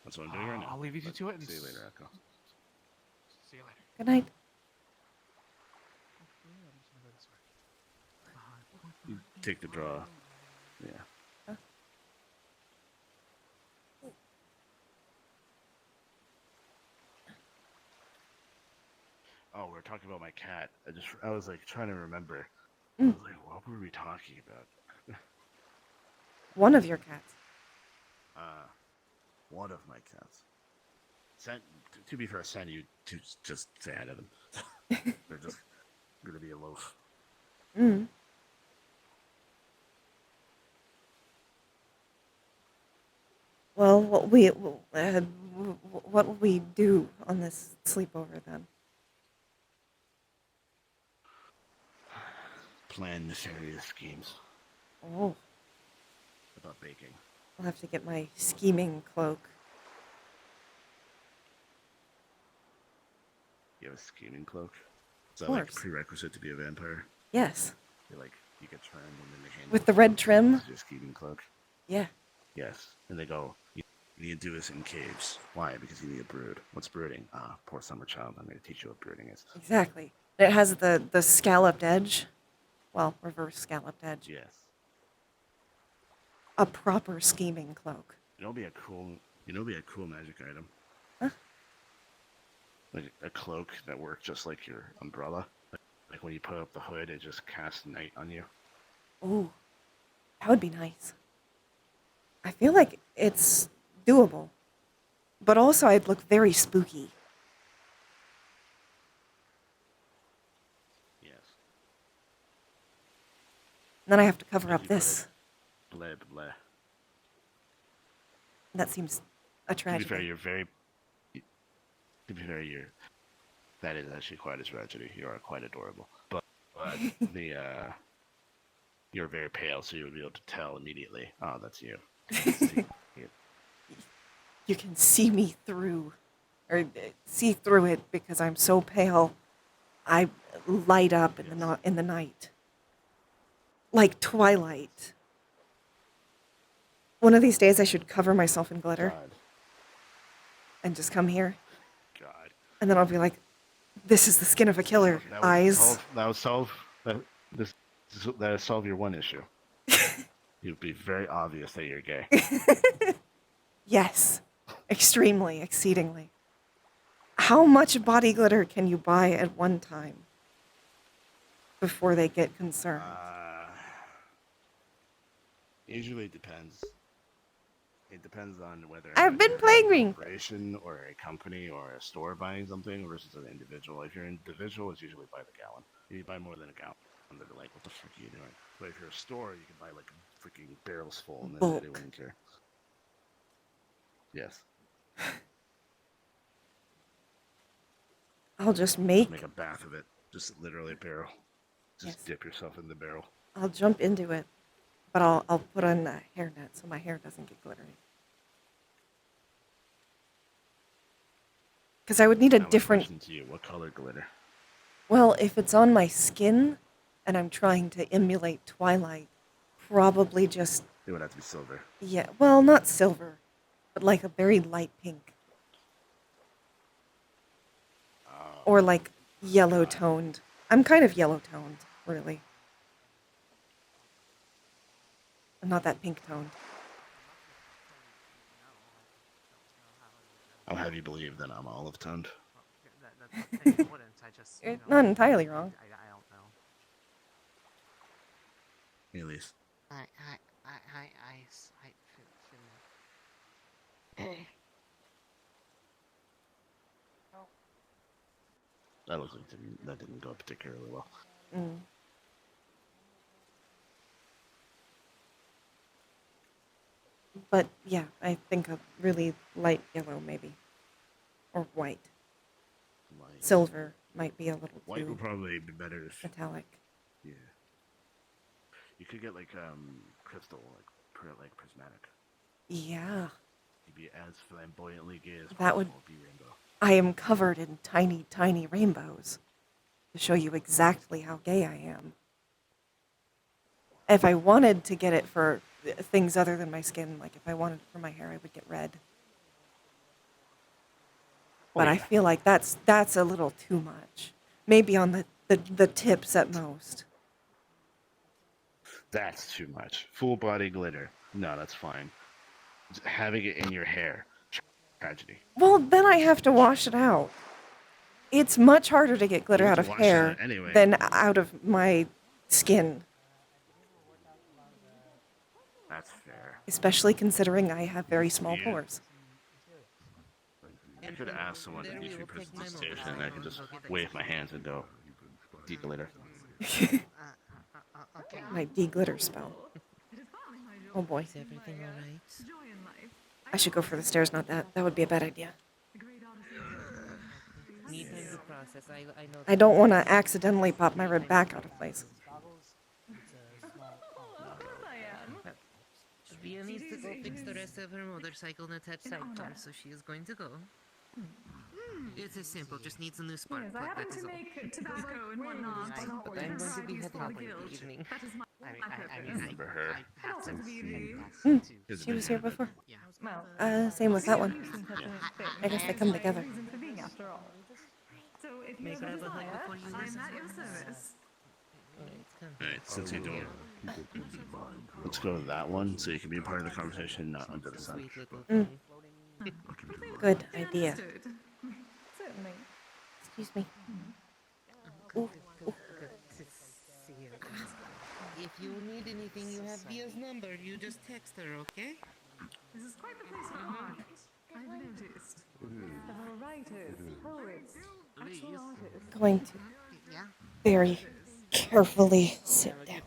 Speaker 14: That's what I'm doing right now.
Speaker 11: I'll leave you to it. And
Speaker 14: see you later, Echo.
Speaker 11: See you later.
Speaker 1: Good night.
Speaker 14: You take the draw. Yeah. Oh, we were talking about my cat. I was like trying to remember. I was like, what were we talking about?
Speaker 1: One of your cats.
Speaker 14: One of my cats. To be fair, send you to just say hi to them. They're just gonna be a loaf.
Speaker 1: Mm. Well, what will we do on this sleepover then?
Speaker 14: Plan nefarious schemes
Speaker 1: Oh,
Speaker 14: about baking.
Speaker 1: I'll have to get my scheming cloak.
Speaker 14: You have a scheming cloak? Is
Speaker 1: Of
Speaker 14: that like a
Speaker 1: course.
Speaker 14: prerequisite to be a vampire?
Speaker 1: Yes.
Speaker 14: You get turned and then they hand
Speaker 1: With the red trim?
Speaker 14: your scheming cloak.
Speaker 1: Yeah.
Speaker 14: Yes. And they go, you need to do this in caves. Why? Because you need a brood. What's brooding? Poor summer child. I'm going to teach you what brooding is.
Speaker 1: Exactly. It has the scalloped edge. Well, reverse scalloped edge.
Speaker 14: Yes.
Speaker 1: A proper scheming cloak.
Speaker 14: You know, it'd be a cool magic item.
Speaker 1: Huh?
Speaker 14: Like a cloak that works just like your umbrella. Like when you put up the hood, it just casts night on you.
Speaker 1: Ooh, that would be nice. I feel like it's doable. But also I'd look very spooky.
Speaker 14: Yes.
Speaker 1: And then I have to cover up this.
Speaker 14: Blah, blah.
Speaker 1: That seems a tragedy.
Speaker 14: To be fair, that is actually quite a tragedy. You are quite adorable. But you're very pale, so you would be able to tell immediately. Oh, that's you.
Speaker 1: You can see me through, or see through it because I'm so pale. I light up in the night, like twilight. One of these days, I should cover myself in glitter
Speaker 14: God.
Speaker 1: and just come here.
Speaker 14: God.
Speaker 1: And then I'll be like, "This is the skin of a killer." Eyes.
Speaker 14: That would solve your one issue. It'd be very obvious that you're gay.
Speaker 1: Yes, extremely, exceedingly. How much body glitter can you buy at one time before they get concerned?
Speaker 14: Usually it depends. It depends on whether
Speaker 1: I've been playing
Speaker 14: a corporation or a company or a store buying something versus an individual. If you're an individual, it's usually by the gallon. If you buy more than a gallon, they're like, "What the frick are you doing?" But if you're a store, you can buy like freaking barrels full, and then they wouldn't care. Yes.
Speaker 1: I'll just make
Speaker 14: a bath of it. Just literally a barrel. Just dip yourself in the barrel.
Speaker 1: I'll jump into it, but I'll put on a hairnet so my hair doesn't get glittery. Because I would need a different.
Speaker 14: Question to you. What color glitter?
Speaker 1: Well, if it's on my skin, and I'm trying to emulate Twilight, probably just.
Speaker 14: It would have to be silver.
Speaker 1: Yeah, well, not silver, but like a very light pink. Or like yellow toned. I'm kind of yellow toned, really. I'm not that pink toned.
Speaker 14: I'll have you believe that I'm olive toned.
Speaker 1: You're not entirely wrong.
Speaker 14: Elise.
Speaker 12: Hey.
Speaker 14: That looks like that didn't go particularly well.
Speaker 1: Mm. But yeah, I think a really light yellow maybe. Or white. Silver might be a little
Speaker 14: White
Speaker 1: too
Speaker 14: would probably be better if
Speaker 1: metallic.
Speaker 14: Yeah. You could get like crystal, like prismatic.
Speaker 1: Yeah.
Speaker 14: You'd be as flamboyantly gay as
Speaker 1: That would
Speaker 14: possible. Be rainbow.
Speaker 1: I am covered in tiny, tiny rainbows to show you exactly how gay I am. If I wanted to get it for things other than my skin, like if I wanted it for my hair, I would get red. but I feel like that's a little too much. Maybe on the tips at most.
Speaker 14: That's too much. Full body glitter. No, that's fine. Having it in your hair. Tragedy.
Speaker 1: Well, then I have to wash it out. It's much harder to get glitter
Speaker 14: You have
Speaker 1: out
Speaker 14: to
Speaker 1: of
Speaker 14: wash it
Speaker 1: hair
Speaker 14: out anyway.
Speaker 1: than out of my skin.
Speaker 14: That's fair.
Speaker 1: Especially considering I have very small pores.
Speaker 14: I could ask someone to teach me presentation and I could just wave my hands and go, de-glitter.
Speaker 1: My de-glitter spell. Oh boy.
Speaker 16: Is everything alright?
Speaker 1: I should go for the stairs, not that. That would be a bad idea.
Speaker 16: Need time to process. I know.
Speaker 1: I don't want to accidentally pop my red back out of place.
Speaker 16: Via needs to go fix the rest of her motorcycle and attach sidecar, so she is going to go. It is simple, just needs a new spark plug, that is all. But I'm going to be heading out for the evening.
Speaker 14: I remember her.
Speaker 1: She was here before. Same with that one. I guess they come together.
Speaker 16: May I grab a hug before you leave?
Speaker 14: Alright, since you don't. Let's go to that one so you can be a part of the conversation, not under the sun.
Speaker 1: Good idea. Excuse me. Ooh.
Speaker 16: If you need anything, you have Via's number. You just text her, okay?
Speaker 5: This is quite the place for art. I've noticed. Several writers, poets, actual artists.
Speaker 1: Going to very carefully sit down.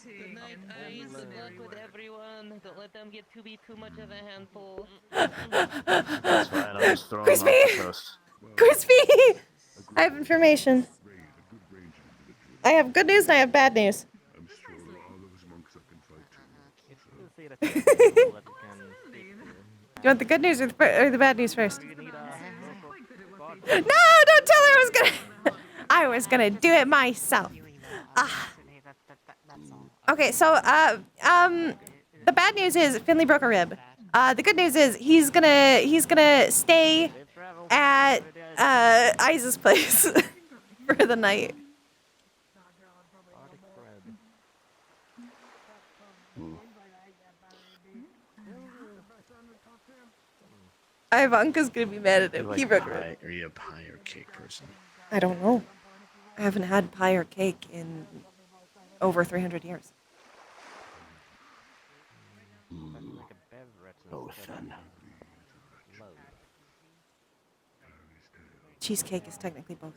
Speaker 16: Good night, Ice. Good luck with everyone. Don't let them get to be too much of a handful.
Speaker 14: That's fine, I'll just throw
Speaker 1: Crispy!
Speaker 14: them off the coast.
Speaker 1: Crispy! I have information. I have good news and I have bad news. Do you want the good news or the bad news first? No, don't tell her I was gonna do it myself. Okay, so the bad news is Finley broke a rib. The good news is he's gonna stay at Iza's place for the night. Ivanka's gonna be mad at him. He broke a rib.
Speaker 14: Are you a pie or cake person?
Speaker 1: I don't know. I haven't had pie or cake in over 300 years.
Speaker 14: Both then.
Speaker 1: Cheesecake is technically both.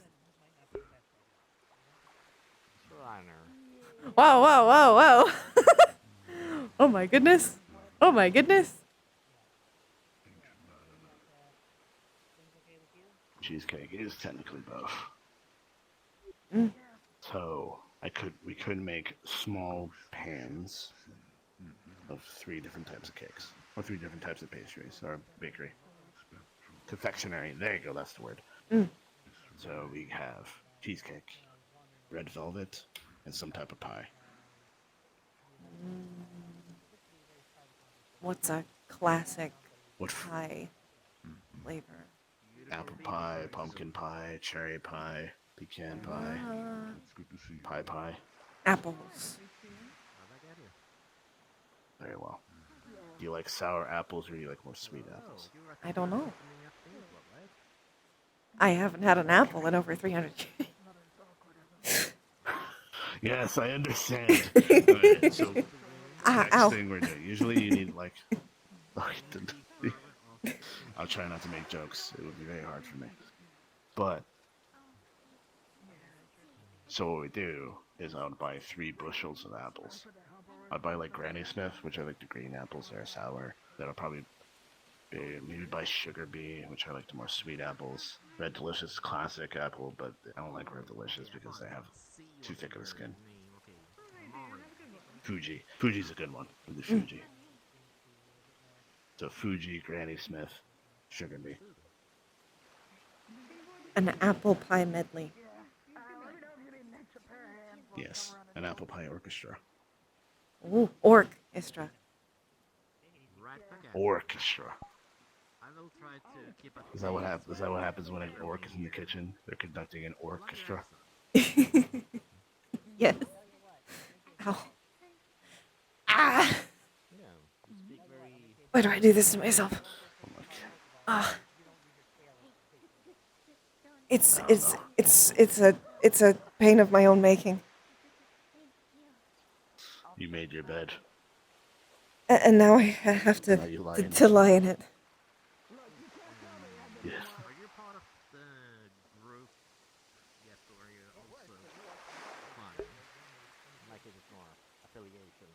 Speaker 1: Whoa, whoa, whoa, whoa. Oh my goodness. Oh my goodness.
Speaker 14: Cheesecake is technically both.
Speaker 1: Mm.
Speaker 14: So we could make small pans of 3 different types of cakes, or 3 different types of pastries, or bakery. Confectionery, there you go, that's the word.
Speaker 1: Mm.
Speaker 14: So we have cheesecake, red velvet, and some type of pie.
Speaker 1: What's a classic pie flavor?
Speaker 14: Apple pie, pumpkin pie, cherry pie, pecan pie, pie.
Speaker 1: Apples.
Speaker 14: Very well. Do you like sour apples or do you like more sweet apples?
Speaker 1: I don't know. I haven't had an apple in over 300 years.
Speaker 14: Yes, I understand. Alright, so next
Speaker 1: ow.
Speaker 14: thing we're doing. Usually you need like I'll try not to make jokes. It would be very hard for me. But so what we do is I would buy 3 bushels of apples. I'd buy like Granny Smith, which are like the green apples that are sour. That'll probably be, maybe buy Sugar Bee, which are like the more sweet apples. Red Delicious classic apple, but I don't like Red Delicious because they have too thick of a skin. Fuji's a good one. The Fuji. So Fuji, Granny Smith, Sugar Bee.
Speaker 1: An apple pie medley.
Speaker 14: Yes, an apple pie orchestra.
Speaker 1: Ooh, orchestra.
Speaker 14: Orchestra.
Speaker 16: I will try to keep up.
Speaker 14: Is that what happens? Is that what happens when an orc is in the kitchen? They're conducting an orchestra.
Speaker 1: Yes. Ow. Ah! Why do I do this to myself? Ah. It's a pain of my own making.
Speaker 14: You made your bed.
Speaker 1: And now I have to lie in it.
Speaker 14: Yeah.
Speaker 16: Are you part of the group? Yes, or are you also fine? Like it is more affiliation.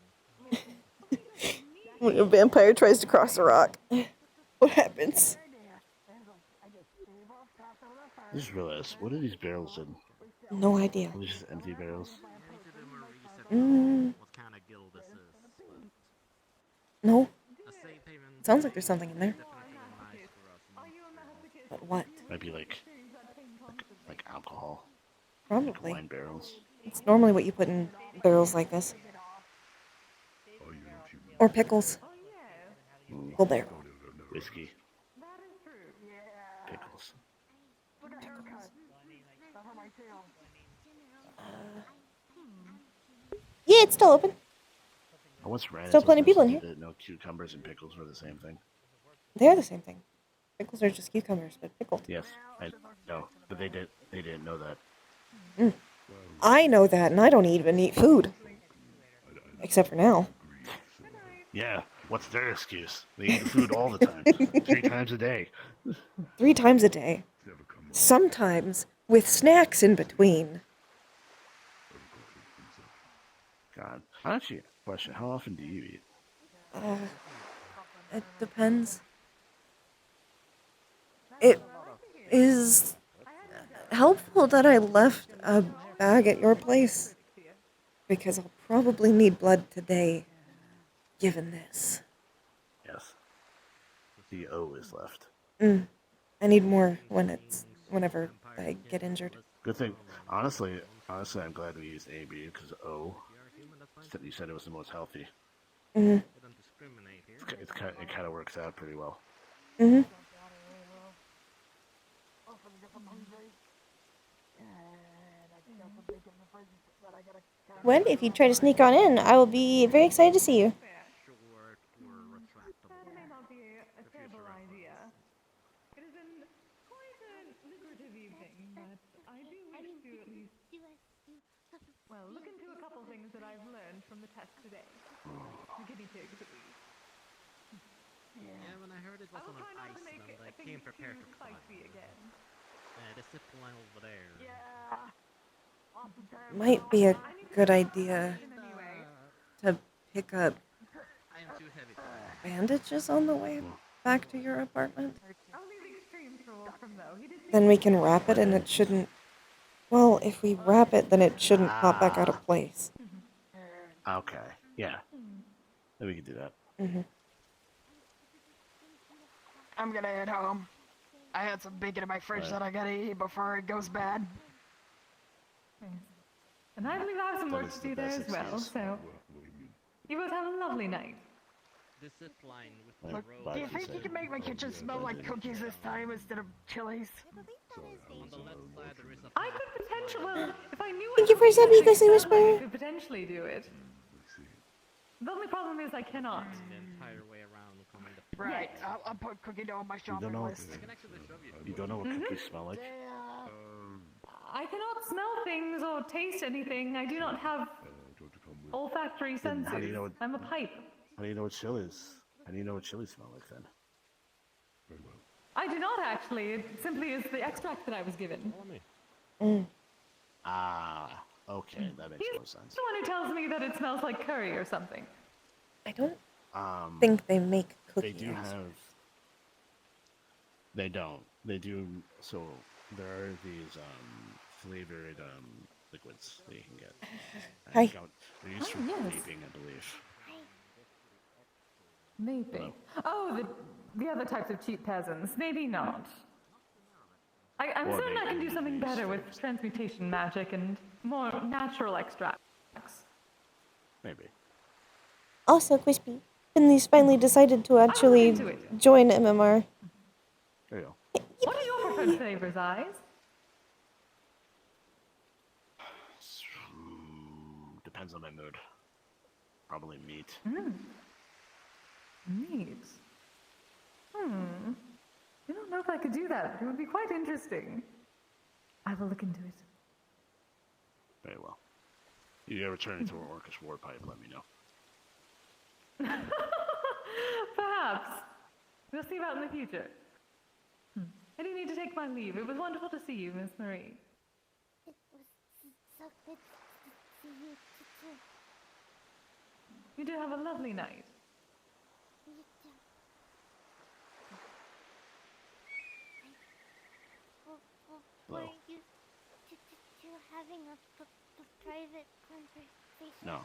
Speaker 1: When a vampire tries to cross a rock, what happens?
Speaker 14: I just realized, what are these barrels in?
Speaker 1: No idea.
Speaker 14: Are these just empty barrels?
Speaker 1: Mm.
Speaker 16: What kind of guild this is?
Speaker 1: No. Sounds like there's something in there. But what?
Speaker 14: Might be like alcohol.
Speaker 1: Probably.
Speaker 14: Like wine barrels.
Speaker 1: It's normally what you put in barrels like this. Or pickles. Whole barrel.
Speaker 14: Whiskey. Pickles.
Speaker 1: Yeah, it's still open.
Speaker 14: I once ran
Speaker 1: Still
Speaker 14: into
Speaker 1: plenty of people in
Speaker 14: that
Speaker 1: here.
Speaker 14: didn't know cucumbers and pickles were the same thing.
Speaker 1: They're the same thing. Pickles are just cucumbers, but pickled.
Speaker 14: Yes, I know, but they didn't know that.
Speaker 1: Mm. I know that, and I don't even eat food. Except for now.
Speaker 14: Yeah, what's their excuse? They eat food all the time, 3 times a day.
Speaker 1: 3 times a day. Sometimes with snacks in between.
Speaker 14: God, actually, question: how often do you eat?
Speaker 1: It depends. It is helpful that I left a bag at your place, because I'll probably need blood today, given this.
Speaker 14: Yes. The O is left.
Speaker 1: I need more whenever I get injured.
Speaker 14: Good thing. Honestly, I'm glad we used AB because O. You said it was the most healthy.
Speaker 1: Mm-hmm.
Speaker 14: It kind of works out pretty well.
Speaker 1: Mm-hmm. Well, if you try to sneak on in, I will be very excited to see you.
Speaker 5: That may not be a terrible idea. It has been quite a lucrative evening, but I do wish to at least, well, look into a couple things that I've learned from the test today. The guinea pigs, at least.
Speaker 16: Yeah, when I heard it was on an Iceland, I came prepared to climb.
Speaker 5: Again.
Speaker 16: The zip line over there.
Speaker 5: Yeah.
Speaker 1: Might be a good idea to pick up
Speaker 16: I am too heavy.
Speaker 1: bandages on the way back to your apartment.
Speaker 5: I'll leave extreme troll from though. He did
Speaker 1: Then we can wrap it and it shouldn't... Well, if we wrap it, then it shouldn't pop back out of place.
Speaker 14: Okay. Yeah. Then we can do that.
Speaker 1: Mm-hmm.
Speaker 8: I'm gonna head home. I had some bacon in my fridge that I gotta eat before it goes bad.
Speaker 5: And I believe I have some
Speaker 14: That
Speaker 5: work
Speaker 14: is
Speaker 5: to
Speaker 14: the
Speaker 5: do there
Speaker 14: best
Speaker 5: as well,
Speaker 14: excuse.
Speaker 5: so you both have a lovely night.
Speaker 16: The zip line with the
Speaker 14: Like,
Speaker 16: rope.
Speaker 8: Do you think you can make my kitchen smell like cookies this time instead of chilies?
Speaker 16: On the left side there is a
Speaker 5: I could potentially, well, if I knew
Speaker 1: Thank you for subbing, Ghostly Whisperer.
Speaker 5: I could potentially do it. The only problem is I cannot.
Speaker 16: the entire way around coming to
Speaker 8: Right, I'll put cookie dough on my
Speaker 14: You
Speaker 8: shopping
Speaker 14: don't know.
Speaker 8: list.
Speaker 14: You don't know what cookies smell like.
Speaker 5: I cannot smell things or taste anything. I do not have olfactory
Speaker 14: Then
Speaker 5: senses.
Speaker 14: how do you know what-
Speaker 5: I'm a pipe.
Speaker 14: How do you know what chilies? How do you know what chilies smell like then?
Speaker 5: I do not actually. It simply is the extract that I was given.
Speaker 14: Ah, okay, that makes
Speaker 5: He's
Speaker 14: more sense.
Speaker 5: the one who tells me that it smells like curry or something.
Speaker 1: I don't
Speaker 14: Um,
Speaker 1: think they make
Speaker 14: They
Speaker 1: cookies.
Speaker 14: do have. They don't. They do. So there are these flavored liquids that you can get.
Speaker 1: Hi.
Speaker 14: They're used for
Speaker 5: yes.
Speaker 14: vaping, I believe.
Speaker 5: Maybe. Oh, the other types of cheap peasants. Maybe not. I'm
Speaker 14: Or
Speaker 5: certain I can
Speaker 14: maybe
Speaker 5: do something
Speaker 14: these
Speaker 5: better with transmutation magic and more natural extracts.
Speaker 14: Maybe.
Speaker 1: Also, Crispy, Finley's finally decided to actually join MMR.
Speaker 11: There you go.
Speaker 5: What are your preferred flavors, Eyes?
Speaker 14: Depends on my mood. Probably meat.
Speaker 5: Meat. I don't know if I could do that. It would be quite interesting. I will look into it.
Speaker 14: Very well. If you ever turn into an orcish war pipe, let me know.
Speaker 5: Perhaps. We'll see about in the future. I do need to take my leave. It was wonderful to see you, Miss Marie.
Speaker 17: It was so good to see you too.
Speaker 5: You do have a lovely night.
Speaker 17: You too. Were you two having a private conversation?
Speaker 14: No.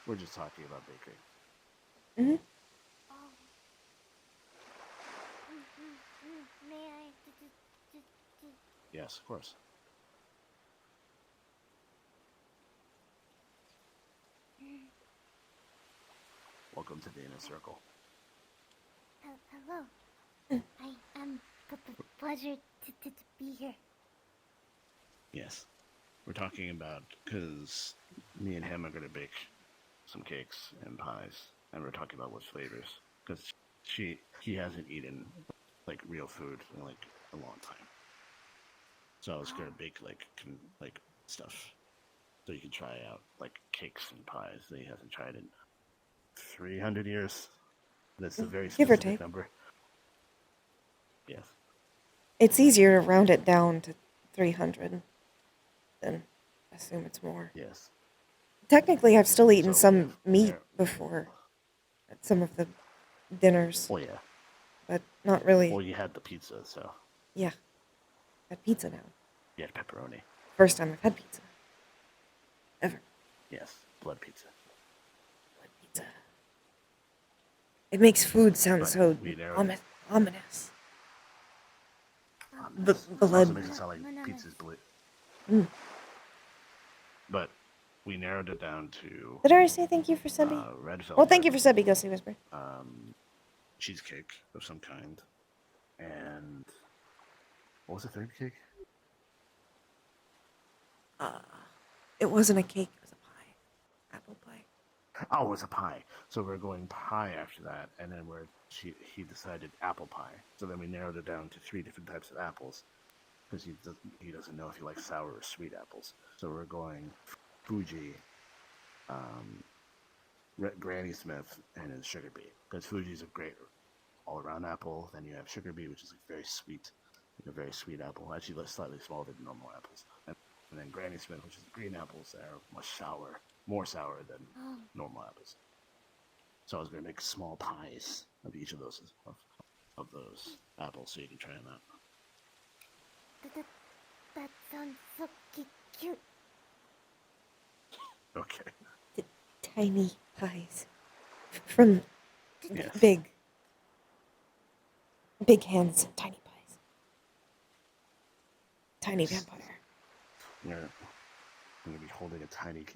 Speaker 14: We're just talking about bakery.
Speaker 1: Mm-hmm.
Speaker 17: Oh. May I?
Speaker 14: Yes, of course. Welcome to the inner circle.
Speaker 17: Hello. I am pleasure to be here.
Speaker 14: Yes. We're talking about, because me and him are going to bake some cakes and pies, and we're talking about what flavors, because he hasn't eaten, like, real food in, like, a long time. So I was going to bake, like stuff, so you can try out, like, cakes and pies that he hasn't tried in 300 years. That's a very
Speaker 1: Give or
Speaker 14: specific
Speaker 1: take.
Speaker 14: number. Yes.
Speaker 1: It's easier to round it down to 300 than assume it's more.
Speaker 14: Yes.
Speaker 1: Technically, I've still eaten some meat before at some of the dinners.
Speaker 14: Oh, yeah.
Speaker 1: But not really.
Speaker 14: Well, you had the pizza, so.
Speaker 1: Yeah. Had pizza now.
Speaker 14: You had pepperoni.
Speaker 1: First time I've had pizza. Ever.
Speaker 14: Yes. Blood pizza.
Speaker 1: Blood pizza. It makes food sound
Speaker 14: But
Speaker 1: so
Speaker 14: we narrowed
Speaker 1: ominous.
Speaker 14: Ominous.
Speaker 1: The
Speaker 14: Also
Speaker 1: blood.
Speaker 14: makes it sound like pizza's blue.
Speaker 1: Mm.
Speaker 14: But we narrowed it down to
Speaker 1: Did I already say thank you for Sebby?
Speaker 14: red velvet.
Speaker 1: Well, thank you for Sebby, Ghostly Whisper.
Speaker 14: Cheesecake of some kind, and what was the third cake?
Speaker 1: It wasn't a cake, it was a pie. Apple pie.
Speaker 14: Oh, it was a pie. So we're going pie after that, and then he decided apple pie. So then we narrowed it down to 3 different types of apples, because he doesn't know if he likes sour or sweet apples. So we're going Fuji, Granny Smith, and then Sugar Bee. Because Fuji's a great all-around apple. Then you have Sugar Bee, which is like very sweet, like a very sweet apple. Actually, slightly smaller than normal apples. And then Granny Smith, which is green apples that are much sour, more sour than normal apples. So I was going to make small pies of each of those apples, so you can try them out.
Speaker 17: That sounds so cute.
Speaker 14: Okay.
Speaker 1: The tiny pies. From
Speaker 14: Yes.
Speaker 1: Big hands, tiny pies. Tiny vampire.
Speaker 14: I'm going to be holding a tiny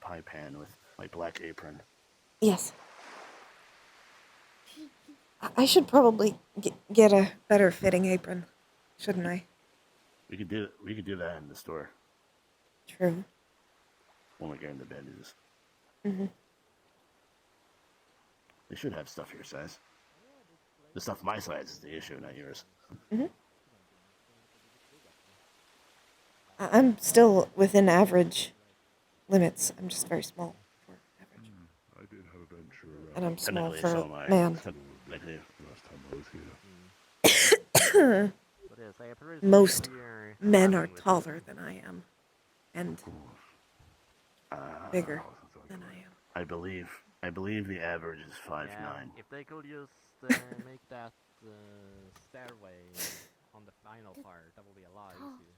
Speaker 14: pie pan with my black apron.
Speaker 1: Yes. I should probably get a better fitting apron, shouldn't I?
Speaker 14: We could do that in the store
Speaker 1: True.
Speaker 14: when we get in the benches.
Speaker 1: Mm-hmm.
Speaker 14: They should have stuff your size. The stuff my size is the issue, not yours.
Speaker 1: Mm-hmm. I'm still within average limits. I'm just very small for average.
Speaker 18: I did have a venture around.
Speaker 1: And I'm small
Speaker 14: Technically,
Speaker 1: for
Speaker 14: so
Speaker 1: a
Speaker 14: am I.
Speaker 1: man.
Speaker 14: Technically.
Speaker 18: Last time I was here.
Speaker 1: Most men are taller than I am. And bigger than I am.
Speaker 14: I believe the average is 5'9".
Speaker 16: If they could just make that stairway on the final part, that would be a lot easier.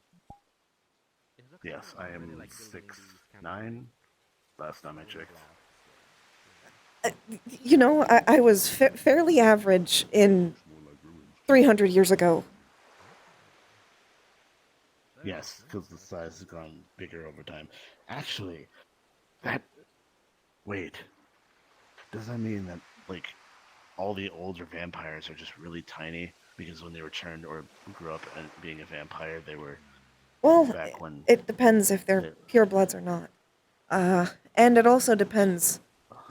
Speaker 14: Yes, I am 6'9". Last time I checked.
Speaker 1: You know, I was fairly average in 300 years ago.
Speaker 14: Yes, because the size has gone bigger over time. Actually, wait. Does that mean that like all the older vampires are just really tiny because when they were turned or grew up and being a vampire, they were
Speaker 1: Well,
Speaker 14: back when
Speaker 1: it depends if they're purebloods or not. And it also depends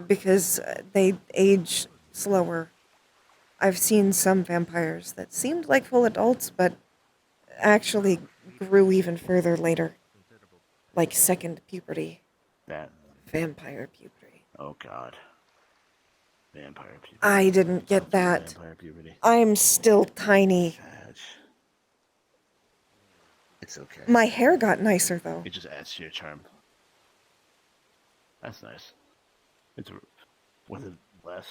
Speaker 1: because they age slower. I've seen some vampires that seemed like full adults, but actually grew even further later. Like second puberty.
Speaker 14: that.
Speaker 1: Vampire puberty.
Speaker 14: Oh God. Vampire puberty.
Speaker 1: I didn't get that.
Speaker 14: Vampire puberty.
Speaker 1: I'm still tiny.
Speaker 14: It's okay.
Speaker 1: My hair got nicer though.
Speaker 14: It just adds to your charm. That's nice. Was it less?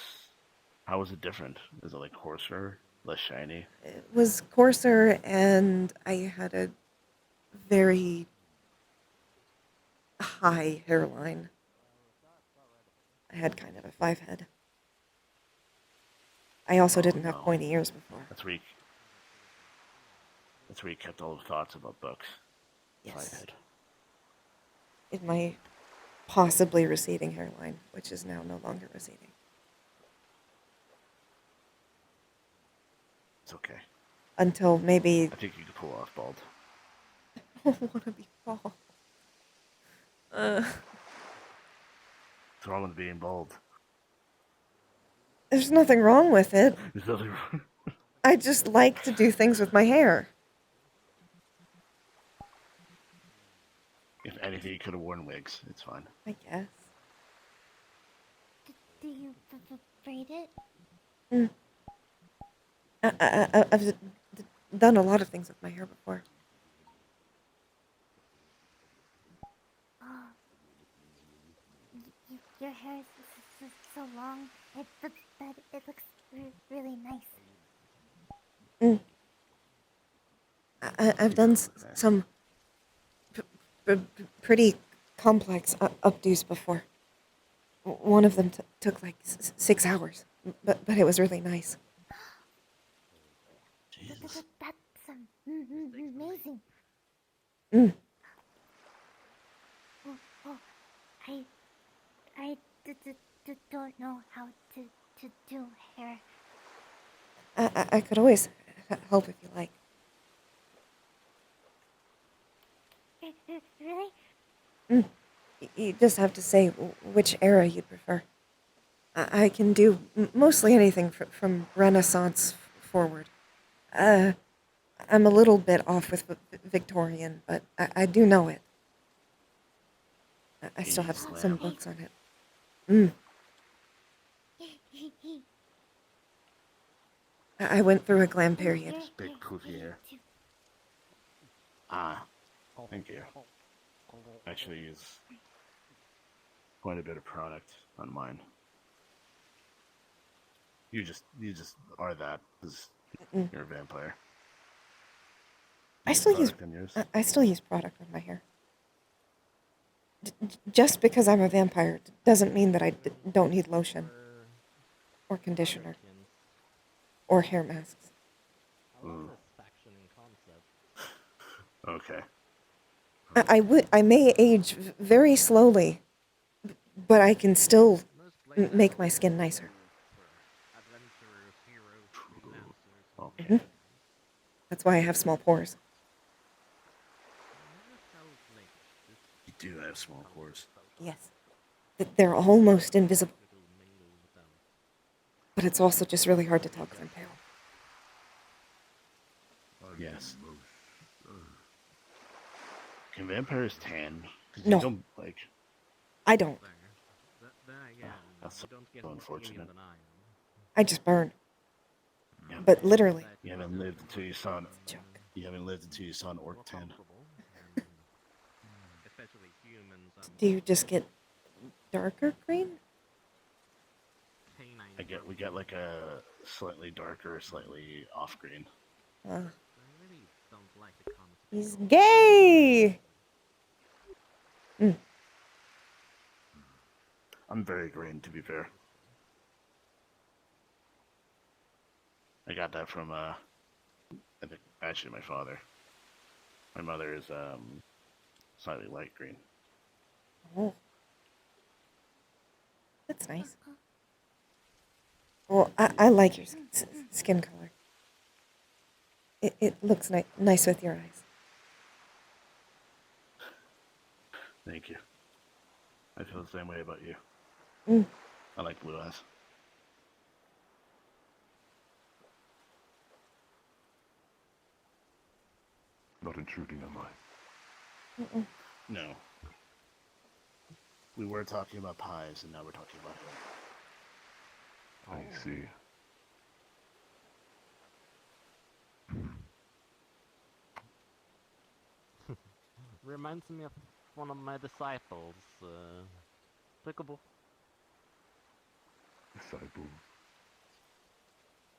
Speaker 14: How was it different? Is it like coarser, less shiny?
Speaker 1: It was coarser and I had a very high hairline. I had kind of a 5 head. I also didn't have pointy ears before.
Speaker 14: That's where you kept all the thoughts about books.
Speaker 1: Yes.
Speaker 14: 5 head.
Speaker 1: In my possibly receding hairline, which is now no longer receding.
Speaker 14: It's okay.
Speaker 1: Until maybe...
Speaker 14: I think you could pull off bald.
Speaker 1: I don't want to be bald.
Speaker 14: What's wrong with being bald?
Speaker 1: There's nothing wrong with it.
Speaker 14: There's nothing wrong.
Speaker 1: I just like to do things with my hair.
Speaker 14: If anything, you could have worn wigs. It's fine.
Speaker 1: I guess.
Speaker 17: Do you braid it?
Speaker 1: I've done a lot of things with my hair before.
Speaker 17: Oh, your hair is so long. It looks really nice.
Speaker 1: I've done some pretty complex updos before. One of them took like 6 hours, but it was really nice.
Speaker 17: That's amazing. Oh, I don't know how to do hair.
Speaker 1: I could always help if you like.
Speaker 17: Really?
Speaker 1: You just have to say which era you'd prefer. I can do mostly anything from Renaissance forward. I'm a little bit off with Victorian, but I do know it. I still have some books on it. I went through a glam period.
Speaker 14: Big poofy hair. Ah, thank you. Actually, use quite a bit of product on mine. You just are that because you're a vampire.
Speaker 1: I still use product on my hair. Just because I'm a vampire doesn't mean that I don't need lotion or conditioner or hair masks.
Speaker 14: Okay.
Speaker 1: I may age very slowly, but I can still make my skin nicer.
Speaker 14: Okay.
Speaker 1: That's why I have small pores.
Speaker 14: You do have small pores.
Speaker 1: Yes. They're almost invisible. But it's also just really hard to tell because I'm pale.
Speaker 14: Yes. Can vampires tan? 'Cause
Speaker 1: No.
Speaker 14: You don't, like...
Speaker 1: I don't.
Speaker 14: That's so unfortunate.
Speaker 1: I just burn.
Speaker 14: Yeah.
Speaker 1: But literally.
Speaker 14: You haven't lived until you saw an... You haven't lived until you saw an orc tan.
Speaker 1: Do you just get darker green?
Speaker 14: We get like a slightly darker, slightly off green.
Speaker 1: He's gay!
Speaker 14: I'm very green, to be fair. I got that from, I think, actually my father. My mother is, slightly light green.
Speaker 1: Oh. That's nice. Well, I like your skin color. It looks nice with your eyes.
Speaker 14: Thank you. I feel the same way about you.
Speaker 1: Mm.
Speaker 14: I like blue eyes.
Speaker 18: Not intruding, am I?
Speaker 1: Mm-mm.
Speaker 14: No. We were talking about pies, and now we're talking about him.
Speaker 18: I see.
Speaker 16: Reminds me of one of my disciples. Applicable.
Speaker 18: Disciple.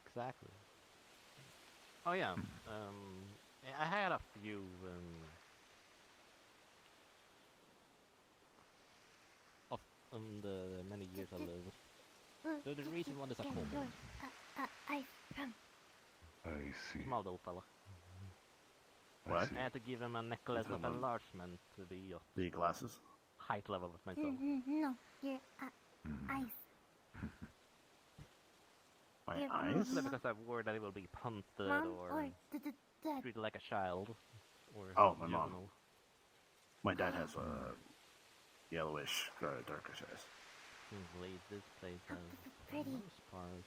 Speaker 16: Exactly. Oh yeah. I had a few. Of the many years I lived. So the reason one is a common.
Speaker 18: I see.
Speaker 16: Small little fella.
Speaker 14: What?
Speaker 16: I had to give him a necklace of enlargement to be of
Speaker 14: the glasses?
Speaker 16: height level with myself.
Speaker 17: No, your eyes.
Speaker 14: My
Speaker 17: Your
Speaker 14: eyes?
Speaker 16: Mostly because I've worried that he will be punted
Speaker 17: Mom
Speaker 16: or
Speaker 17: dad.
Speaker 16: treated like a child. Or
Speaker 14: Oh, my mom.
Speaker 16: juvenile.
Speaker 14: My dad has a yellowish, darkish eyes.
Speaker 16: Leave this place has
Speaker 17: Pretty.
Speaker 16: most part.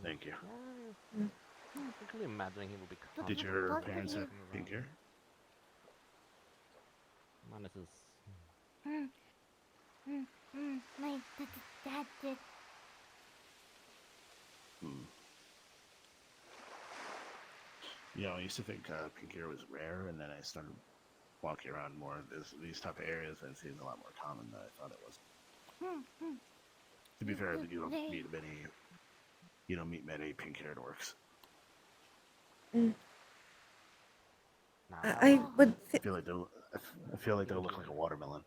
Speaker 14: Thank you.
Speaker 16: I'm actually imagining he will be calm.
Speaker 14: Did your parents have pink hair?
Speaker 16: Minus his...
Speaker 17: My dad did.
Speaker 14: You know, I used to think pink hair was rare, and then I started walking around more these type of areas, and it seems a lot more common than I thought it was. To be fair, you don't meet many pink-haired orcs.
Speaker 1: I would.
Speaker 14: I feel like they'll look like a watermelon.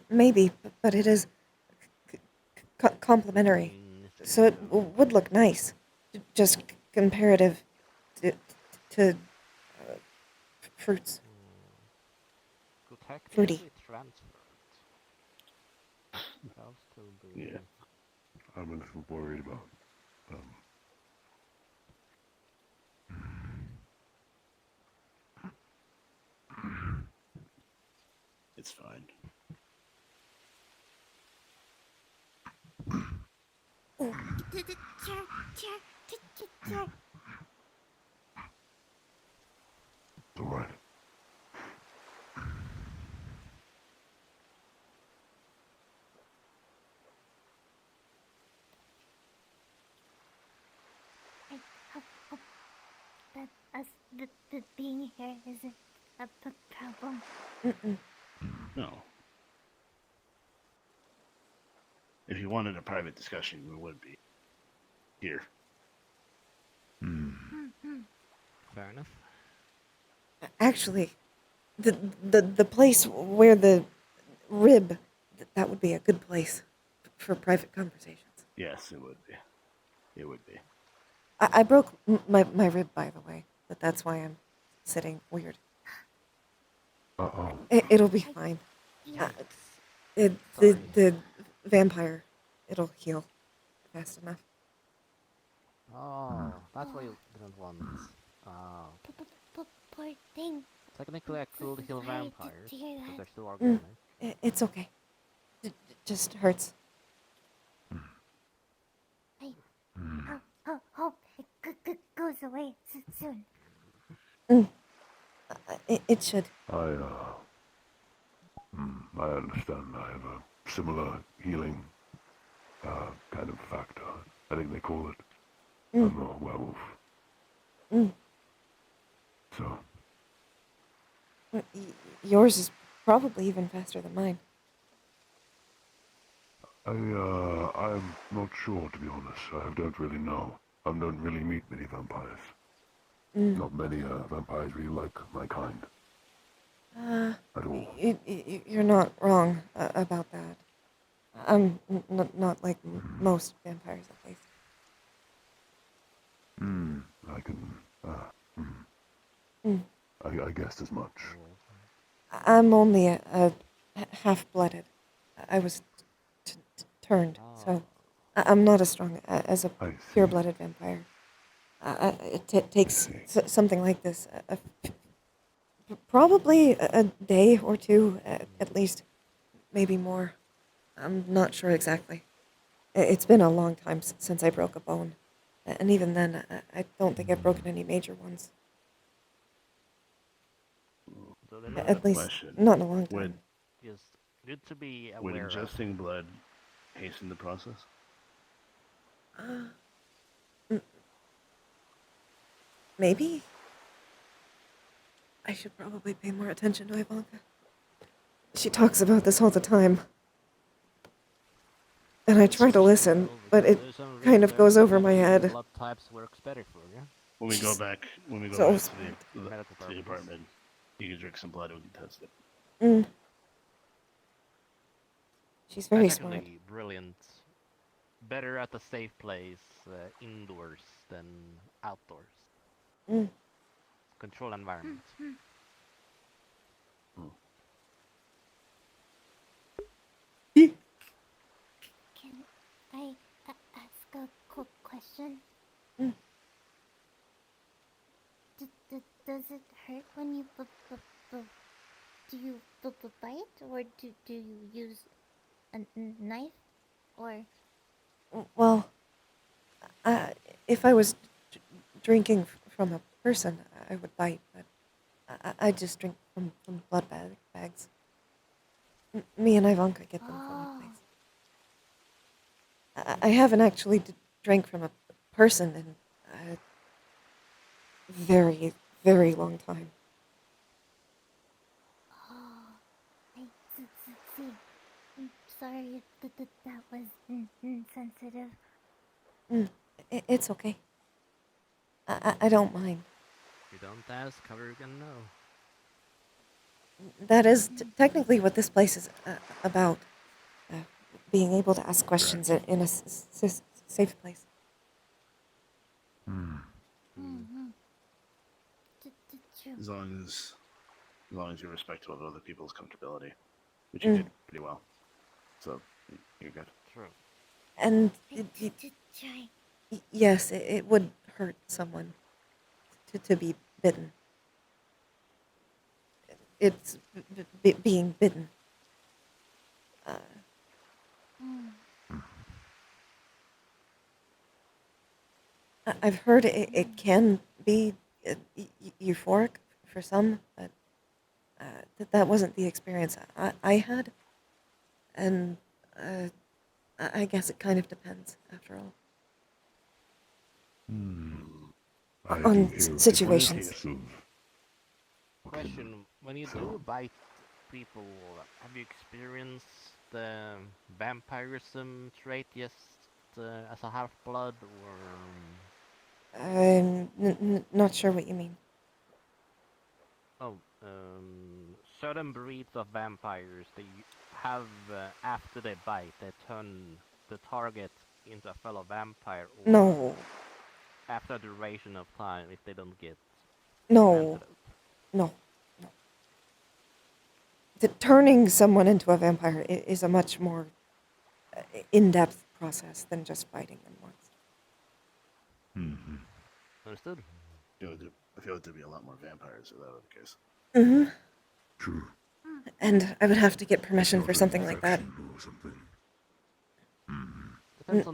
Speaker 1: Maybe, but it is complimentary, so it would look nice. Just comparative to fruits. Fruity.
Speaker 18: Yeah. I'm a little worried about
Speaker 14: It's fine.
Speaker 17: Chair.
Speaker 18: It's alright.
Speaker 17: I hope that us being here isn't a problem.
Speaker 14: No. If you wanted a private discussion, we would be here.
Speaker 16: Fair enough.
Speaker 1: Actually, the place where the rib, that would be a good place for private conversations.
Speaker 14: Yes, it would be. It would be.
Speaker 1: I broke my rib, by the way, but that's why I'm sitting weird.
Speaker 18: Uh-oh.
Speaker 1: It'll be fine. The vampire, it'll heal fast enough.
Speaker 16: Oh, that's why you didn't want. Oh.
Speaker 17: Poor thing.
Speaker 16: Technically, I could heal
Speaker 17: Sorry
Speaker 16: vampires
Speaker 17: to hear
Speaker 16: because
Speaker 17: that.
Speaker 16: they're still organic.
Speaker 1: It's okay. It just hurts.
Speaker 17: I hope it goes away soon.
Speaker 1: It should.
Speaker 18: I understand. I have a similar healing kind of factor. I think they call it. I'm a werewolf. So.
Speaker 1: Yours is probably even faster than mine.
Speaker 18: I'm not sure, to be honest. I don't really know. I don't really meet many vampires. Not many vampires really like my kind. At all.
Speaker 1: You're not wrong about that. I'm not like most vampires, at least.
Speaker 18: I can, I guessed as much.
Speaker 1: I'm only a half-blooded. I was turned, so I'm not as strong as a pure-blooded vampire. It takes something like this, probably a day or two, at least, maybe more. I'm not sure exactly. It's been a long time since I broke a bone, and even then, I don't think I've broken any major ones. At least, not in a long time.
Speaker 16: Just good to be
Speaker 14: Would
Speaker 16: aware of.
Speaker 14: ingesting blood hasten the process?
Speaker 1: Maybe. I should probably pay more attention to Ivanka. She talks about this all the time. And I try to listen, but it kind of goes over my head.
Speaker 16: Blood types works better for you.
Speaker 14: When we go back, to the apartment, you can drink some blood and we can test it.
Speaker 1: She's very
Speaker 16: That's
Speaker 1: smart.
Speaker 16: actually brilliant. Better at a safe place indoors than outdoors. Control environment.
Speaker 17: Can I ask a quick question? Does it hurt when you do you bite, or do you use a knife, or?
Speaker 1: Well, if I was drinking from a person, I would bite, but I just drink from blood bags. Me and Ivanka get them from a place. I haven't actually drank from a person in a very, very long time.
Speaker 17: I see. I'm sorry if that was insensitive.
Speaker 1: It's okay. I don't mind.
Speaker 16: If you don't ask, how are you gonna know?
Speaker 1: That is technically what this place is about. Being able to ask questions in a safe place.
Speaker 14: As long as you're respectful of other people's comfortability, which you did pretty well. So you're good.
Speaker 16: True.
Speaker 1: And
Speaker 17: Try.
Speaker 1: yes, it would hurt someone to be bitten. It's being bitten. I've heard it can be euphoric for some, but that wasn't the experience I had. And I guess it kind of depends, after all. On situations.
Speaker 16: Question: when you do bite people, have you experienced the vampirism trait just as a half-blood, or?
Speaker 1: I'm not sure what you mean.
Speaker 16: Oh, certain breeds of vampires, they have, after they bite, they turn the target into a fellow vampire. Or
Speaker 1: No.
Speaker 16: After a duration of time, if they don't get
Speaker 1: No. No. Turning someone into a vampire is a much more in-depth process than just biting them once.
Speaker 16: Understood.
Speaker 14: I feel like there'd be a lot more vampires if that were the case.
Speaker 18: True.
Speaker 1: And I would have to get permission for something like that.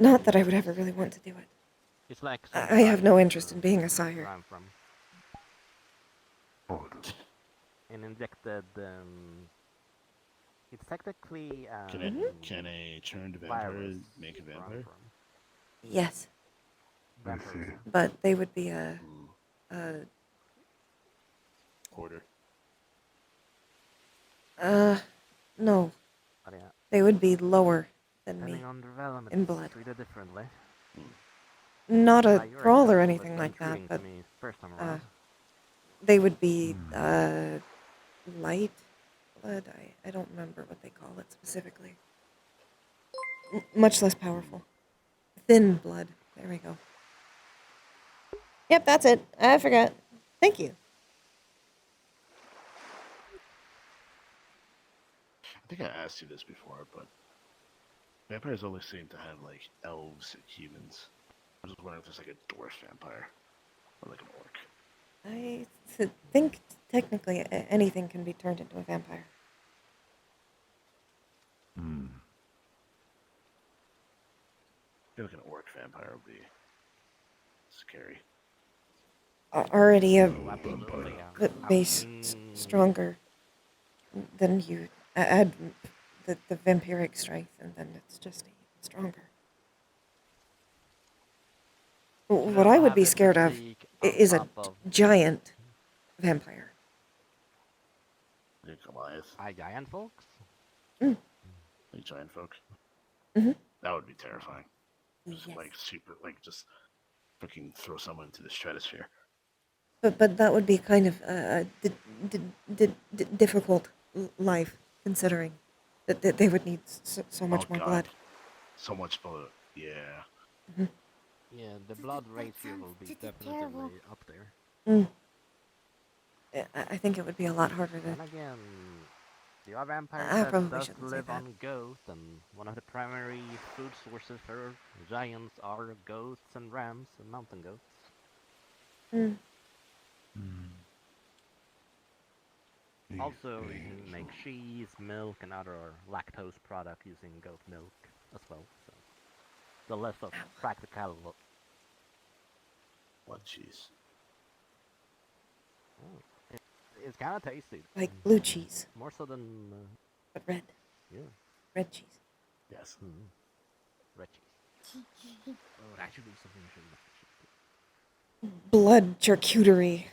Speaker 1: Not that I would ever really want to do it.
Speaker 16: It's like
Speaker 1: I have no interest in being a sire.
Speaker 16: I'm from. And injected. It's technically.
Speaker 14: Can a turned vampire make a vampire?
Speaker 1: Yes.
Speaker 18: I see.
Speaker 1: But they would be a
Speaker 14: Quarter.
Speaker 1: No. They would be lower than me
Speaker 16: Depending on development,
Speaker 1: in blood.
Speaker 16: treated differently.
Speaker 1: Not a
Speaker 16: Your
Speaker 1: thrall or
Speaker 16: example
Speaker 1: anything
Speaker 16: is
Speaker 1: like that,
Speaker 16: intriguing
Speaker 1: but
Speaker 16: to me first time around.
Speaker 1: they would be light blood. I don't remember what they call it specifically. Much less powerful. Thin blood. There we go. Yep, that's it. I forgot. Thank you.
Speaker 14: I think I asked you this before, but Vampires always seem to have like elves and humans. I was just wondering if there's like a dwarf vampire or like an orc.
Speaker 1: I think technically anything can be turned into a vampire.
Speaker 14: Hmm. I feel like an orc vampire would be scary.
Speaker 1: Already a
Speaker 16: Absolutely, yeah.
Speaker 1: base stronger, then you add the vampiric strength, and then it's just even stronger. What I would be scared of is a giant vampire.
Speaker 14: Like Goliath.
Speaker 16: Giant folks?
Speaker 1: Mm.
Speaker 14: Like giant folk.
Speaker 1: Mm-hmm.
Speaker 14: That would be terrifying. Just
Speaker 1: Yes.
Speaker 14: like super, like just freaking throw someone into the stratosphere.
Speaker 1: But that would be kind of difficult life, considering that they would need so much more blood.
Speaker 14: So much blood. Yeah.
Speaker 1: Mm-hmm.
Speaker 16: Yeah, the blood ratio will be definitely up there.
Speaker 1: Mm. I think it would be a lot harder to.
Speaker 16: And again, there are vampires
Speaker 1: I
Speaker 16: that
Speaker 1: probably
Speaker 16: does
Speaker 1: shouldn't say
Speaker 16: live
Speaker 1: that.
Speaker 16: on ghosts, and one of the primary food sources for giants are goats and rams and mountain goats.
Speaker 1: Mm.
Speaker 16: Also, you can make cheese, milk, and other lactose product using goat milk as well. So, the less of practical.
Speaker 14: What cheese?
Speaker 16: Oh, it's kind of tasty.
Speaker 1: Like blue cheese.
Speaker 16: More so than.
Speaker 1: But red.
Speaker 16: Yeah.
Speaker 1: Red cheese.
Speaker 14: Yes.
Speaker 16: Red cheese. Oh, it actually be something I should have.
Speaker 1: Blood charcuterie.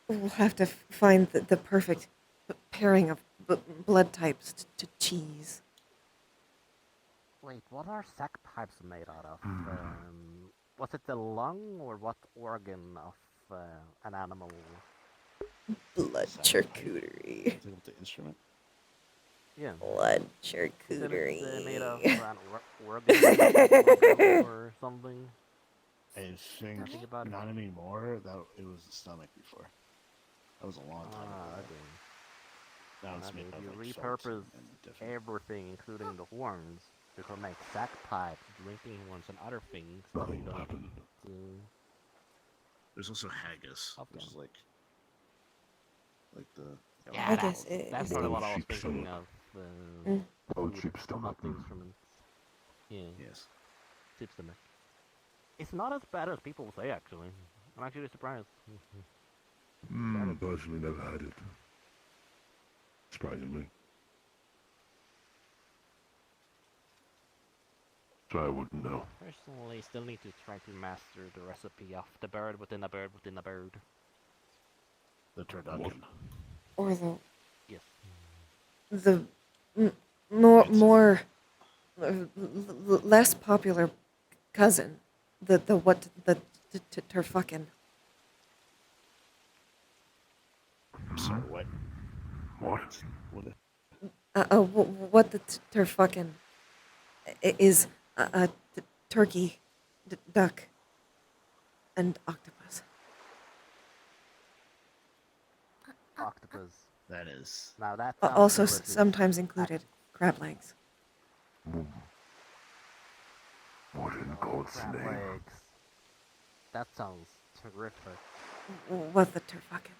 Speaker 1: We'll have to find the perfect pairing of blood types to cheese.
Speaker 16: Wait, what are sac pipes made out of? Was it the lung or what organ of an animal?
Speaker 1: Blood charcuterie.
Speaker 14: Is it the instrument?
Speaker 16: Yeah.
Speaker 1: Blood charcuterie.
Speaker 16: Is it made of an organ or something?
Speaker 14: I think not anymore. That it was the stomach before. That was a long time ago. Now it's made of
Speaker 16: you
Speaker 14: like salt
Speaker 16: repurpose
Speaker 14: and different.
Speaker 16: everything, including the horns. You can make sack pipes, drinking horns, and other things. That you don't eat.
Speaker 14: There's also haggis, which is like the.
Speaker 16: Yeah,
Speaker 1: haggis
Speaker 16: that's probably what I was thinking of.
Speaker 18: Old sheep stomach.
Speaker 16: Instruments. Yeah.
Speaker 14: Yes.
Speaker 16: Sheep stomach. It's not as bad as people say, actually. I'm actually surprised.
Speaker 18: Personally never had it. Surprisingly. So I wouldn't know.
Speaker 16: Personally, still need to try to master the recipe of the bird within a bird within a bird.
Speaker 14: The turducken.
Speaker 1: Or the.
Speaker 16: Yes.
Speaker 1: The more less popular cousin. The turfucking.
Speaker 14: Sorry, what?
Speaker 18: What?
Speaker 1: What the turfucking is a turkey, duck, and octopus.
Speaker 16: Octopus.
Speaker 14: That is.
Speaker 16: Now that
Speaker 1: Also sometimes included crab legs.
Speaker 18: What in God's
Speaker 16: crab
Speaker 18: name?
Speaker 16: legs. That sounds terrific.
Speaker 1: What the turfucking?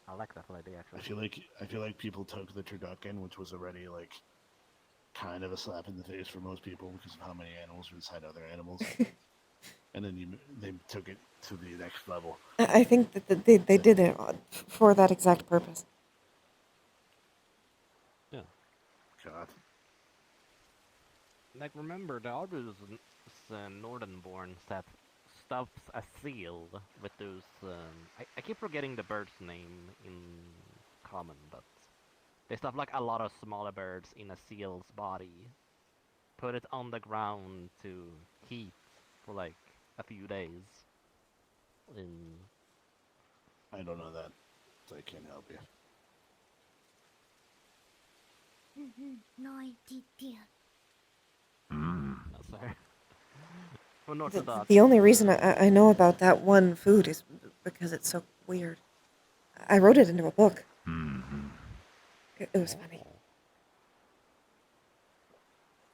Speaker 16: I like that idea, actually.
Speaker 14: I feel like people took the turducken, which was already like kind of a slap in the face for most people because of how many animals were inside other animals, and then they took it to the next level.
Speaker 1: I think that they did it for that exact purpose.
Speaker 16: Yeah.
Speaker 14: God.
Speaker 16: Like, remember, the other northern-born that stuffs a seal with those, I keep forgetting the bird's name in common, but they stuff like a lot of smaller birds in a seal's body, put it on the ground to heat for like a few days.
Speaker 14: I don't know that, so I can't help you.
Speaker 17: No idea.
Speaker 16: That's fair.
Speaker 1: The only reason I know about that one food is because it's so weird. I wrote it into a book.
Speaker 18: Mm-hmm.
Speaker 1: It was funny.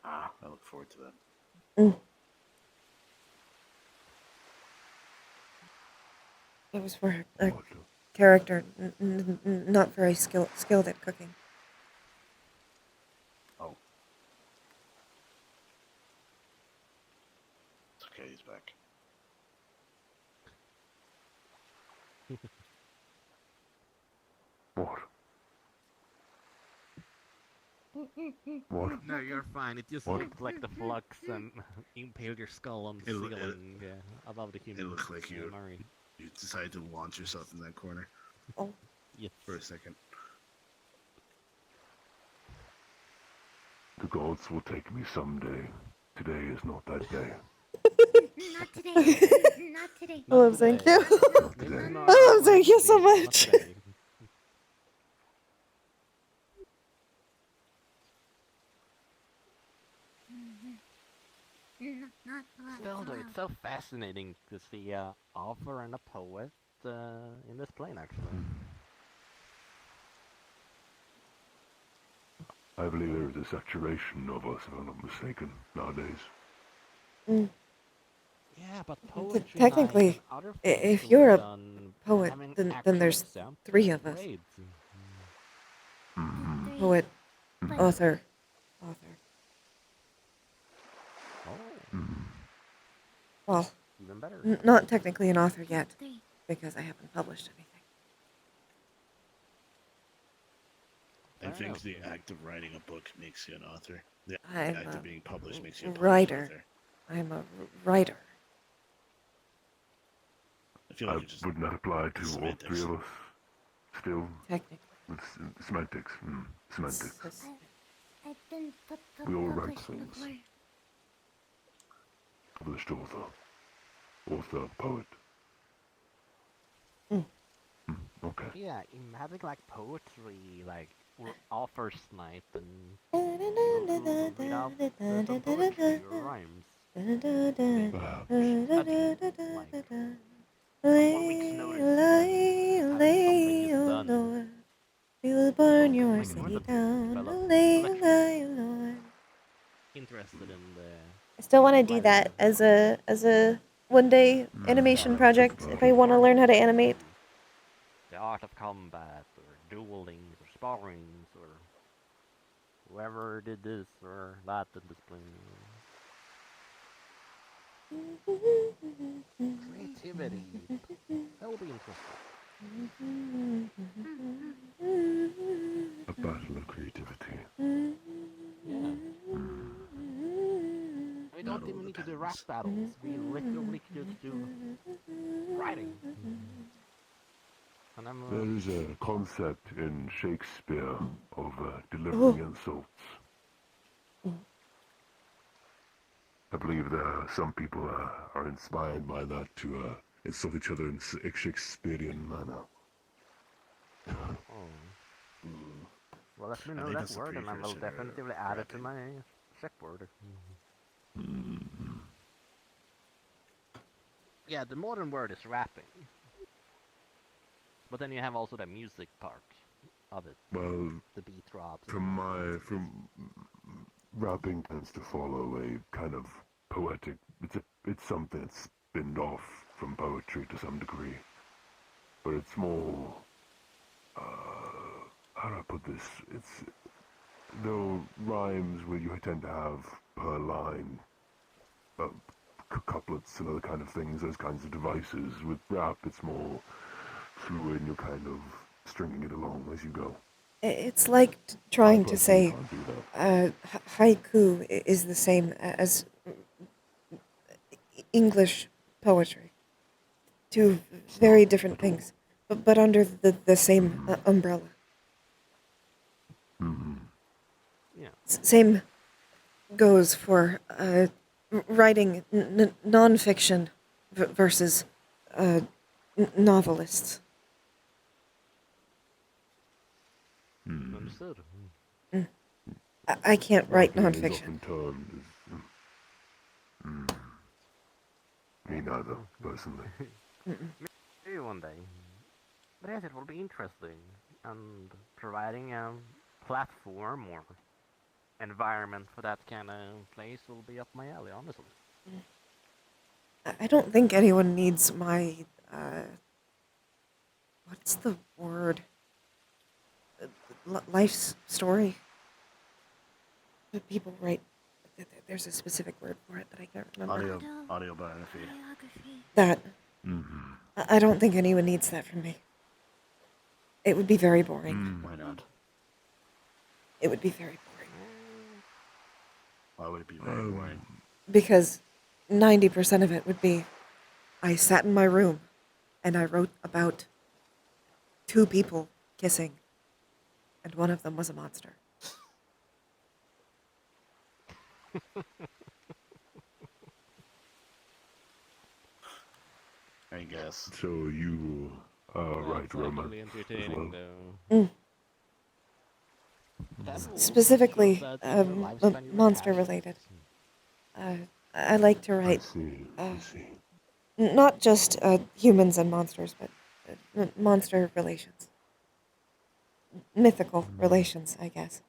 Speaker 14: I look forward to that.
Speaker 1: Mm. It was for a character not very skilled at cooking.
Speaker 14: Oh. It's okay, he's back.
Speaker 18: What? What?
Speaker 11: No, you're fine. It just
Speaker 18: What?
Speaker 11: looked like the flux impaled your skull on the ceiling above the human.
Speaker 14: It looked like you
Speaker 11: Murray.
Speaker 14: you decided to launch yourself in that corner.
Speaker 1: Oh.
Speaker 11: Yes.
Speaker 14: For a second.
Speaker 18: The gods will take me someday. Today is not that day.
Speaker 17: Not today. Not today.
Speaker 1: I love thank you.
Speaker 18: Not today.
Speaker 1: I love thank you so much.
Speaker 16: Still, though, it's so fascinating to see a author and a poet in this plane, actually.
Speaker 18: I believe there is a saturation of us, if I'm not mistaken, nowadays.
Speaker 1: Mm.
Speaker 16: Yeah, but poetry
Speaker 1: Technically,
Speaker 16: night and other
Speaker 1: if
Speaker 16: things
Speaker 1: you're
Speaker 16: will
Speaker 1: a
Speaker 16: be done
Speaker 1: poet,
Speaker 16: having
Speaker 1: then
Speaker 16: actual
Speaker 1: there's
Speaker 16: examples
Speaker 1: 3 of us.
Speaker 16: grades.
Speaker 1: Poet, author. Well,
Speaker 16: Even better.
Speaker 1: Not technically an author yet, because I haven't published anything.
Speaker 14: I think the act of writing a book makes you an author. The
Speaker 1: I'm
Speaker 14: act
Speaker 1: a
Speaker 14: of being published makes you a
Speaker 1: writer.
Speaker 14: author.
Speaker 1: I'm a writer.
Speaker 14: I feel like
Speaker 18: would not apply to all 3 of us. Still.
Speaker 1: Technically.
Speaker 18: It's semantics. Semantics.
Speaker 17: I've been
Speaker 18: We all write
Speaker 17: published
Speaker 18: things.
Speaker 17: before.
Speaker 18: Published author. Author, poet. Okay.
Speaker 16: Yeah, imagine like poetry, like author's night, and you read out the poetry or rhymes.
Speaker 18: Perhaps.
Speaker 16: Like, a 1 week's notice, something is done.
Speaker 1: We will burn your
Speaker 16: Make more
Speaker 1: city
Speaker 16: of
Speaker 1: down.
Speaker 16: fellow
Speaker 1: Lord.
Speaker 16: interested in the.
Speaker 1: I still want to do that as a one-day animation project if I want to learn how to animate.
Speaker 16: The art of combat, or dueling, or sparrings, or whoever did this or that in this plane. Creativity. That will be interesting.
Speaker 18: A battle of creativity.
Speaker 16: Yeah. We don't even need to do rap battles. We literally could just do writing. And
Speaker 18: There is a concept in Shakespeare of delivering insults. I believe some people are inspired by that to insult each other in a Shakespearean manner.
Speaker 16: Well, let me know that word, and I will definitively add it to my checkboard. Yeah, the modern word is rapping. But then you have also the music part of it.
Speaker 18: Well,
Speaker 16: the beat drops.
Speaker 18: From rapping tends to follow a kind of poetic. It's something that's spinned off from poetry to some degree, but it's more. How do I put this? It's though rhymes where you tend to have per line, couplets and other kind of things, those kinds of devices. With rap, it's more fluid. You're kind of stringing it along as you go.
Speaker 1: It's like trying to say haiku is the same as English poetry. 2 very different things, but under the same umbrella.
Speaker 16: Yeah.
Speaker 1: Same goes for writing non-fiction versus novelists.
Speaker 16: Understood.
Speaker 1: I can't write nonfiction.
Speaker 18: Me neither, personally.
Speaker 16: Maybe one day. But yes, it will be interesting, and providing a platform or environment for that kind of place will be up my alley, honestly.
Speaker 1: I don't think anyone needs my, what's the word? Life's story. But people write, there's a specific word for it that I can't remember.
Speaker 14: Autobiography.
Speaker 1: That.
Speaker 14: Mm-hmm.
Speaker 1: I don't think anyone needs that from me. It would be very boring.
Speaker 14: Why not?
Speaker 1: It would be very boring.
Speaker 14: Why would it be very boring?
Speaker 1: Because 90% of it would be, I sat in my room and I wrote about 2 people kissing, and one of them was a monster.
Speaker 14: I guess.
Speaker 18: So you write romance
Speaker 11: Actually
Speaker 18: as
Speaker 11: entertaining,
Speaker 18: well?
Speaker 11: though.
Speaker 1: Specifically, monster related. I like to write.
Speaker 18: I see.
Speaker 1: Not just humans and monsters, but monster relations. Mythical relations, I guess.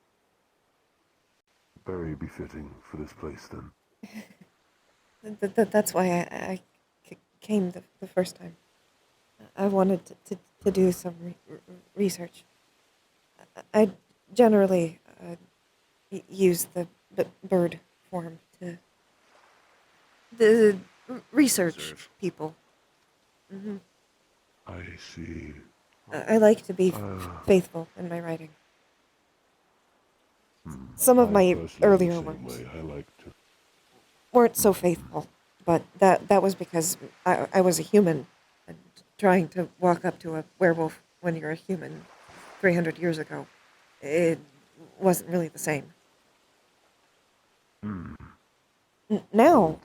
Speaker 18: Very befitting for this place, then.
Speaker 1: That's why I came the first time. I wanted to do some research. I generally use the bird form to research people. Mm-hmm.
Speaker 18: I see.
Speaker 1: I like to be faithful in my writing. Some of my earlier works
Speaker 18: I like to.
Speaker 1: weren't so faithful, but that was because I was a human, and trying to walk up to a werewolf when you're a human 300 years ago, it wasn't really the same. Now,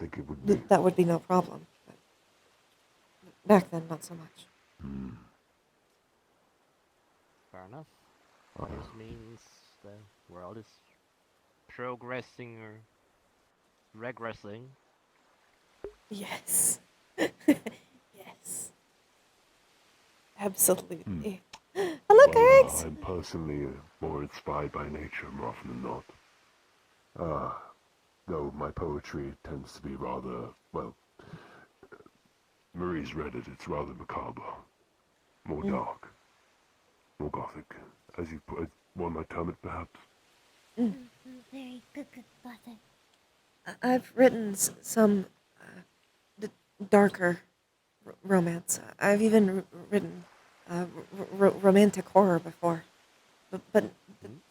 Speaker 1: that would be no problem. But back then, not so much.
Speaker 16: Fair enough. This means the world is progressing or regressing.
Speaker 1: Yes. Yes. Absolutely. Hello, Kirks!
Speaker 18: I'm personally more inspired by nature more often than not. Though my poetry tends to be rather, well, Marie's read it, it's rather macabre. More dark. More gothic. As you put, one might term it, perhaps.
Speaker 17: Very good bother.
Speaker 1: I've written some darker romance. I've even written romantic horror before. But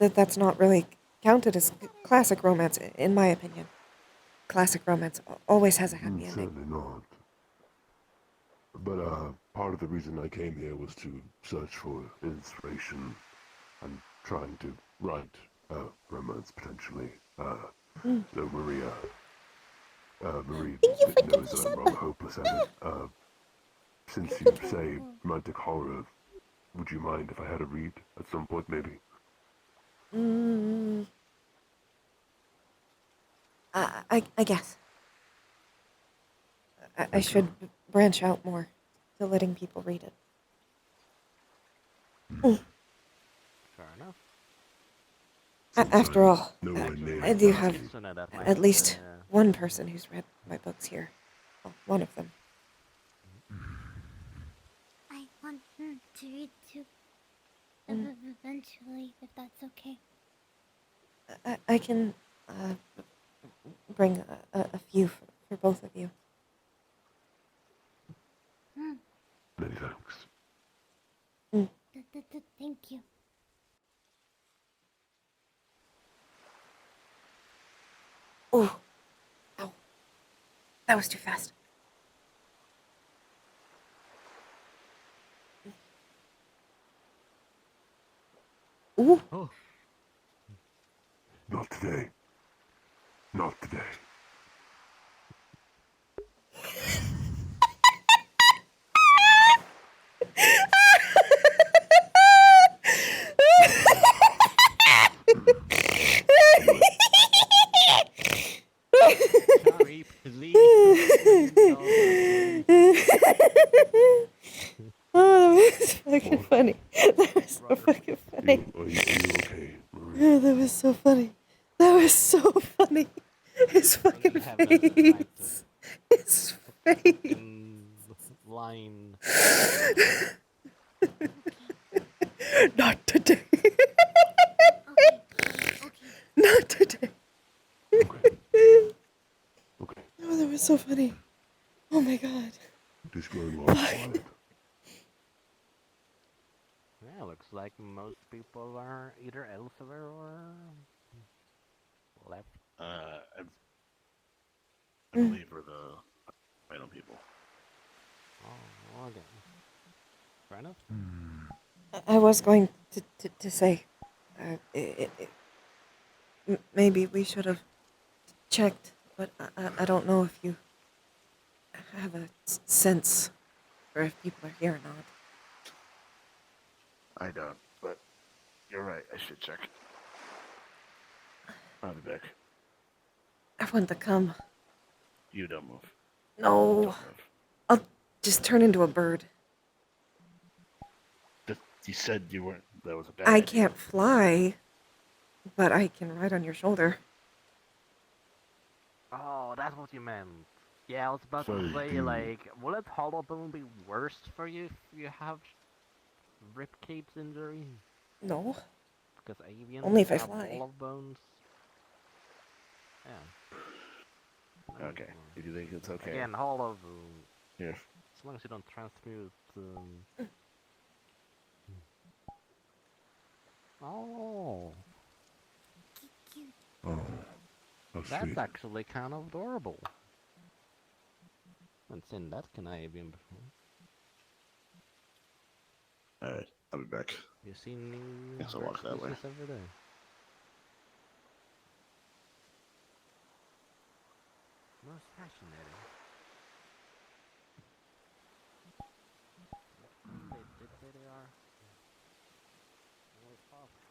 Speaker 1: that's not really counted as classic romance, in my opinion. Classic romance always has a happy ending.
Speaker 18: Certainly not. But part of the reason I came here was to search for inspiration and trying to write romance potentially. Though Marie knows that I'm rather hopeless at it. Since you say romantic horror, would you mind if I had a read at some point, maybe?
Speaker 1: I guess. I should branch out more to letting people read it.
Speaker 16: Fair enough.
Speaker 1: After all, I do have at least one person who's read my books here. Well, one of them.
Speaker 17: I want her to read too. Eventually, if that's okay.
Speaker 1: I can bring a few for both of you.
Speaker 18: Many thanks.
Speaker 17: Thank you.
Speaker 1: Oh. Ow. That was too fast. Ooh.
Speaker 18: Oh. Not today. Not today.
Speaker 11: Sorry, please.
Speaker 1: Oh, was fucking funny. That was so fucking funny.
Speaker 18: Are you okay?
Speaker 1: Yeah, that was so funny. That was so funny. His fucking face. His face.
Speaker 16: Line.
Speaker 1: Not today. Not today.
Speaker 18: Okay.
Speaker 1: Oh, that was so funny. Oh my god.
Speaker 18: This going on.
Speaker 1: Fuck.
Speaker 16: Yeah, looks like most people are either elsewhere or left.
Speaker 14: I believe we're the final people.
Speaker 16: Oh, okay. Fair enough.
Speaker 1: I was going to say, maybe we should have checked, but I don't know if you have a sense for if people are here or not.
Speaker 14: I don't, but you're right. I should check. I'll be back.
Speaker 1: I want to come.
Speaker 14: You don't move.
Speaker 1: No.
Speaker 14: Don't move.
Speaker 1: I'll just turn into a bird.
Speaker 14: You said you weren't. That was a bad
Speaker 1: I
Speaker 14: idea.
Speaker 1: can't fly, but I can ride on your shoulder.
Speaker 16: Oh, that's what you meant. Yeah, I was about to
Speaker 18: Sorry,
Speaker 16: say, like, will it hollow bone be worse for you if you have ribcage injury?
Speaker 1: No.
Speaker 16: Because avians
Speaker 1: Only if I
Speaker 16: have
Speaker 1: fly.
Speaker 16: hollow bones. Yeah.
Speaker 14: Okay. If you think it's okay.
Speaker 16: Again, hollow bone.
Speaker 14: Here.
Speaker 16: As long as you don't transmute. Oh.
Speaker 18: Oh. That's
Speaker 16: That's
Speaker 18: sweet.
Speaker 16: actually kind of adorable. I haven't seen that kind of avian before.
Speaker 14: Alright, I'll be back.
Speaker 16: You seen new
Speaker 14: Guess I'll walk that way.
Speaker 16: species every day. Most fascinating. They did say they are. Always possible.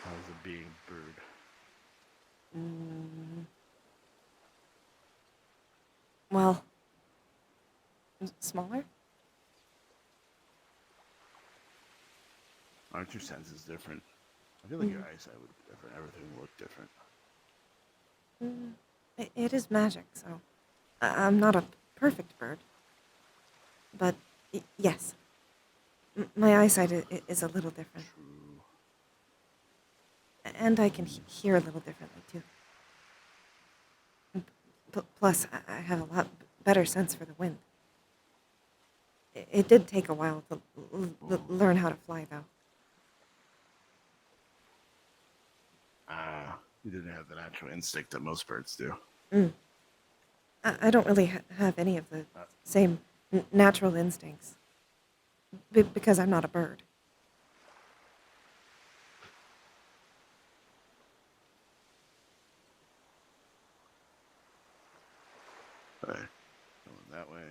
Speaker 14: How's it being bird?
Speaker 1: Well, smaller?
Speaker 14: Aren't your senses different? I feel like your eyesight would be different. Everything would look different.
Speaker 1: It is magic, so I'm not a perfect bird. But yes, my eyesight is a little different. And I can hear a little differently, too. Plus, I have a lot better sense for the wind. It did take a while to learn how to fly, though.
Speaker 14: You didn't have the natural instinct that most birds do.
Speaker 1: I don't really have any of the same natural instincts. Because I'm not a bird.
Speaker 14: Alright, going that way.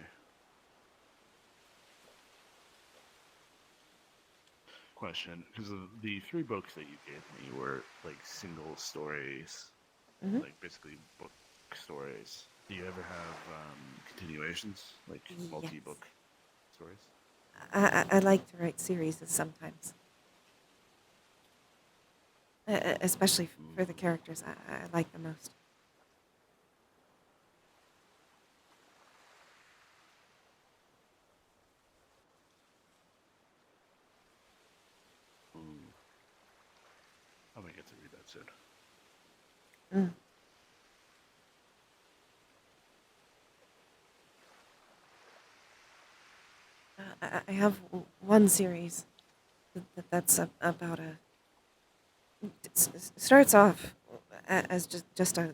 Speaker 14: Question, because the 3 books that you gave me were like single stories, like basically book stories. Do you ever have continuations, like multi-book stories?
Speaker 1: I like to write series sometimes. Especially for the characters I like the most.
Speaker 14: I'm gonna get to read that soon.
Speaker 1: I have one series that's about a. Starts off as just a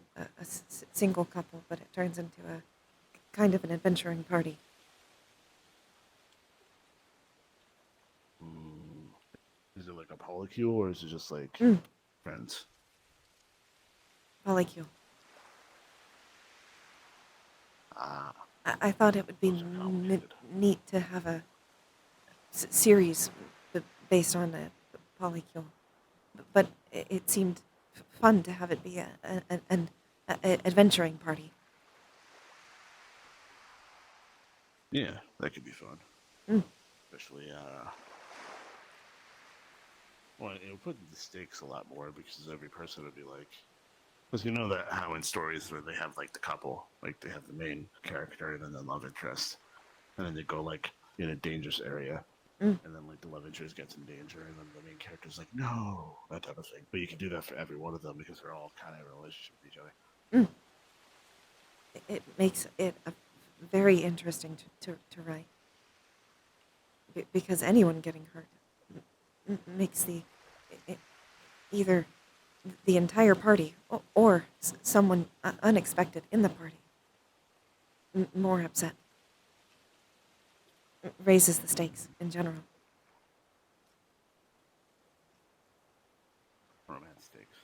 Speaker 1: single couple, but it turns into a kind of an adventuring party.
Speaker 14: Is it like a polycule, or is it just like friends?
Speaker 1: Polycule. I thought it would be neat to have a series based on a polycule, but it seemed fun to have it be an adventuring party.
Speaker 14: Yeah, that could be fun.
Speaker 1: Mm.
Speaker 14: Especially, well, it would put the stakes a lot more because every person would be like, because you know that how in stories where they have like the couple, like they have the main character and then the love interest, and then they go like in a dangerous area, and then like the love interest gets in danger, and then the main character's like, no, that type of thing. But you can do that for every one of them because they're all kind of in a relationship with each other.
Speaker 1: It makes it very interesting to write. Because anyone getting hurt makes either the entire party or someone unexpected in the party more upset. Raises the stakes in general.
Speaker 14: Romance stakes.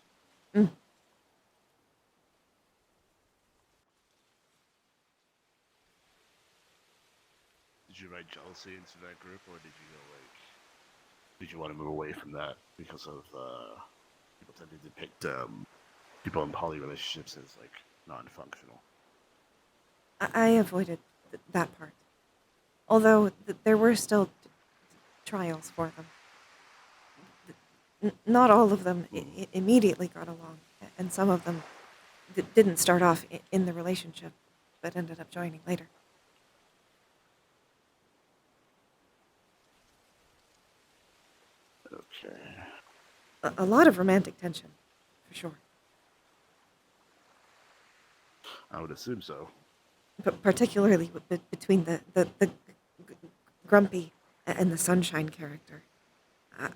Speaker 14: Did you write jealousy into that group, or did you go like? Did you want to move away from that because of people tend to depict people in poly relationships as like non-functional?
Speaker 1: I avoided that part. Although there were still trials for them. Not all of them immediately got along, and some of them didn't start off in the relationship, but ended up joining later.
Speaker 14: Okay.
Speaker 1: A lot of romantic tension, for sure.
Speaker 14: I would assume so.
Speaker 1: But particularly between the grumpy and the sunshine character.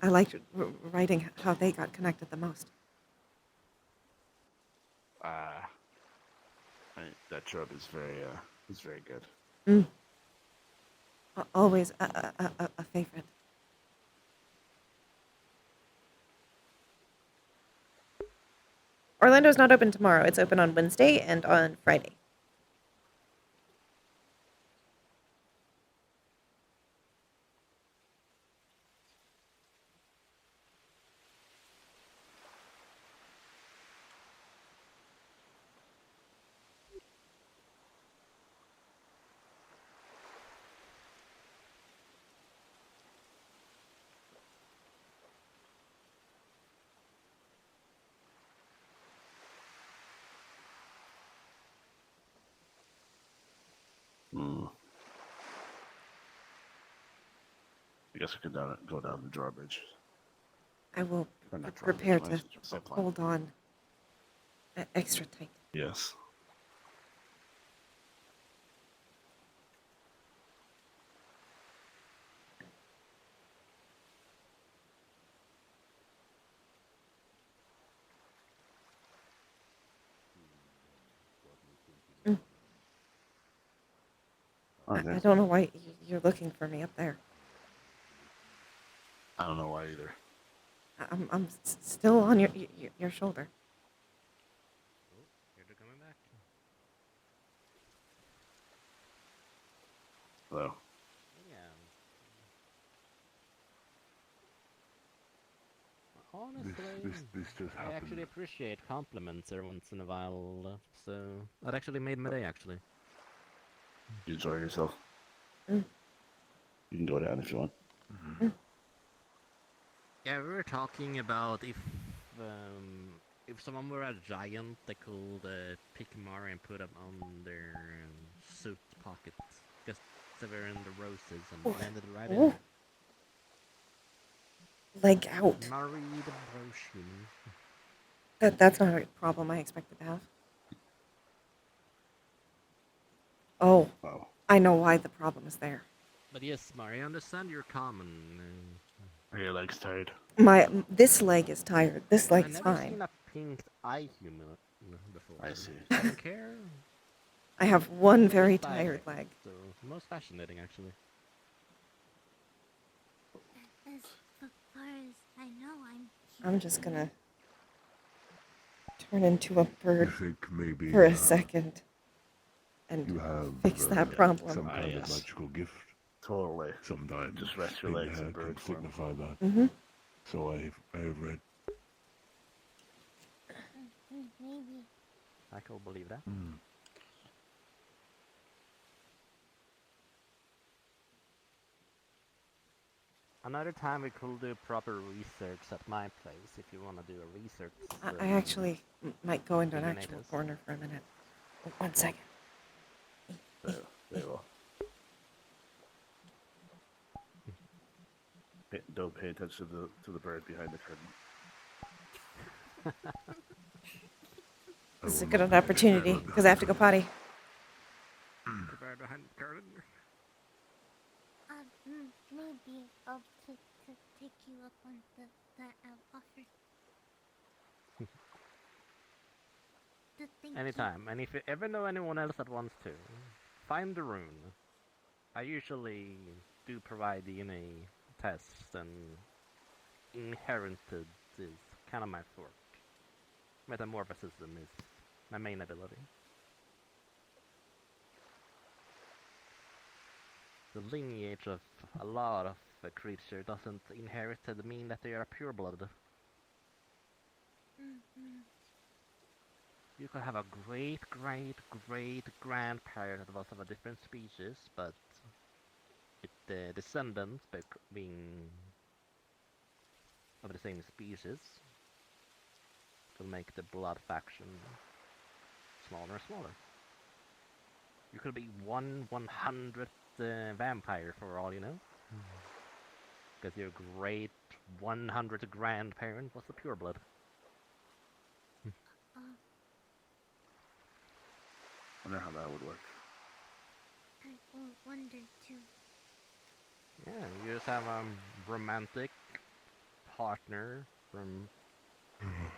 Speaker 1: I liked writing how they got connected the most.
Speaker 14: That trope is very good.
Speaker 1: Always a favorite. Orlando's not open tomorrow. It's open on Wednesday and on Friday.
Speaker 14: I guess we could go down the drawbridge.
Speaker 1: I will
Speaker 14: Or not
Speaker 1: prepare
Speaker 14: drawbridge,
Speaker 1: to
Speaker 14: zip line.
Speaker 1: hold on extra tight.
Speaker 14: Yes.
Speaker 1: I don't know why you're looking for me up there.
Speaker 14: I don't know why either.
Speaker 1: I'm still on your shoulder.
Speaker 16: You're coming back.
Speaker 14: Hello.
Speaker 16: Yeah. Honestly,
Speaker 18: This just
Speaker 16: I
Speaker 18: happened.
Speaker 16: actually appreciate compliments every once in a while, so that actually made my day, actually.
Speaker 14: You enjoy yourself.
Speaker 1: Mm.
Speaker 14: You can go down if you want.
Speaker 16: Yeah, we were talking about if someone were a giant, they could pick Mari and put them on their suit pockets, because they were in the roses and landed right in.
Speaker 1: Leg out.
Speaker 16: Mari the Broshim.
Speaker 1: That's not a problem I expected to have. Oh, I know why the problem is there.
Speaker 16: But yes, Mari, I understand you're common.
Speaker 14: Are your legs tired?
Speaker 1: This leg is tired. This leg is
Speaker 16: I've never
Speaker 1: fine.
Speaker 16: seen a pink eye human before.
Speaker 14: I see.
Speaker 16: I don't care.
Speaker 1: I have one very
Speaker 16: Stylic,
Speaker 1: tired leg.
Speaker 16: So most fascinating, actually.
Speaker 17: As far as I know,
Speaker 1: I'm just gonna turn into a bird
Speaker 18: think maybe,
Speaker 1: for a second and
Speaker 18: You have
Speaker 1: fix that problem.
Speaker 18: some kind
Speaker 14: yes.
Speaker 18: of magical gift.
Speaker 14: Totally.
Speaker 18: Sometimes
Speaker 14: Just rest your
Speaker 18: in
Speaker 14: legs
Speaker 18: there
Speaker 14: and
Speaker 18: can
Speaker 14: bird form.
Speaker 18: signify that.
Speaker 1: Mm-hmm.
Speaker 18: So I have read.
Speaker 17: maybe.
Speaker 16: I can believe that. Another time we could do proper research at my place if you want to do a research.
Speaker 1: I actually might go into an
Speaker 16: eliminate
Speaker 1: actual
Speaker 16: us.
Speaker 1: corner for a minute. 1 second.
Speaker 14: Very well. Don't pay attention to the bird behind the curtain.
Speaker 1: This is a good opportunity because I have to go potty.
Speaker 3: The bird behind the curtain.
Speaker 17: Maybe I'll take you up on that offer.
Speaker 16: Anytime, and if you ever know anyone else that wants to, find the rune. I usually do provide DNA tests, and inherited is kind of my forte. Metamorphism is my main ability. The lineage of a lot of a creature doesn't inherited mean that they are pureblood. You could have a great grandparent that was of a different species, but the descendants being of the same species will make the blood faction smaller and smaller. You could be 1/100th vampire for all you know. Because your great 100th grandparent was a pureblood.
Speaker 14: Wonder how that would work.
Speaker 17: I wonder too.
Speaker 16: Yeah, you just have a romantic partner from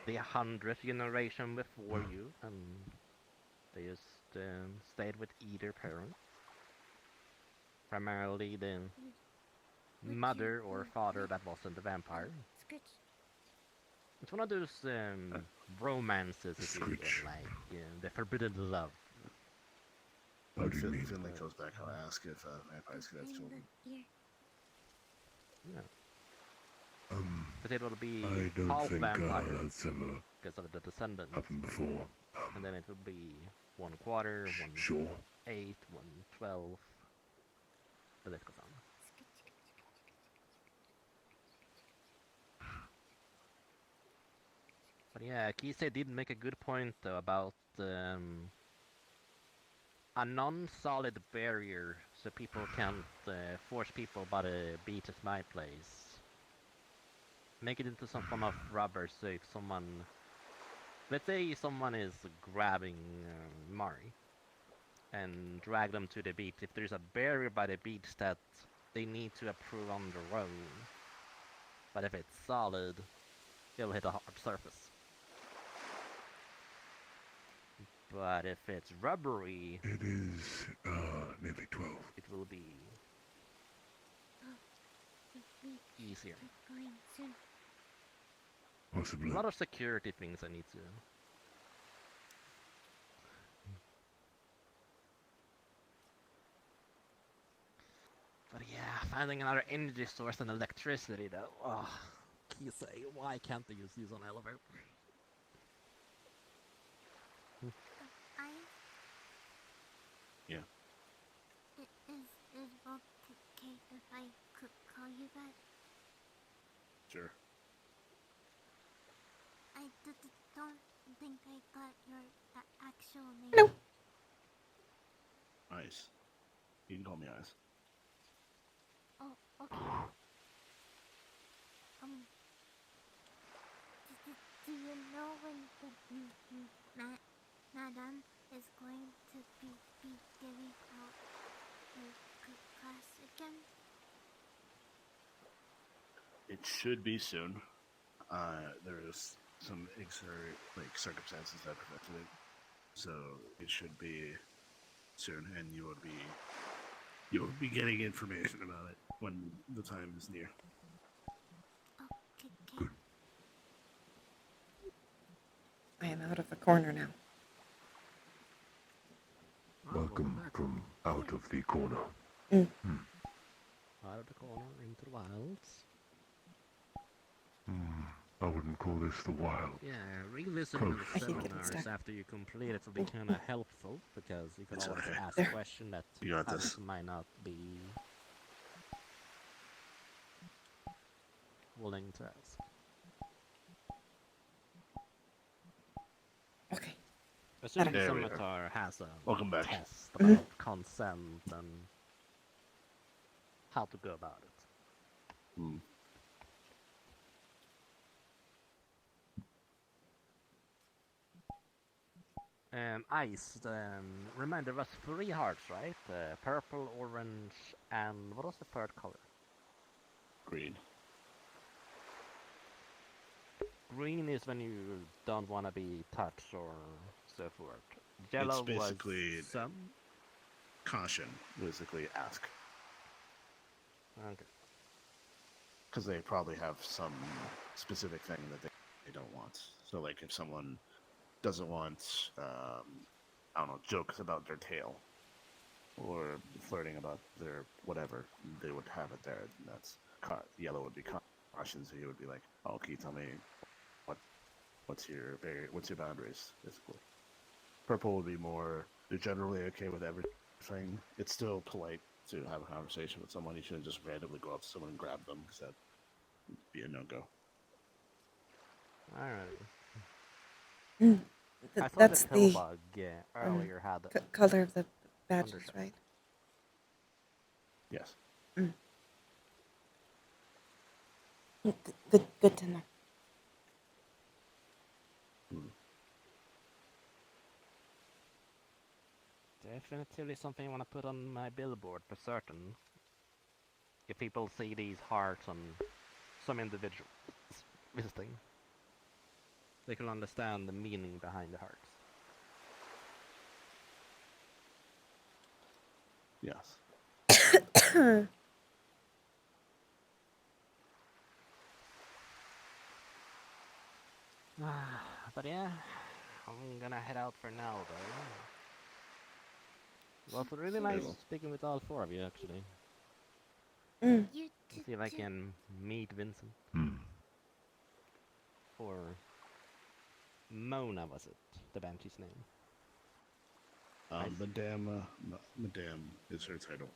Speaker 16: the 100th generation before you, and they just stayed with either parent. Primarily the mother or father that wasn't a vampire. It's one of those romances, if you will, like the forbidden love.
Speaker 14: When Finley comes back, I'll ask if vampires could have children.
Speaker 16: Yeah. But it will be
Speaker 18: I don't
Speaker 16: half
Speaker 18: think
Speaker 16: vampire
Speaker 18: that's ever
Speaker 16: because of the descendants.
Speaker 18: happened before.
Speaker 16: And then it will be 1/4, 1/8, 1/12. The list goes on. But yeah, Kise did make a good point though about a non-solid barrier so people can't force people by the beach at my place. Make it into some form of rubber so if someone... Let's say someone is grabbing Mari and drag them to the beach. If there's a barrier by the beach that they need to approve on their own. But if it's solid, it'll hit a hard surface. But if it's rubbery...
Speaker 18: It is nearly 12.
Speaker 16: It will be easier.
Speaker 18: Possibly.
Speaker 16: A lot of security things I need to... But yeah, finding another energy source and electricity though. Oh, Kise, why can't they just use an elevator?
Speaker 14: Yeah.
Speaker 17: Is it okay if I could call you that?
Speaker 14: Sure.
Speaker 17: I don't think I got your actual name.
Speaker 14: No. Ice. You can call me Ice.
Speaker 17: Oh, okay. Do you know when Madame is going to be giving out her class again?
Speaker 14: It should be soon. There's some circumstances that prevented it, so it should be soon, and you will be getting information about it when the time is near.
Speaker 17: Okay.
Speaker 1: I am out of the corner now.
Speaker 18: Welcome from out of the corner.
Speaker 16: Out of the corner into the wilds.
Speaker 18: I wouldn't call this the wild.
Speaker 16: Yeah, revisiting the seminars after you complete it will be kind of helpful because you can always ask a question that others might not be willing to ask.
Speaker 1: Okay.
Speaker 16: Assuming
Speaker 14: There we go.
Speaker 16: Scimitar has a
Speaker 14: Welcome back.
Speaker 16: test about consent and how to go about it.
Speaker 14: Hmm.
Speaker 16: Ice, remember there was 3 hearts, right? Purple, orange, and what was the third color?
Speaker 14: Green.
Speaker 16: Green is when you don't want to be touched or so forth. Yellow
Speaker 14: It's basically
Speaker 16: was some.
Speaker 14: caution. Basically, ask.
Speaker 16: Okay.
Speaker 14: Because they probably have some specific thing that they don't want. So, like, if someone doesn't want, I don't know, jokes about their tail or flirting about their whatever, they would have it there. And that's yellow would be caution, so you would be like, oh, okay, tell me what's your boundaries, basically. Purple would be more, they're generally okay with everything. It's still polite to have a conversation with someone. You shouldn't just randomly go up to someone and grab them, because that would be a no-go.
Speaker 16: Alright.
Speaker 1: That's
Speaker 16: the
Speaker 1: the
Speaker 16: Pillbug earlier had
Speaker 1: color of the badges,
Speaker 16: undertone.
Speaker 1: right?
Speaker 14: Yes.
Speaker 1: Good to know.
Speaker 16: Definitely something I want to put on my billboard for certain. If people see these hearts on some individuals visiting, they can understand the meaning behind the hearts.
Speaker 14: Yes.
Speaker 16: But yeah, I'm gonna head out for now though. Well, it's really nice speaking with all 4 of you actually. See if I can meet Vincent. Or Mona, was it? The Banshee's name.
Speaker 14: Madame is her title,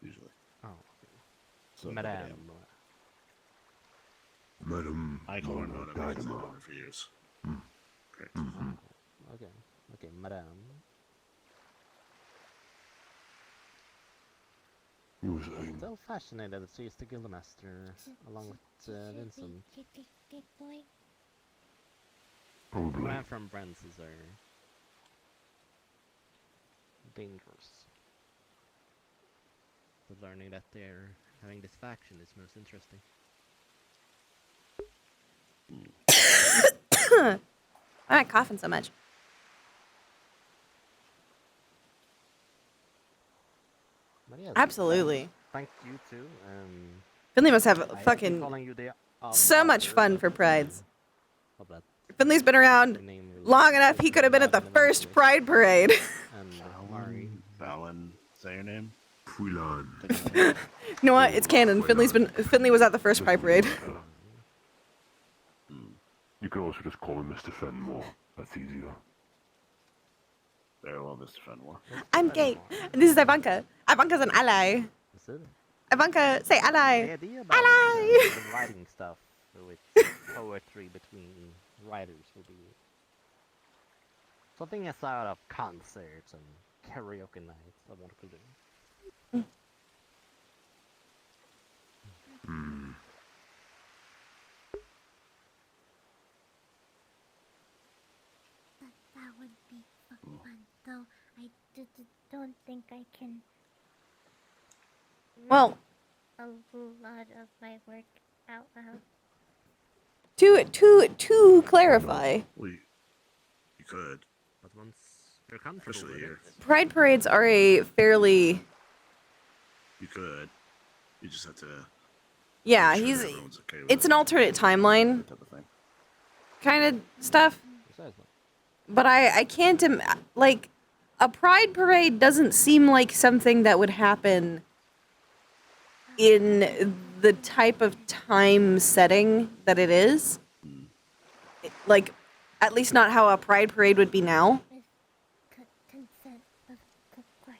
Speaker 14: usually.
Speaker 16: Oh, okay.
Speaker 14: So
Speaker 16: Madame.
Speaker 18: Madam.
Speaker 14: I call her Mona because I've known her for years. Correct.
Speaker 16: Okay, Madame.
Speaker 18: You were saying?
Speaker 16: So fascinated that she's the Guildmaster along with Vincent.
Speaker 18: Probably.
Speaker 16: Man from Brent's are dangerous. But learning that they're having this faction is most interesting.
Speaker 1: I'm not coughing so much.
Speaker 16: Yeah,
Speaker 1: Absolutely.
Speaker 16: Thank you too.
Speaker 1: Finley must have
Speaker 16: I keep
Speaker 1: fucking
Speaker 16: calling you the
Speaker 1: so much fun for Prides.
Speaker 16: that
Speaker 1: Finley's been around long enough. He could have been at the first Pride Parade.
Speaker 14: Fallon, say your name?
Speaker 18: Fulan.
Speaker 1: You know what? It's canon. Finley was at the first Pride Parade.
Speaker 18: You could also just call him Mr. Fenmore. That's easier.
Speaker 14: Very well, Mr. Fenmore.
Speaker 1: I'm gay. And this is Ivanka. Ivanka's an ally. Ivanka, say ally.
Speaker 16: The idea about
Speaker 1: ally.
Speaker 16: the writing stuff with poetry between writers would be something aside of concerts and karaoke nights I want to do.
Speaker 17: That would be fun, though I don't think I can.
Speaker 1: Well,
Speaker 17: a lot of my work out loud.
Speaker 1: To clarify,
Speaker 14: Well, you could.
Speaker 16: But once you're comfortable with it.
Speaker 1: Pride Parades are a fairly...
Speaker 14: You could. You just have to...
Speaker 1: Yeah,
Speaker 14: make sure
Speaker 1: he's...
Speaker 14: everyone's okay with
Speaker 1: It's
Speaker 14: it.
Speaker 1: an alternate timeline
Speaker 14: Type of thing.
Speaker 1: kind of stuff. But I can't... like, a Pride Parade doesn't seem like something that would happen in the type of time setting that it is. Like, at least not how a Pride Parade would be now.
Speaker 17: Consent, of course.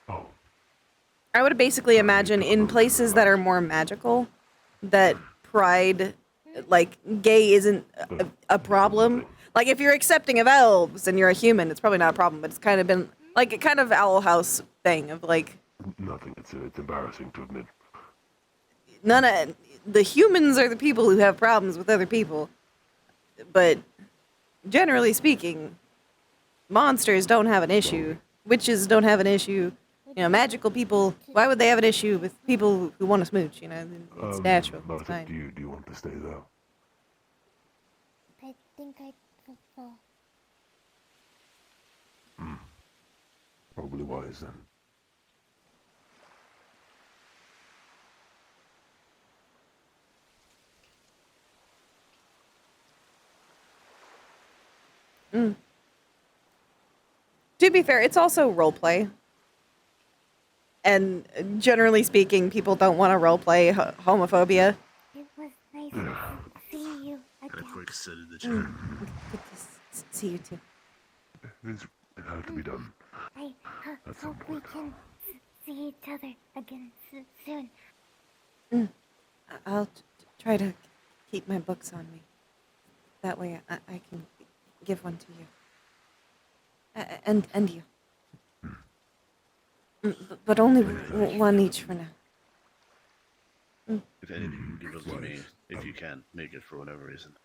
Speaker 18: Oh.
Speaker 1: I would basically imagine in places that are more magical, that pride, like, gay isn't a problem. Like, if you're accepting of elves and you're a human, it's probably not a problem, but it's kind of been, like, a kind of Owl House thing of, like...
Speaker 18: Nothing. It's embarrassing to admit.
Speaker 1: None of... The humans are the people who have problems with other people. But, generally speaking, monsters don't have an issue. Witches don't have an issue. You know, magical people, why would they have an issue with people who want to smooch, you know? It's natural, it's
Speaker 18: Martha,
Speaker 1: fine.
Speaker 18: do you want to stay there?
Speaker 17: I think I'd prefer.
Speaker 18: Probably wise then.
Speaker 1: To be fair, it's also roleplay. And generally speaking, people don't want to roleplay homophobia.
Speaker 17: It was nice to see you
Speaker 14: Got a
Speaker 17: again.
Speaker 14: quick sit in the chair.
Speaker 1: Good to see you too.
Speaker 18: It had to be done.
Speaker 17: I hope we can see each other again soon.
Speaker 1: I'll try to keep my books on me. That way I can give one to you. And you. But only one each for now.
Speaker 14: If anything, you can give those to me if you can make it for whatever reason.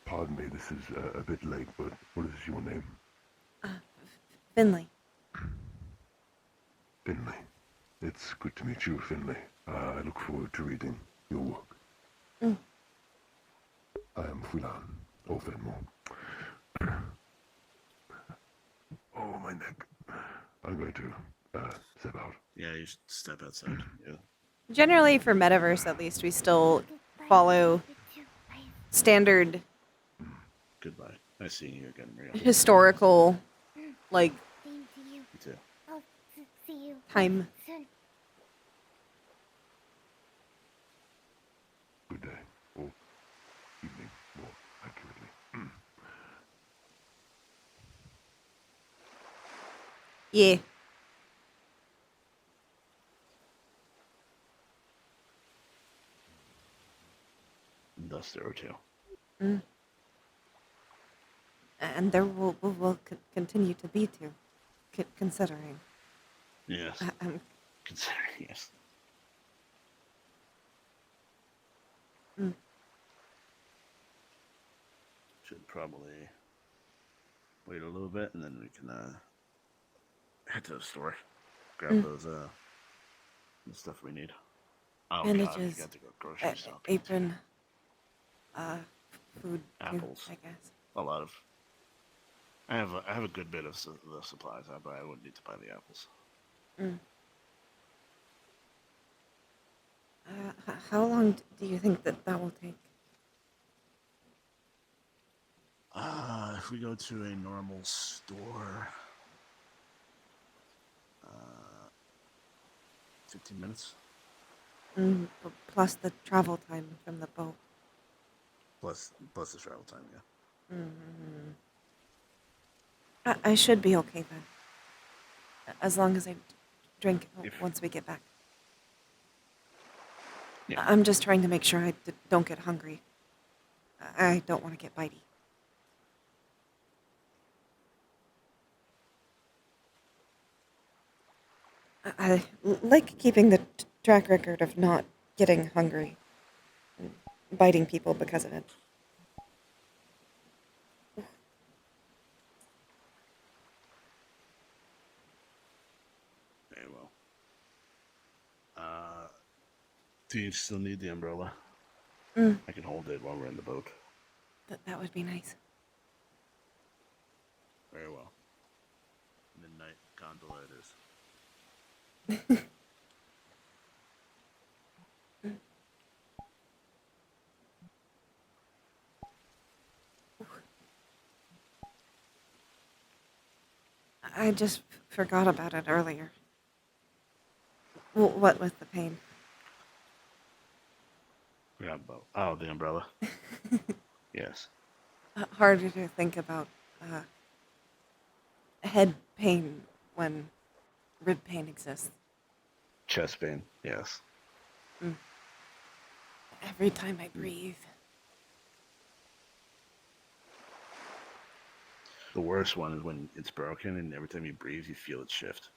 Speaker 18: Pardon me, this is a bit late, but what is your name?
Speaker 1: Finley.
Speaker 18: Finley. It's good to meet you, Finley. I look forward to reading your work. I am Fulan, or Fenmore. Oh, my neck. I'm going to step out.
Speaker 14: Yeah, you should step outside. Yeah.
Speaker 1: Generally, for Metaverse at least, we still follow standard
Speaker 14: Goodbye. Nice seeing you again, Maria.
Speaker 1: historical, like,
Speaker 17: Same to you.
Speaker 14: You too.
Speaker 17: I'll see you
Speaker 1: time.
Speaker 17: soon.
Speaker 18: Good day, or evening, more accurately.
Speaker 1: Yeah.
Speaker 14: Thus there are two.
Speaker 1: And there will continue to be two, considering.
Speaker 14: Yes.
Speaker 1: I'm
Speaker 14: Considering, yes. Should probably wait a little bit and then we can head to the store. Grab those the stuff we need. Oh god, we
Speaker 1: bandages,
Speaker 14: got to go grocery shopping.
Speaker 1: apron, food,
Speaker 14: Apples.
Speaker 1: too, I guess.
Speaker 14: A lot of I have a good bit of the supplies, but I wouldn't need to buy the apples.
Speaker 1: How long do you think that will take?
Speaker 14: If we go to a normal store, 15 minutes.
Speaker 1: Plus the travel time from the boat.
Speaker 14: Plus the travel time, yeah.
Speaker 1: I should be okay then. As long as I drink once we get back.
Speaker 14: Yeah.
Speaker 1: I'm just trying to make sure I don't get hungry. I don't want to get bitey. I like keeping the track record of not getting hungry and biting people because of it.
Speaker 14: Very well. Do you still need the umbrella? I can hold it while we're in the boat.
Speaker 1: That would be nice.
Speaker 14: Very well. Midnight gondola it is.
Speaker 1: I just forgot about it earlier. What with the pain?
Speaker 14: Yeah, boat. Oh, the umbrella. Yes.
Speaker 1: Harder to think about head pain when rib pain exists.
Speaker 14: Chest pain, yes.
Speaker 1: Every time I breathe.
Speaker 14: The worst one is when it's broken and every time you breathe, you feel it shift.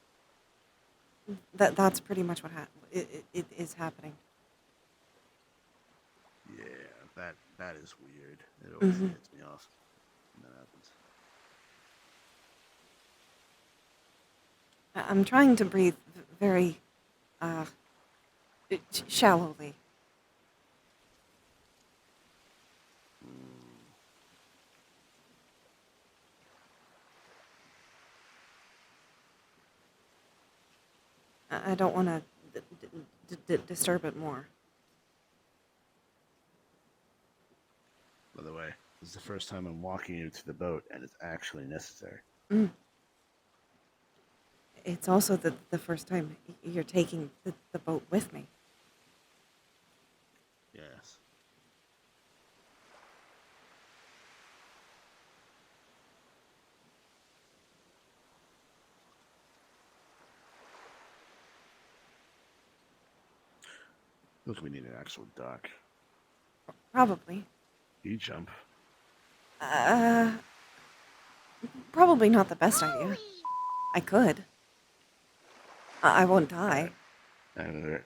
Speaker 1: That's pretty much what it is happening.
Speaker 14: Yeah, that is weird. It always gets me off when that happens.
Speaker 1: I'm trying to breathe very shallowly. I don't want to disturb it more.
Speaker 14: By the way, this is the first time I'm walking you to the boat, and it's actually necessary.
Speaker 1: It's also the first time you're taking the boat with me.
Speaker 14: Yes. Look, we need an actual dock.
Speaker 1: Probably.
Speaker 14: You jump.
Speaker 1: Probably not the best idea. I could. I won't die.
Speaker 14: I have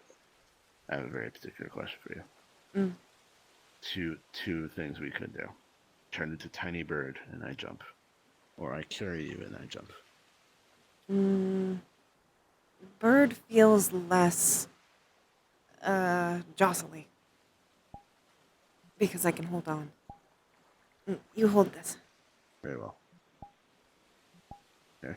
Speaker 14: a very particular question for you. Two things we could do. Turn into tiny bird and I jump. Or I carry you and I jump.
Speaker 1: Bird feels less jostly. Because I can hold on. You hold this.
Speaker 14: Very well. Okay.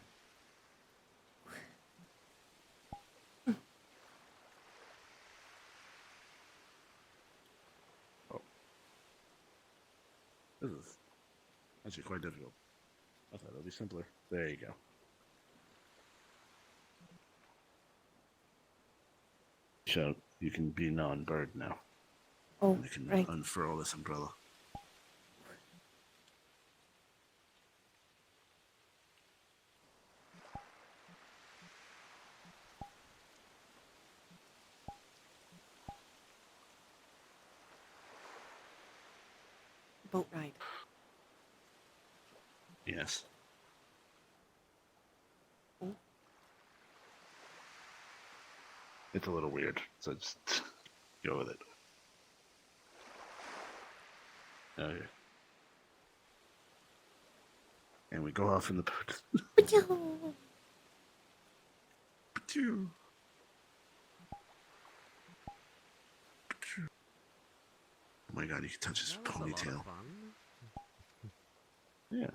Speaker 14: Oh. This is actually quite difficult. I thought it would be simpler. There you go. So you can be non-bird now.
Speaker 1: Oh,
Speaker 14: you can
Speaker 1: right.
Speaker 14: unfurl this umbrella.
Speaker 1: Boat ride.
Speaker 14: Yes.
Speaker 1: Oh.
Speaker 14: It's a little weird, so just go with it. Okay. And we go off in the boat. Oh my god, you can touch his ponytail. Yeah.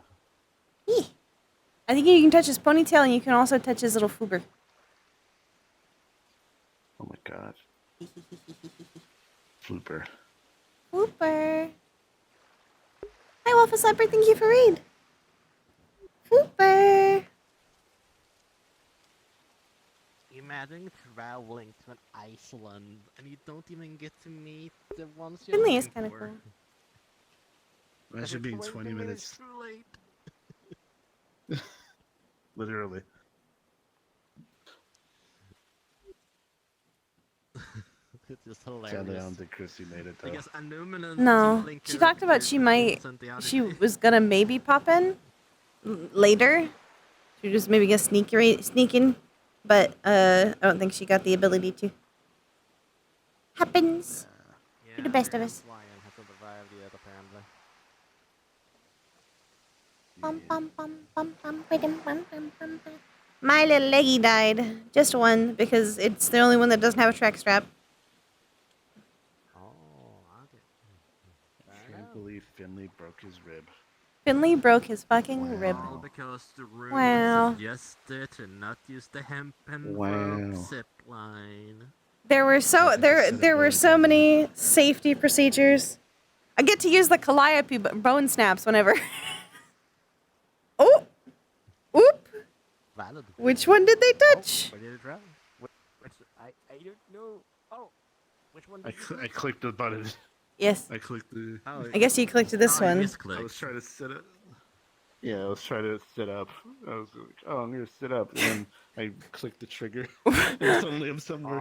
Speaker 1: I think you can touch his ponytail and you can also touch his little foober.
Speaker 14: Oh my god. Flooper.
Speaker 1: Fooper. Hi, Waffle Slapper. Thank you for read. Fooper.
Speaker 16: Imagine traveling to an Iceland and you don't even get to meet the ones you're
Speaker 1: Finley is
Speaker 16: looking
Speaker 1: kind of
Speaker 16: for.
Speaker 1: cool.
Speaker 14: Imagine being 20 minutes.
Speaker 16: Too late.
Speaker 14: Literally.
Speaker 16: It's just hilarious.
Speaker 14: Sadly, I don't think Christy made it though.
Speaker 16: Because aluminum
Speaker 1: No,
Speaker 16: deep
Speaker 1: she
Speaker 16: linker
Speaker 1: talked about she was gonna maybe pop in later. She was maybe gonna sneak in, but I don't think she got the ability to. Happens to the best of us.
Speaker 16: Lion hasn't arrived yet, apparently.
Speaker 1: My little leggy died. Just one, because it's the only one that doesn't have a track strap.
Speaker 14: I can't believe Finley broke his rib.
Speaker 1: Finley broke his fucking rib.
Speaker 16: All because the rules
Speaker 1: Wow.
Speaker 16: suggested to not use the hempen
Speaker 14: Wow.
Speaker 16: rope zip line.
Speaker 1: There were so many safety procedures. I get to use the Calliope bone snaps whenever. Oh! Oop!
Speaker 16: Valid.
Speaker 1: Which one did they touch?
Speaker 16: Where did it drop? I don't know. Oh, which one did
Speaker 14: I clicked the button.
Speaker 1: Yes.
Speaker 14: I clicked the...
Speaker 1: I guess you clicked this one.
Speaker 14: I was trying to set it. Yeah, I was trying to sit up. I was like, oh, I'm gonna sit up, and then I clicked the trigger, and suddenly I'm somewhere.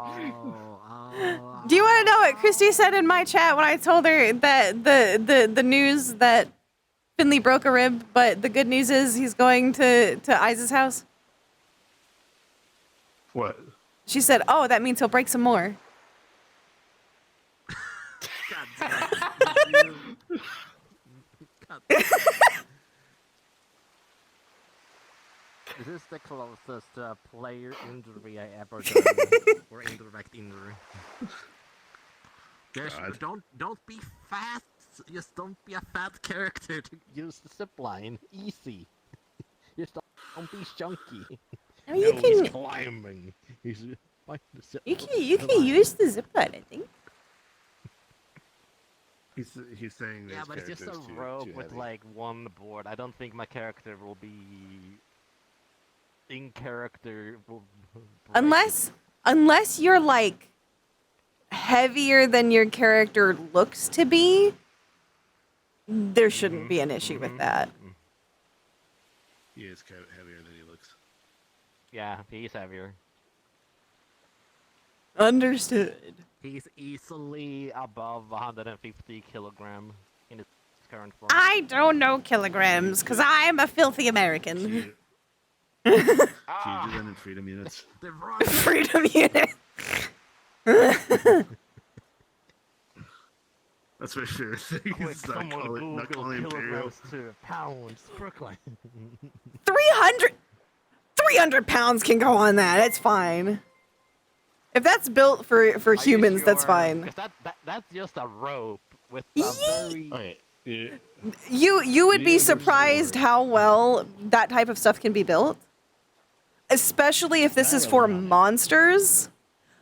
Speaker 1: Do you want to know what Christy said in my chat when I told her that the news that Finley broke a rib, but the good news is he's going to Isa's house?
Speaker 14: What?
Speaker 1: She said, "Oh, that means he'll break some more."
Speaker 16: This is the closest player injury I ever done, or indirect injury. Just don't be fat. Just don't be a fat character to use the zip line. Easy. Just don't be chunky.
Speaker 1: I mean, you can
Speaker 16: he's climbing. He's
Speaker 1: you can use the zip line, I think.
Speaker 14: He's saying
Speaker 16: Yeah, but it's just a rope with like one board. I don't think my character will be in character.
Speaker 1: Unless you're like heavier than your character looks to be, there shouldn't be an issue with that.
Speaker 14: He is kind of heavier than he looks.
Speaker 16: Yeah, he's heavier.
Speaker 1: Understood.
Speaker 16: He's easily above 150 kilogram in his current form.
Speaker 1: I don't know kilograms, because I'm a filthy American.
Speaker 14: Can you do that in freedom units?
Speaker 1: Freedom unit.
Speaker 14: That's for sure.
Speaker 16: Quick, someone Google kilograms to pounds. Brooklyn.
Speaker 1: 300 pounds can go on that. It's fine. If that's built for humans, that's fine.
Speaker 16: That's just a rope with a very...
Speaker 14: Okay. Yeah.
Speaker 1: You would be surprised how well that type of stuff can be built. Especially if this is for monsters.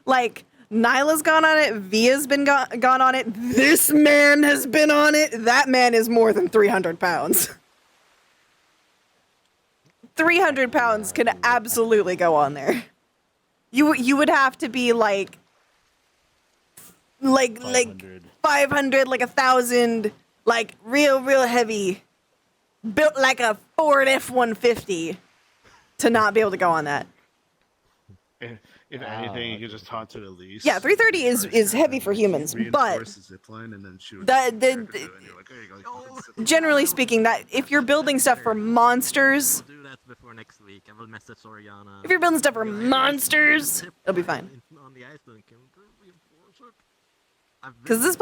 Speaker 1: Like, Nyla's gone on it, Via's been gone on it, this man has been on it. That man is more than 300 pounds. 300 pounds can absolutely go on there. You would have to be like 500, like 1,000, like real heavy, built like a Ford F-150 to not be able to go on that.
Speaker 14: If anything, you could just taunt it at least.
Speaker 1: Yeah, 330 is heavy for humans, but
Speaker 14: reinforce the zip line and then shoot it.
Speaker 1: Generally speaking, that if you're building stuff for monsters,
Speaker 16: Do that before next week. I will message Oriana.
Speaker 1: if you're building stuff for monsters, it'll be fine.
Speaker 16: On the Iceland, can reinforce it.
Speaker 1: Because this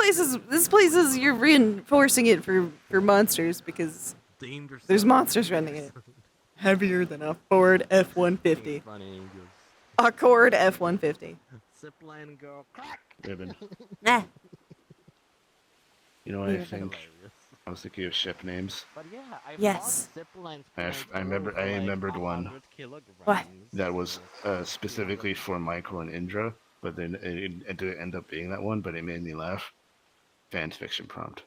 Speaker 1: place is you're reinforcing it for monsters because there's monsters running it. Heavier than a Ford F-150. A Cord F-150.
Speaker 16: Zipline go crack.
Speaker 14: Ribbon.
Speaker 1: Nah.
Speaker 14: You know what I think? I was thinking of ship names.
Speaker 16: But yeah,
Speaker 1: Yes.
Speaker 14: I remembered one.
Speaker 1: What?
Speaker 14: That was specifically for Michael and Indra, but then it didn't end up being that one, but it made me laugh. Fan fiction prompt.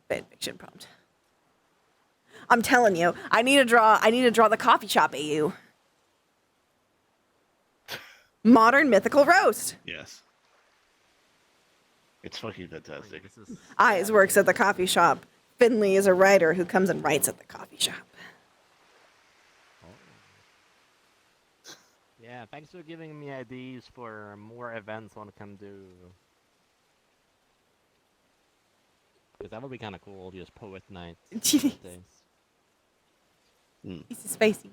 Speaker 1: Fan fiction prompt. I'm telling you, I need to draw the coffee shop AU. Modern mythical roast.
Speaker 14: Yes. It's fucking fantastic.
Speaker 1: Eyes works at the coffee shop. Finley is a writer who comes and writes at the coffee shop.
Speaker 16: Yeah, thanks for giving me ideas for more events one can do. Because that would be kind of cool, just poet night.
Speaker 1: Jeez. This is spicy.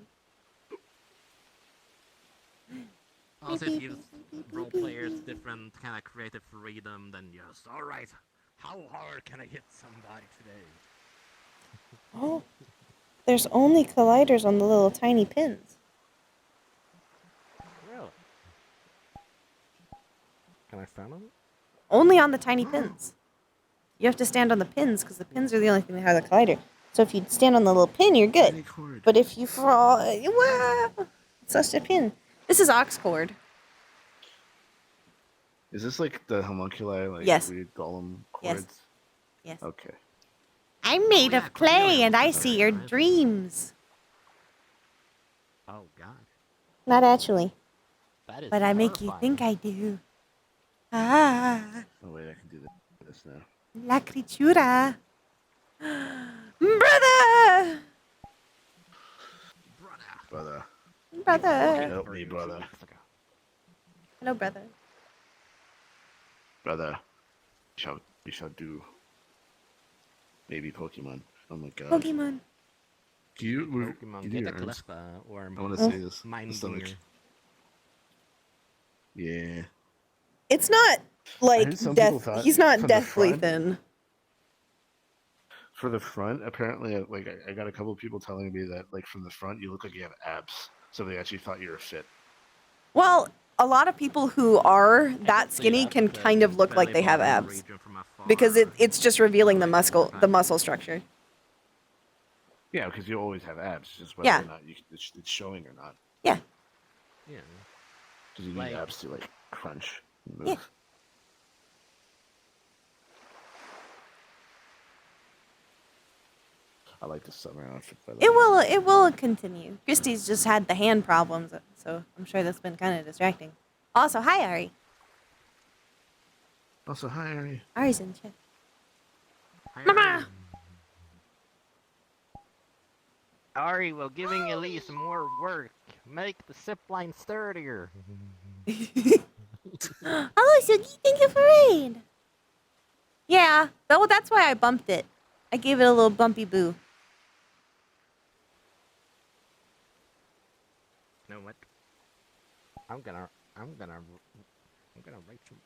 Speaker 16: Also, it gives role players different kind of creative freedom than just, alright, how hard can I hit somebody today?
Speaker 1: Oh, there's only colliders on the little tiny pins.
Speaker 16: Really? Can I stand on it?
Speaker 1: Only on the tiny pins. You have to stand on the pins because the pins are the only thing that have the collider. So if you stand on the little pin, you're good. But if you fall, it's just a pin. This is ox cord.
Speaker 14: Is this like the homunculi, like
Speaker 1: Yes.
Speaker 14: weird golem
Speaker 1: Yes.
Speaker 14: cords?
Speaker 1: Yes.
Speaker 14: Okay.
Speaker 1: I'm made of clay and I see your dreams.
Speaker 16: Oh god.
Speaker 1: Not actually.
Speaker 16: That is
Speaker 1: But I make you
Speaker 16: horrifying.
Speaker 1: think I do. Ah.
Speaker 14: Oh wait, I can do that. this now.
Speaker 1: La criatura. Brother!
Speaker 14: Brother.
Speaker 1: Brother.
Speaker 14: Help me, brother.
Speaker 1: Hello, brother.
Speaker 14: Brother. We shall do. Maybe Pokemon. Oh my god.
Speaker 1: Pokemon.
Speaker 14: Can you
Speaker 16: Pokemon,
Speaker 14: can you
Speaker 16: get
Speaker 14: do
Speaker 16: a
Speaker 14: your arms?
Speaker 16: Cleffa or
Speaker 14: I want to see this.
Speaker 16: Mind
Speaker 14: The stomach.
Speaker 16: Dinger.
Speaker 14: Yeah.
Speaker 1: It's not
Speaker 14: I
Speaker 1: like
Speaker 14: heard some people
Speaker 1: death.
Speaker 14: thought
Speaker 1: He's not
Speaker 14: from the
Speaker 1: deathly
Speaker 14: front-
Speaker 1: thin.
Speaker 14: For the front, apparently, like I got a couple of people telling me that, like from the front, you look like you have abs. So they actually thought you were fit.
Speaker 1: Well, a lot of people who are that skinny can kind of look like they have abs because it's just revealing the muscle structure.
Speaker 14: Yeah, because you always have abs. It's just whether
Speaker 1: Yeah.
Speaker 14: or not it's showing or not.
Speaker 1: Yeah.
Speaker 16: Yeah.
Speaker 14: Because you need
Speaker 16: Like-
Speaker 14: abs to like crunch and move.
Speaker 1: Yeah.
Speaker 14: I like the summer outfit. By the
Speaker 1: It
Speaker 14: way.
Speaker 1: will. It will continue. Christy's just had the hand problems, so I'm sure that's been kind of distracting. Also, hi Ari.
Speaker 14: Also, hi, Ari.
Speaker 1: Ari's in chat. Mama.
Speaker 16: Ari, well, giving Elise more work. Make the zip line sturdier.
Speaker 1: Hello, Sugi. Thank you for raid. Yeah. Oh, that's why I bumped it. I gave it a little bumpy boo.
Speaker 16: You know what? I'm gonna write some.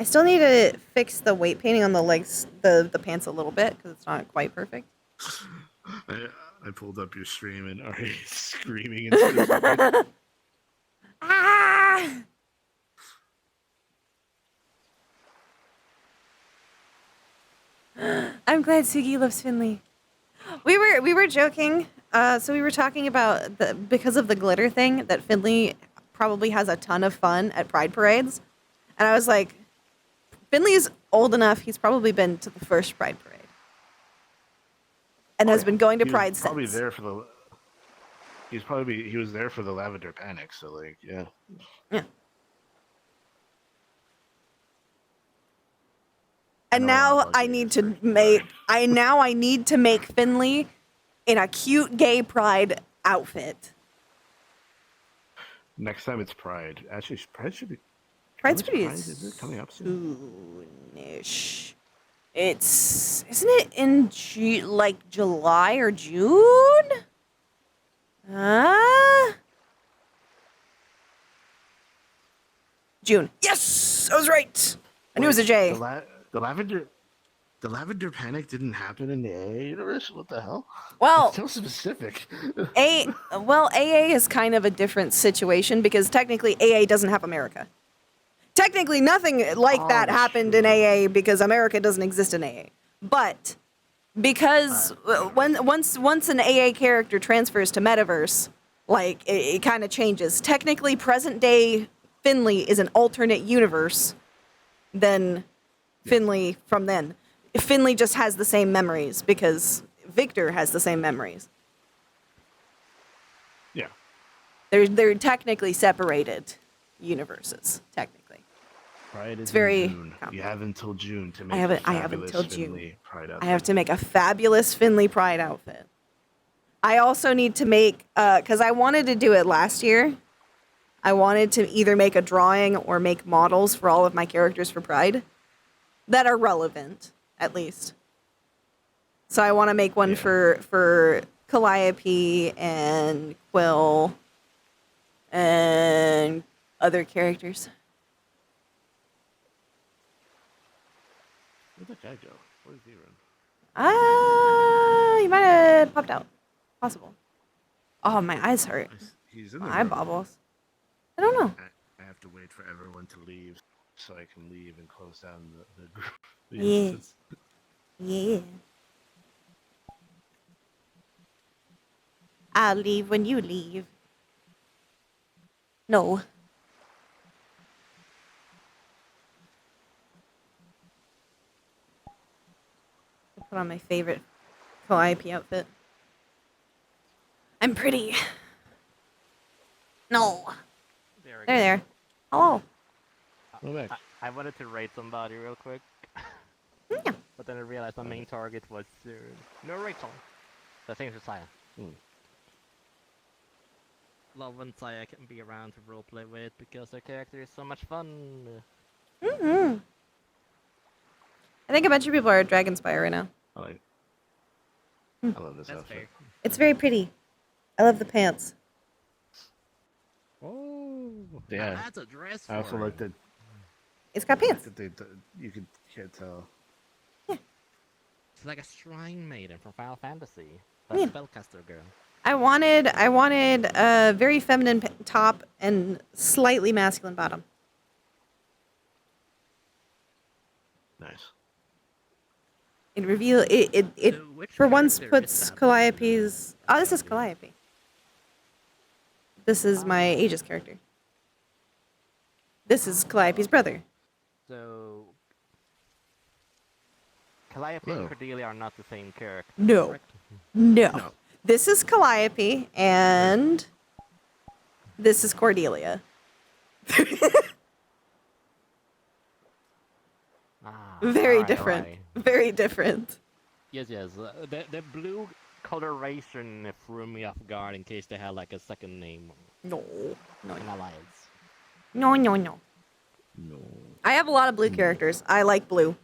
Speaker 1: I still need to fix the weight painting on the legs, the pants a little bit because it's not quite perfect.
Speaker 14: I pulled up your stream and Ari screaming and
Speaker 1: Ah! I'm glad Sugi loves Finley. We were joking. So we were talking about because of the glitter thing that Finley probably has a ton of fun at Pride parades, and I was like, Finley's old enough. He's probably been to the first Pride parade, and has been going to
Speaker 14: He was
Speaker 1: Pride
Speaker 14: probably
Speaker 1: since.
Speaker 14: there for the. He was there for the Lavender Panic. So like, yeah.
Speaker 1: Yeah. And now I need to make I need to make Finley in a cute gay Pride outfit.
Speaker 14: Next time it's Pride. Actually, Pride should be.
Speaker 1: Pride's
Speaker 14: When
Speaker 1: pretty
Speaker 14: is it coming up soon?
Speaker 1: soonish. Isn't it in July or June? June. Yes, I was right. I knew it was a J.
Speaker 14: The Lavender Panic didn't happen in the AA universe. What the hell?
Speaker 1: Well,
Speaker 14: It's so specific.
Speaker 1: AA is kind of a different situation because technically AA doesn't have America. Technically, nothing like that happened in AA because America doesn't exist in AA. But because once an AA character transfers to Metaverse, like it kind of changes. Technically, present day Finley is an alternate universe than Finley from then. Finley just has the same memories because Victor has the same memories.
Speaker 14: Yeah.
Speaker 1: They're technically separated universes, technically.
Speaker 14: Pride is
Speaker 1: It's very
Speaker 14: in June. You have until June to make
Speaker 1: I have
Speaker 14: a
Speaker 1: until
Speaker 14: fabulous
Speaker 1: June.
Speaker 14: Finley Pride
Speaker 1: I
Speaker 14: outfit.
Speaker 1: have to make a fabulous Finley Pride outfit. I also need to make, because I wanted to do it last year. I wanted to either make a drawing or make models for all of my characters for Pride that are relevant, at least. So I want to make one for Calliope and Quill and other characters.
Speaker 14: Where'd that guy go? Where's he run?
Speaker 1: He might have popped out. Possible. Oh, my eyes hurt.
Speaker 14: He's in
Speaker 1: My
Speaker 14: the
Speaker 1: eye
Speaker 14: room.
Speaker 1: bobbles. I don't know.
Speaker 14: I have to wait for everyone to leave so I can leave and close down the group.
Speaker 1: Yeah. Yeah. I'll leave when you leave. No. I'll put on my favorite Calliope outfit. I'm pretty. No. There. Hello.
Speaker 16: I wanted to rate somebody real quick. then I realized my main target was no Rachel. So I changed to Saya. Love when Saya can be around to roleplay with because her character is so much fun.
Speaker 1: I think a bunch of people are Dragonspire right now.
Speaker 14: I love this outfit.
Speaker 1: It's very pretty. I love the pants.
Speaker 11: Oh,
Speaker 14: Yeah.
Speaker 11: that's a dress.
Speaker 14: I also like that.
Speaker 1: It's got pants.
Speaker 14: You can't tell.
Speaker 16: It's like a shrine maiden from Final Fantasy. That
Speaker 1: Yeah.
Speaker 16: spellcaster girl.
Speaker 1: I wanted a very feminine top and slightly masculine bottom.
Speaker 14: Nice.
Speaker 1: It for once puts Calliope's. Oh, this is Calliope. This is my Aegis character. This is Calliope's brother.
Speaker 16: So Calliope and Cordelia are not the same character.
Speaker 1: No.
Speaker 16: Correct?
Speaker 1: No. This is Calliope and this is Cordelia. Very
Speaker 16: alright,
Speaker 1: different.
Speaker 16: alright.
Speaker 1: Very different.
Speaker 16: Yes. The blue coloration threw me off guard in case they had like a second name.
Speaker 1: No.
Speaker 16: An alliance.
Speaker 1: No.
Speaker 14: No.
Speaker 1: I have a lot of blue characters. I like blue.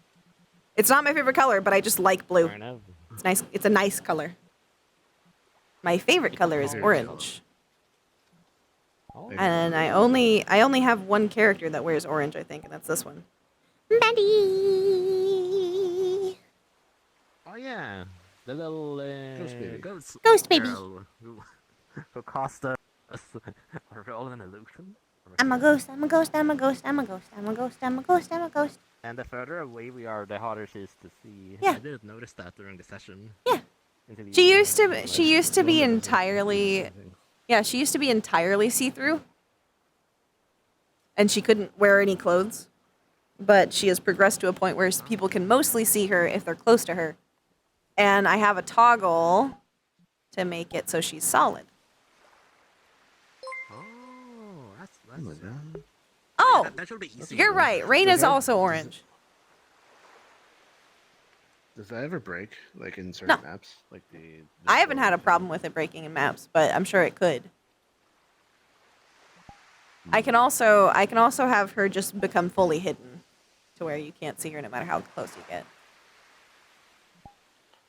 Speaker 1: It's not my favorite color, but I just like blue.
Speaker 16: Fair enough.
Speaker 1: It's nice. It's a nice color. My favorite color is orange. And I only have one character that wears orange, I think, and that's this one. Maddie.
Speaker 16: Oh yeah, the little
Speaker 1: Ghost baby.
Speaker 16: girl who cost us a role in illusion.
Speaker 17: I'm a ghost, I'm a ghost, I'm a ghost, I'm a ghost, I'm a ghost, I'm a ghost, I'm a ghost.
Speaker 16: And the further away we are, the harder it is to see.
Speaker 1: Yeah.
Speaker 16: I didn't notice that during the session.
Speaker 1: Yeah.
Speaker 16: Until you-
Speaker 1: She used to be entirely see-through. And she couldn't wear any clothes. But she has progressed to a point where people can mostly see her if they're close to her. And I have a toggle to make it so she's solid. Oh,
Speaker 16: that should be easy.
Speaker 1: you're right. Rain is also orange.
Speaker 14: Does that ever break, like in certain maps? Like
Speaker 1: I haven't had a problem with it breaking in maps, but I'm sure it could. I can also have her just become fully hidden to where you can't see her no matter how close you get.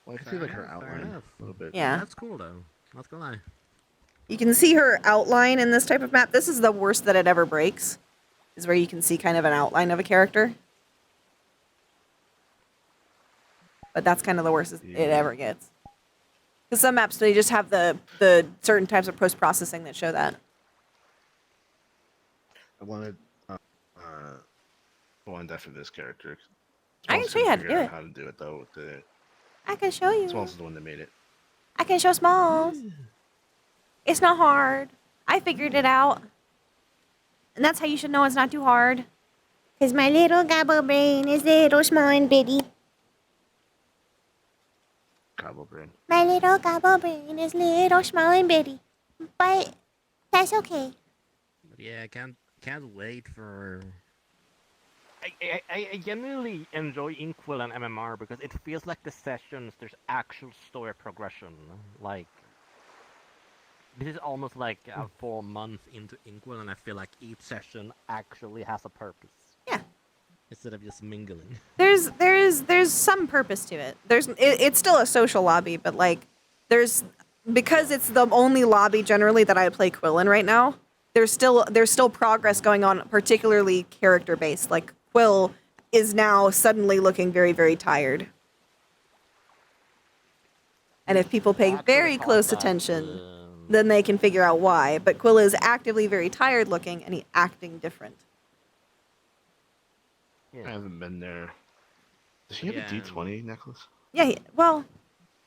Speaker 14: Well, I can see like her outline a little bit.
Speaker 1: Yeah.
Speaker 16: That's cool though. Not gonna lie.
Speaker 1: You can see her outline in this type of map. This is the worst that it ever breaks, is where you can see kind of an outline of a character. But that's kind of the worst it ever gets. Because some maps, they just have the certain types of post-processing that show that.
Speaker 14: I wanted that for this character.
Speaker 1: I can show you how to do it.
Speaker 14: How to do it though? With the
Speaker 1: I can show you.
Speaker 14: Smalls is the one that made it.
Speaker 1: I can show Smalls. It's not hard. I figured it out. And that's how you should know it's not too hard.
Speaker 17: Cause my little gobble brain is little, small, and bitty.
Speaker 14: Gobble brain.
Speaker 17: My little gobble brain is little, small, and bitty. But that's okay.
Speaker 16: But yeah, I can't wait for. I genuinely enjoy Inkwell and MMR because it feels like the sessions there's actual story progression. Like this is almost like a 4 month into Inkwell, and I feel like each session actually has a purpose.
Speaker 1: Yeah.
Speaker 16: Instead of just mingling.
Speaker 1: There's some purpose to it. It's still a social lobby, but like because it's the only lobby generally that I play Quill in right now. There's still progress going on, particularly character based. Like Quill is now suddenly looking very, very tired. And if people pay very close attention, then they can figure out why. But Quill is actively very tired looking, and he's acting different.
Speaker 14: I haven't been there. Does he have a D20 necklace?
Speaker 1: Yeah, well,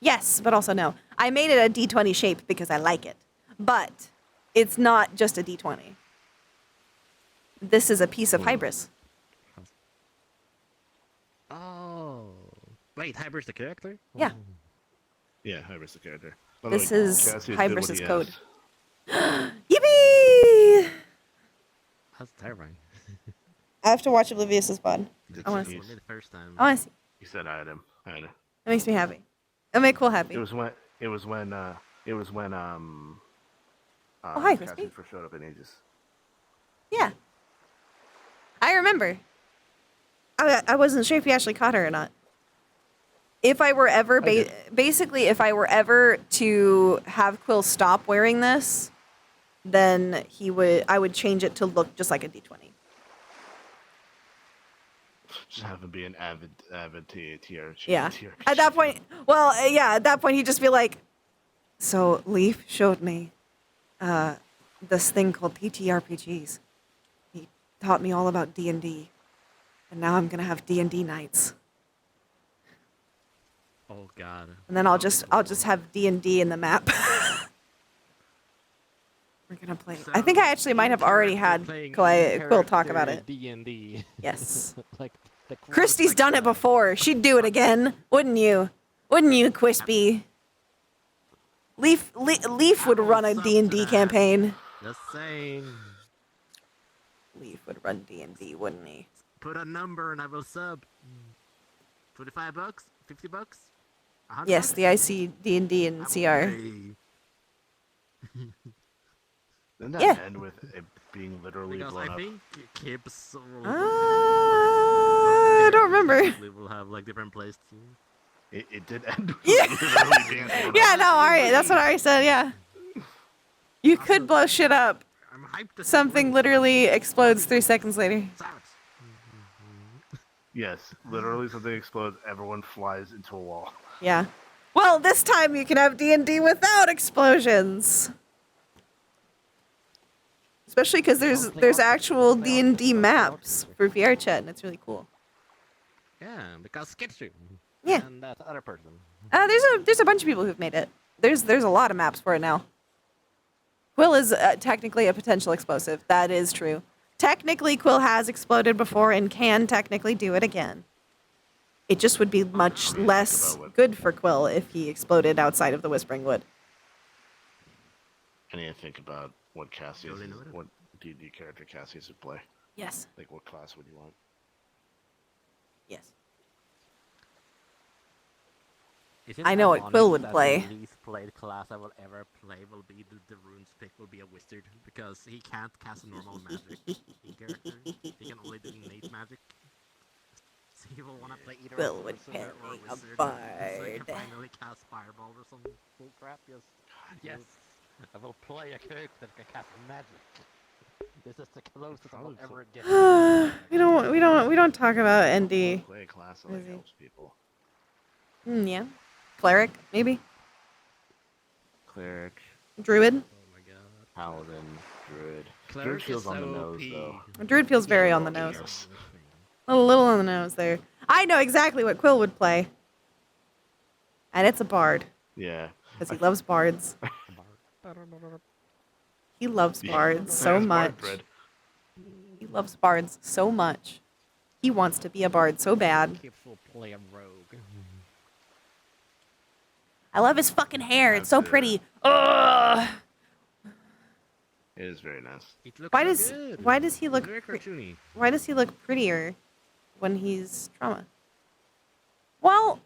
Speaker 1: yes, but also no. I made it a D20 shape because I like it. But it's not just a D20. This is a piece of Hybris.
Speaker 16: Oh. Wait, Hybris the character?
Speaker 1: Yeah.
Speaker 14: Yeah, Hybris the character.
Speaker 1: This is Hybris's code.
Speaker 14: Has.
Speaker 1: Yippee!
Speaker 16: That's terrifying.
Speaker 1: I have to watch Oblivious's VOD. I want to see.
Speaker 16: The first time.
Speaker 1: I want to see.
Speaker 14: He said I had him. I know.
Speaker 1: It makes me happy. It makes Quill happy.
Speaker 11: It was when
Speaker 1: Oh, hi,
Speaker 11: Cassie
Speaker 1: Crispy.
Speaker 11: first showed up in Aegis.
Speaker 1: Yeah. I remember. I wasn't sure if you actually caught her or not. If I were ever, basically, if I were ever to have Quill stop wearing this, then I would change it to look just like a D20.
Speaker 14: Just have him be an avid TRG.
Speaker 1: Yeah. At that point, well, yeah, at that point he'd just be like, so Leaf showed me this thing called TTRPGs. He taught me all about D&D. And now I'm going to have D&D nights.
Speaker 6: Oh God.
Speaker 1: And then I'll just have D&D in the map. We're going to play. I think I actually might have already had Quill talk about it.
Speaker 16: D&D.
Speaker 1: Yes.
Speaker 16: Like
Speaker 1: Christy's done it before. She'd do it again, wouldn't you? Wouldn't you, Quispy? Leaf would run a D&D campaign.
Speaker 6: Just saying.
Speaker 1: Leaf would run D&D, wouldn't he?
Speaker 6: Put a number and I will sub. $25? $50? $100?
Speaker 1: Yes, the IC D&D and CR.
Speaker 14: Didn't that
Speaker 1: Yeah.
Speaker 14: end with it being literally
Speaker 6: Because
Speaker 14: blown
Speaker 6: I
Speaker 14: up?
Speaker 6: think Kips
Speaker 1: I don't remember.
Speaker 6: We will have like different places.
Speaker 14: It did end with
Speaker 1: Yeah.
Speaker 14: literally being blown
Speaker 1: Yeah,
Speaker 14: up.
Speaker 1: no, alright, that's what Ari said, yeah. You could blow shit up. Something literally explodes 3 seconds later.
Speaker 14: Yes, literally something explodes, everyone flies into a wall.
Speaker 1: Yeah. Well, this time you can have D&D without explosions. Especially because there's actual D&D maps for VR chat, and it's really cool.
Speaker 6: Yeah, because Sketchy.
Speaker 1: Yeah.
Speaker 16: And that other person.
Speaker 1: There's a bunch of people who've made it. There's a lot of maps for it now. Quill is technically a potential explosive. That is true. Technically, Quill has exploded before and can technically do it again. It just would be much less good for Quill if he exploded outside of the Whispering Wood.
Speaker 14: I need to think about what what D&D character Cassius would play.
Speaker 1: Yes.
Speaker 14: Like, what class would you want?
Speaker 1: Yes.
Speaker 16: Is it
Speaker 1: I know what
Speaker 16: ironic
Speaker 1: Quill would
Speaker 16: that
Speaker 1: play.
Speaker 16: The least played class I will ever play will be the runes pick will be a wizard because he can't cast normal magic in character. He can only do innate magic. So he will want to play either
Speaker 1: Quill
Speaker 16: a
Speaker 1: would
Speaker 16: sorcerer or a
Speaker 1: play a
Speaker 16: wizard.
Speaker 1: bard.
Speaker 16: So he can finally cast fireball or some bull crap. Yes. I will play a character that can cast magic. This is the closest I will ever get.
Speaker 1: we don't talk about ND.
Speaker 14: Play a class that like, helps people.
Speaker 1: Yeah. Cleric, maybe.
Speaker 14: Cleric.
Speaker 1: Druid.
Speaker 6: Oh my god.
Speaker 14: Paladin. Druid.
Speaker 6: Cleric
Speaker 14: Druid feels
Speaker 6: is
Speaker 14: on the
Speaker 6: OP.
Speaker 14: nose, though.
Speaker 1: Druid feels very on the nose. A little on the nose there. I know exactly what Quill would play. And it's a bard.
Speaker 14: Yeah.
Speaker 1: Because he loves bards. He loves bards so much. He loves bards so much. He wants to be a bard so bad.
Speaker 16: Kips will play a rogue.
Speaker 1: I love his fucking hair. It's so pretty. Ugh.
Speaker 14: It is very nice.
Speaker 1: Why does he look
Speaker 6: very cartoony?
Speaker 1: Why does he look prettier when he's trauma? Well,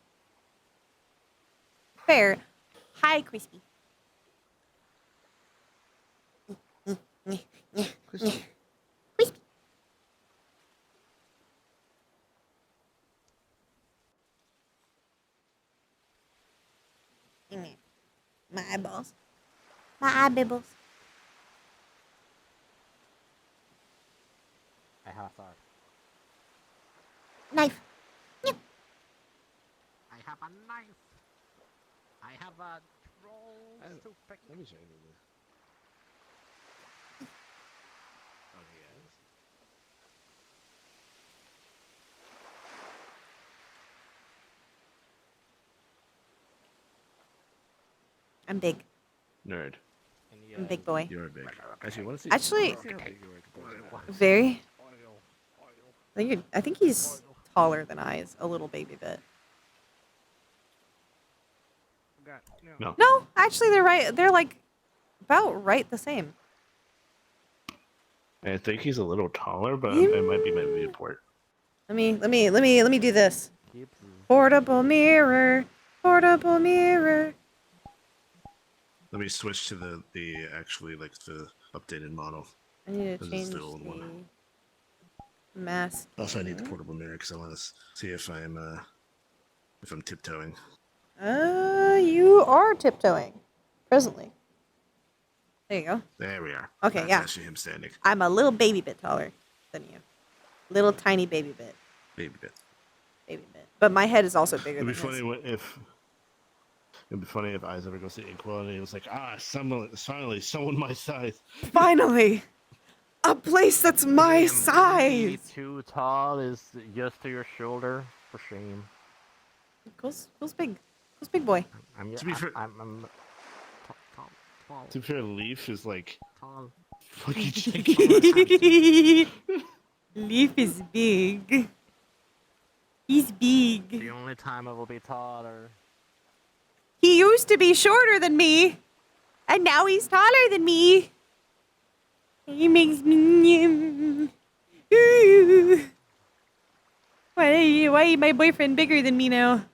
Speaker 1: fair. Hi, Crispy. Crispy. My eyeballs. My eye bibbles.
Speaker 16: I have a sword.
Speaker 1: Knife. Yep.
Speaker 16: I have a knife. I have a troll toothpick.
Speaker 14: Let me show you this. Oh, yes.
Speaker 1: I'm big.
Speaker 14: Nerd.
Speaker 1: I'm a big boy.
Speaker 14: You're big. Actually, want to see?
Speaker 1: Actually, very. I think he's taller than I is a little baby bit.
Speaker 14: No.
Speaker 1: No, actually, they're right. They're like about right the same.
Speaker 14: I think he's a little taller, but it might be my viewport.
Speaker 1: Let me do this.
Speaker 16: Kips is
Speaker 1: Portable mirror. Portable mirror.
Speaker 14: Let me switch to the actually like the updated model.
Speaker 1: I need to
Speaker 14: This is
Speaker 1: change
Speaker 14: the old one.
Speaker 1: the mask.
Speaker 14: Also, I need the portable mirror because I want to see if I'm tiptoeing.
Speaker 1: You are tiptoeing. Presently. There you go.
Speaker 14: There we are.
Speaker 1: Okay,
Speaker 14: That's
Speaker 1: yeah.
Speaker 14: actually him standing.
Speaker 1: I'm a little baby bit taller than you. Little tiny baby bit.
Speaker 14: Baby bit.
Speaker 1: Baby bit. But my head is also bigger
Speaker 14: It'd be
Speaker 1: than
Speaker 14: funny
Speaker 1: his.
Speaker 14: it'd be funny if Eyes ever goes to Inkwell and he was like, finally someone my size.
Speaker 1: Finally! A place that's my size!
Speaker 16: Too tall is just to your shoulder. For shame.
Speaker 1: Cool's big. Cool's big boy.
Speaker 14: To be fair,
Speaker 16: tall.
Speaker 14: to be fair, Leaf is like
Speaker 16: Tall.
Speaker 14: fucking gigantic.
Speaker 1: Leaf is big. He's big.
Speaker 16: The only time I will be taller.
Speaker 1: He used to be shorter than me, and now he's taller than me. He makes me. Ooh. Why is my boyfriend bigger than me now?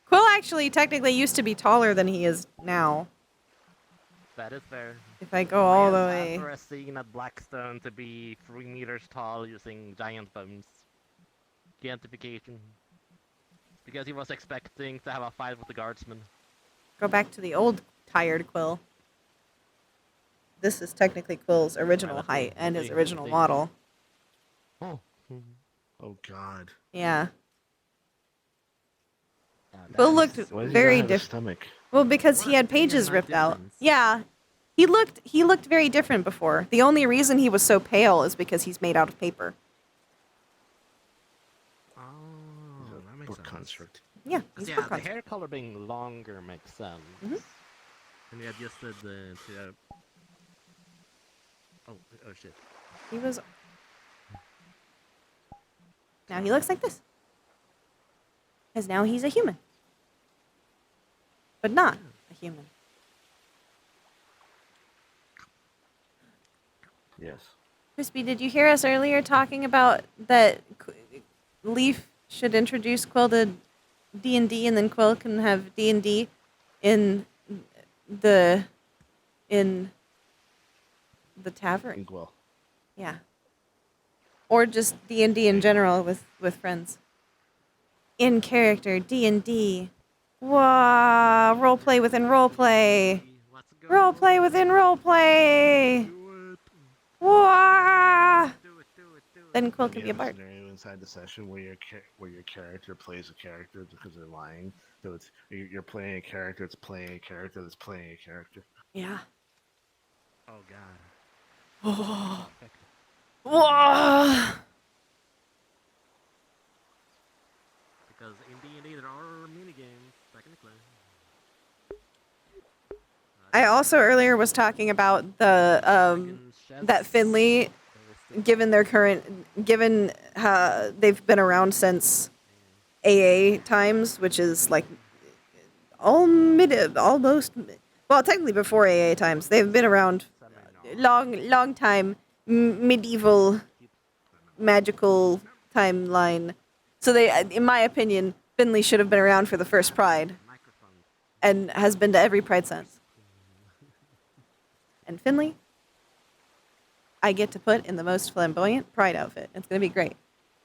Speaker 1: Quill actually technically used to be taller than he is now.
Speaker 16: That is fair.
Speaker 1: If I go all the way.
Speaker 16: After a scene at Blackstone to be 3 meters tall using giant bones. Gigantification. Because he was expecting to have a fight with the guardsman.
Speaker 1: Go back to the old tired Quill. This is technically Quill's original height and his original model.
Speaker 16: Oh.
Speaker 14: Oh God.
Speaker 1: Yeah. Quill looked very different. Well, because he had pages ripped out. Yeah. He looked very different before. The only reason he was so pale is because he's made out of paper.
Speaker 16: Oh, that makes sense.
Speaker 14: Construct.
Speaker 1: Yeah,
Speaker 16: the hair color being longer makes sense. And we adjusted to... Oh shit.
Speaker 1: He was... Now he looks like this. Because now he's a human. But not a human.
Speaker 14: Yes.
Speaker 1: Crispy, did you hear us earlier talking about that Leaf should introduce Quill to D&D and then Quill can have D&D in the tavern?
Speaker 14: Inkwell.
Speaker 1: Yeah. Or just D&D in general with friends. In character, D&D. Wow, roleplay within roleplay. Roleplay within roleplay. Wow. Then Quill can be a bard.
Speaker 14: Scenario inside the session where your character plays a character because they're lying. So it's you're playing a character that's playing a character that's playing a character.
Speaker 1: Yeah.
Speaker 16: Oh God.
Speaker 1: Oh. Whoa.
Speaker 16: Because in D&D there are minigames, technically.
Speaker 1: I also earlier was talking about the that Finley, given they've been around since AA times, which is like almost well, technically before AA times. They've been around long time, medieval magical timeline. So they, in my opinion, Finley should have been around for the first Pride, and has been to every Pride since. And Finley, I get to put in the most flamboyant Pride outfit. It's gonna be great.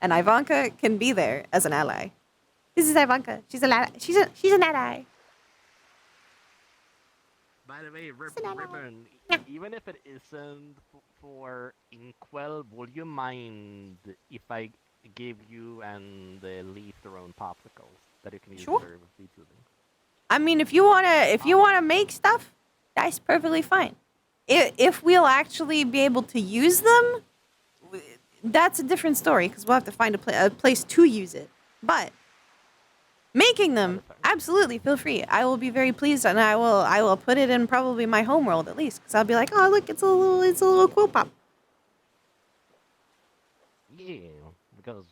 Speaker 1: And Ivanka can be there as an ally. This is Ivanka. She's an ally.
Speaker 16: By the way, Ribbon, even if it isn't for Inkwell, would you mind if I give you and Leaf their own popsicles that you can use
Speaker 1: Sure.
Speaker 16: for beat shooting?
Speaker 1: I mean, if you wanna make stuff, that's perfectly fine. If we'll actually be able to use them, that's a different story because we'll have to find a place to use it. But making them, absolutely, feel free. I will be very pleased, and I will put it in probably my homeworld at least because I'll be like, oh look, it's a little quill pop.
Speaker 16: Yeah, because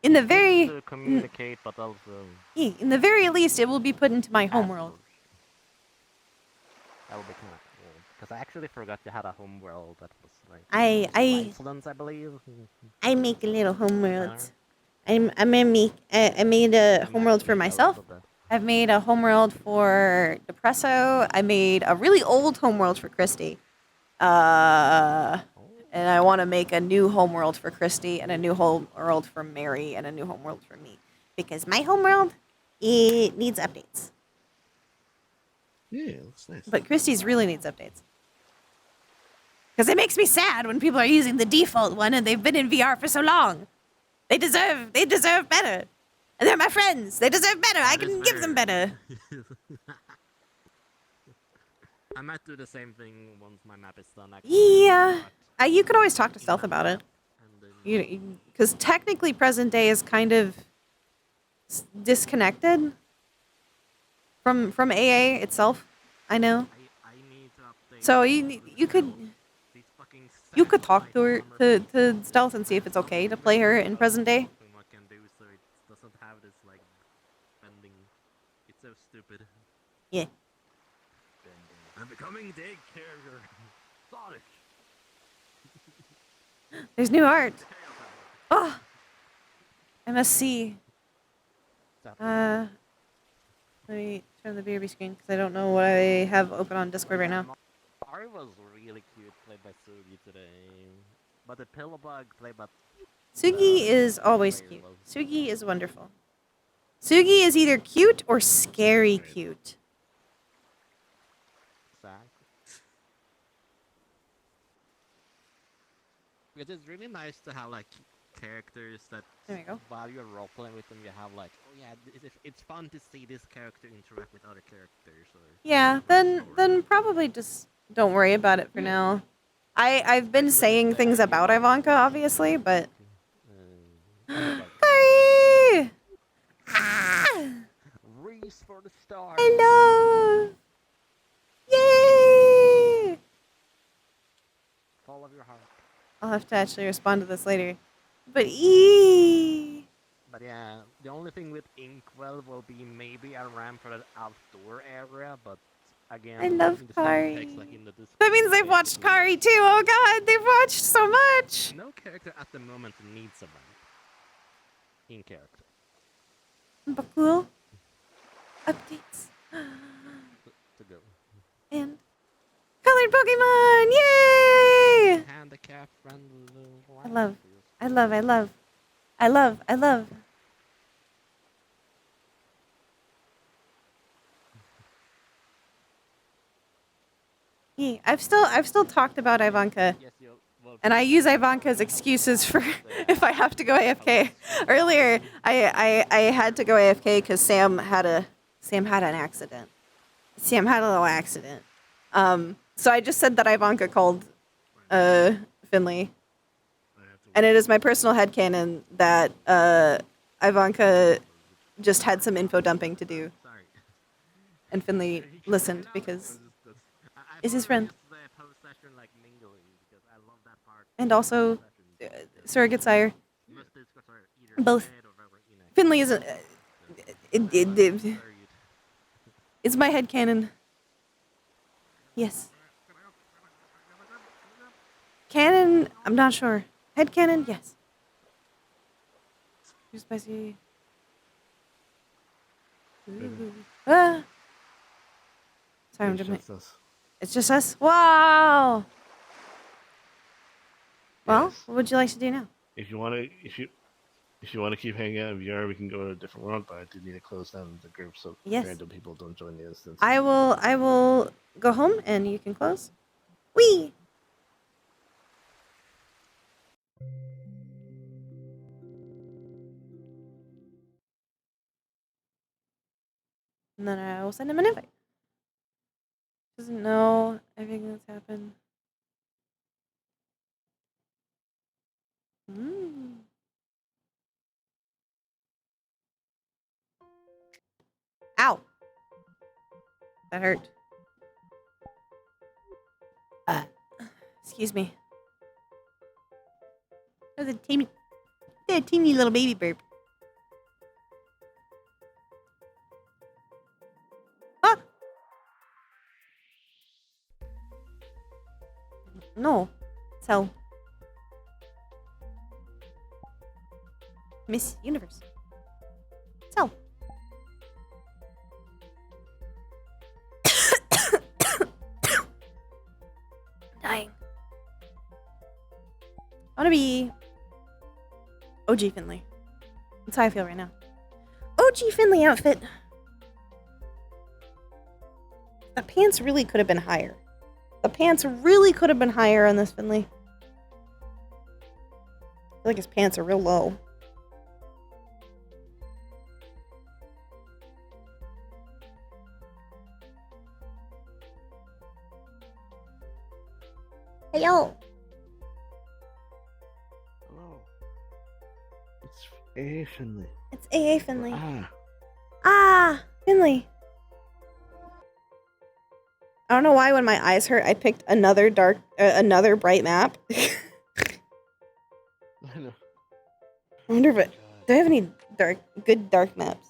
Speaker 1: In the very
Speaker 16: to communicate, but also
Speaker 1: in the very least, it will be put into my homeworld.
Speaker 16: that would be kind of cool. Because I actually forgot you had a homeworld that was like
Speaker 1: I
Speaker 16: Iceland, I believe.
Speaker 1: I make a little homeworld. I made a homeworld for myself. I've made a homeworld for Depresso. I made a really old homeworld for Christy. And I want to make a new homeworld for Christy and a new homeworld for Mary and a new homeworld for me. Because my homeworld, it needs updates.
Speaker 14: Yeah, it looks nice.
Speaker 1: But Christy's really needs updates. Because it makes me sad when people are using the default one and they've been in VR for so long. They deserve better. And they're my friends. They deserve better. I can give them better.
Speaker 16: I might do the same thing once my map is done. Actually.
Speaker 1: Yeah. You could always talk to Stealth about it. Because technically present day is kind of disconnected from AA itself. I know. So you could talk to her to Stealth and see if it's okay to play her in present day.
Speaker 16: What can do so it doesn't have this like bending. It's so stupid.
Speaker 1: Yeah.
Speaker 11: I'm becoming Dig Carrier. Sonic.
Speaker 1: There's new art. Oh, MSC. Let me turn the BRB screen because I don't know what I have open on Discord right now.
Speaker 16: Ari was really cute, played by Sugi today. But the Pillowbug played by...
Speaker 1: Sugi is always cute. Sugi is wonderful. Sugi is either cute or scary cute.
Speaker 16: It is really nice to have like characters that
Speaker 1: there we go.
Speaker 16: While you're role playing with them, you have like, oh yeah, it's fun to see this character interact with other characters. Or
Speaker 1: Yeah, then probably just don't worry about it for now. I've been saying things about Ivanka, obviously, but Curry!
Speaker 16: Reese for the star.
Speaker 1: Hello! Yay!
Speaker 16: Follow your heart.
Speaker 1: I'll have to actually respond to this later. But
Speaker 16: But yeah, the only thing with Inkwell will be maybe a ramp for the outdoor area, but again,
Speaker 1: I love
Speaker 16: in the
Speaker 1: Kari.
Speaker 16: text, like in the
Speaker 1: That means they've watched Kari too. Oh god, they've watched so much.
Speaker 16: No character at the moment needs a ramp. In character.
Speaker 1: But cool. Updates.
Speaker 16: To go.
Speaker 1: And colored Pokemon! Yay!
Speaker 16: Handicap friendly.
Speaker 1: I love. Yeah, I've still talked about Ivanka. And I use Ivanka as excuses for if I have to go AFK. Earlier, I had to go AFK because Sam had an accident. Sam had a little accident. So I just said that Ivanka called Finley. And it is my personal headcanon that Ivanka just had some info dumping to do. And Finley listened because is his friend. And also surrogate sire. Both. Finley isn't. It's my headcanon. Yes. Canon, I'm not sure. Headcanon, yes. Too spicy. Ooh. Ah. Sorry, I'm jumping. It's just us? Wow! Well, what would you like to do now?
Speaker 14: If you want to keep hanging out in VR, we can go to a different world, but I do need to close down the group so
Speaker 1: Yes.
Speaker 14: random people don't join the instance.
Speaker 1: I will go home and you can close. Whee! And then I will send him an invite. Doesn't know everything that's happened. Ow! That hurt. Excuse me. That was a teeny little baby burp. Ah! No. So. Miss Universe. So. Dying. I want to be OG Finley. That's how I feel right now. OG Finley outfit. The pants really could have been higher. The pants really could have been higher on this Finley. I feel like his pants are real low. Hello.
Speaker 14: Hello. It's AA Finley.
Speaker 1: It's AA Finley.
Speaker 14: Ah.
Speaker 1: Ah, Finley. I don't know why when my eyes hurt, I picked another another bright map.
Speaker 14: I know.
Speaker 1: I wonder if it, do I have any good dark maps?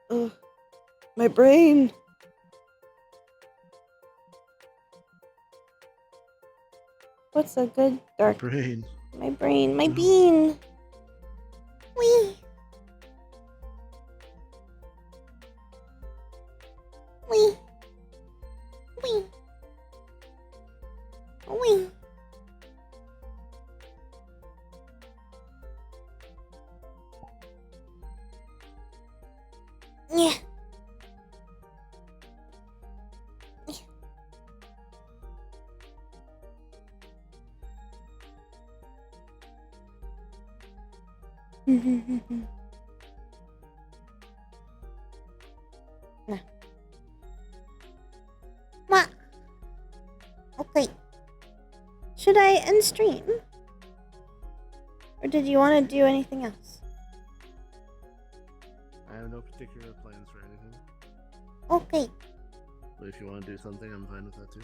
Speaker 1: Ugh, my brain. What's a good dark
Speaker 14: brain?
Speaker 1: My brain, my bean. Wee. Wee. Wee. Wee. Yeah. Nah. What? Okay. Should I end stream? Or did you want to do anything else?
Speaker 14: I have no particular plans for anything.
Speaker 1: Okay.
Speaker 14: But if you want to do something, I'm fine with that too.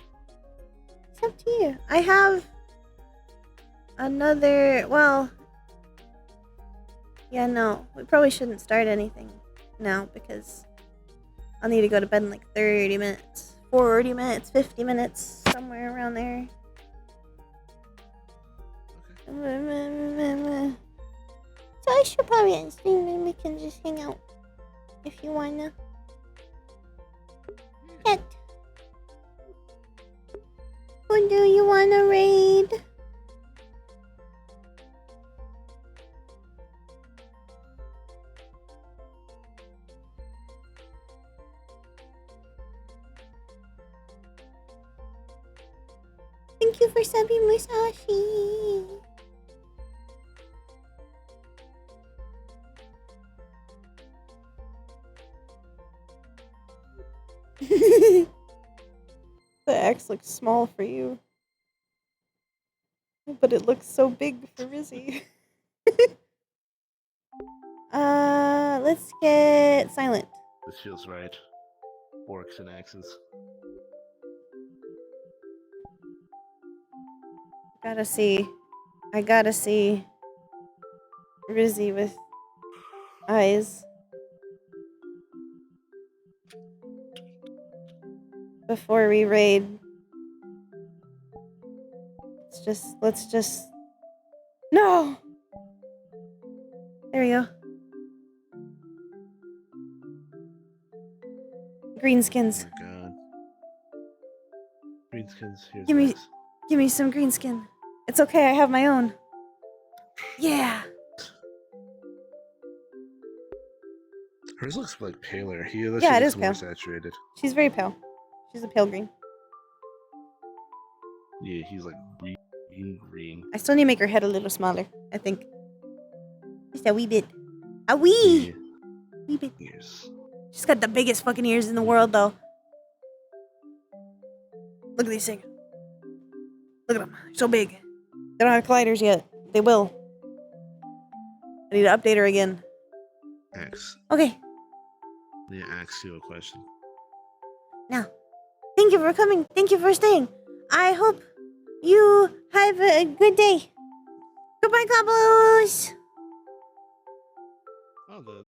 Speaker 1: It's up to you. I have another, well, yeah, no. We probably shouldn't start anything now because I'll need to go to bed in like 30 minutes, 40 minutes, 50 minutes, somewhere around there. Okay. So I should probably end stream and we can just hang out if you wanna. Cat. Who do you wanna raid? Thank you for subbing, Musashi. The X looks small for you. But it looks so big for Rizzy. Let's get silent.
Speaker 14: This feels right. Orcs and axes.
Speaker 1: Gotta see. I gotta see Rizzy with eyes. Before we raid. Let's just. No! There we go. Greenskins.
Speaker 14: Oh my god. Greenskins, here's
Speaker 1: Give me some greenskin. It's okay, I have my own. Yeah.
Speaker 14: Hers looks like paler.
Speaker 1: Yeah, it is
Speaker 14: more
Speaker 1: pale.
Speaker 14: saturated.
Speaker 1: She's very pale. She's a pale green.
Speaker 14: Yeah, he's like green.
Speaker 1: I still need to make her head a little smaller, I think. Just a wee bit. A wee!
Speaker 14: Yeah.
Speaker 1: Wee bit.
Speaker 14: Ears.
Speaker 1: She's got the biggest fucking ears in the world, though. Look at these things. Look at them. So big. They don't have colliders yet. They will. I need to update her again.
Speaker 14: X.
Speaker 1: Okay.
Speaker 14: I need to ask you a question.
Speaker 1: Now, thank you for coming. Thank you for staying. I hope you have a good day. Goodbye, Cobbos!
Speaker 14: Oh, the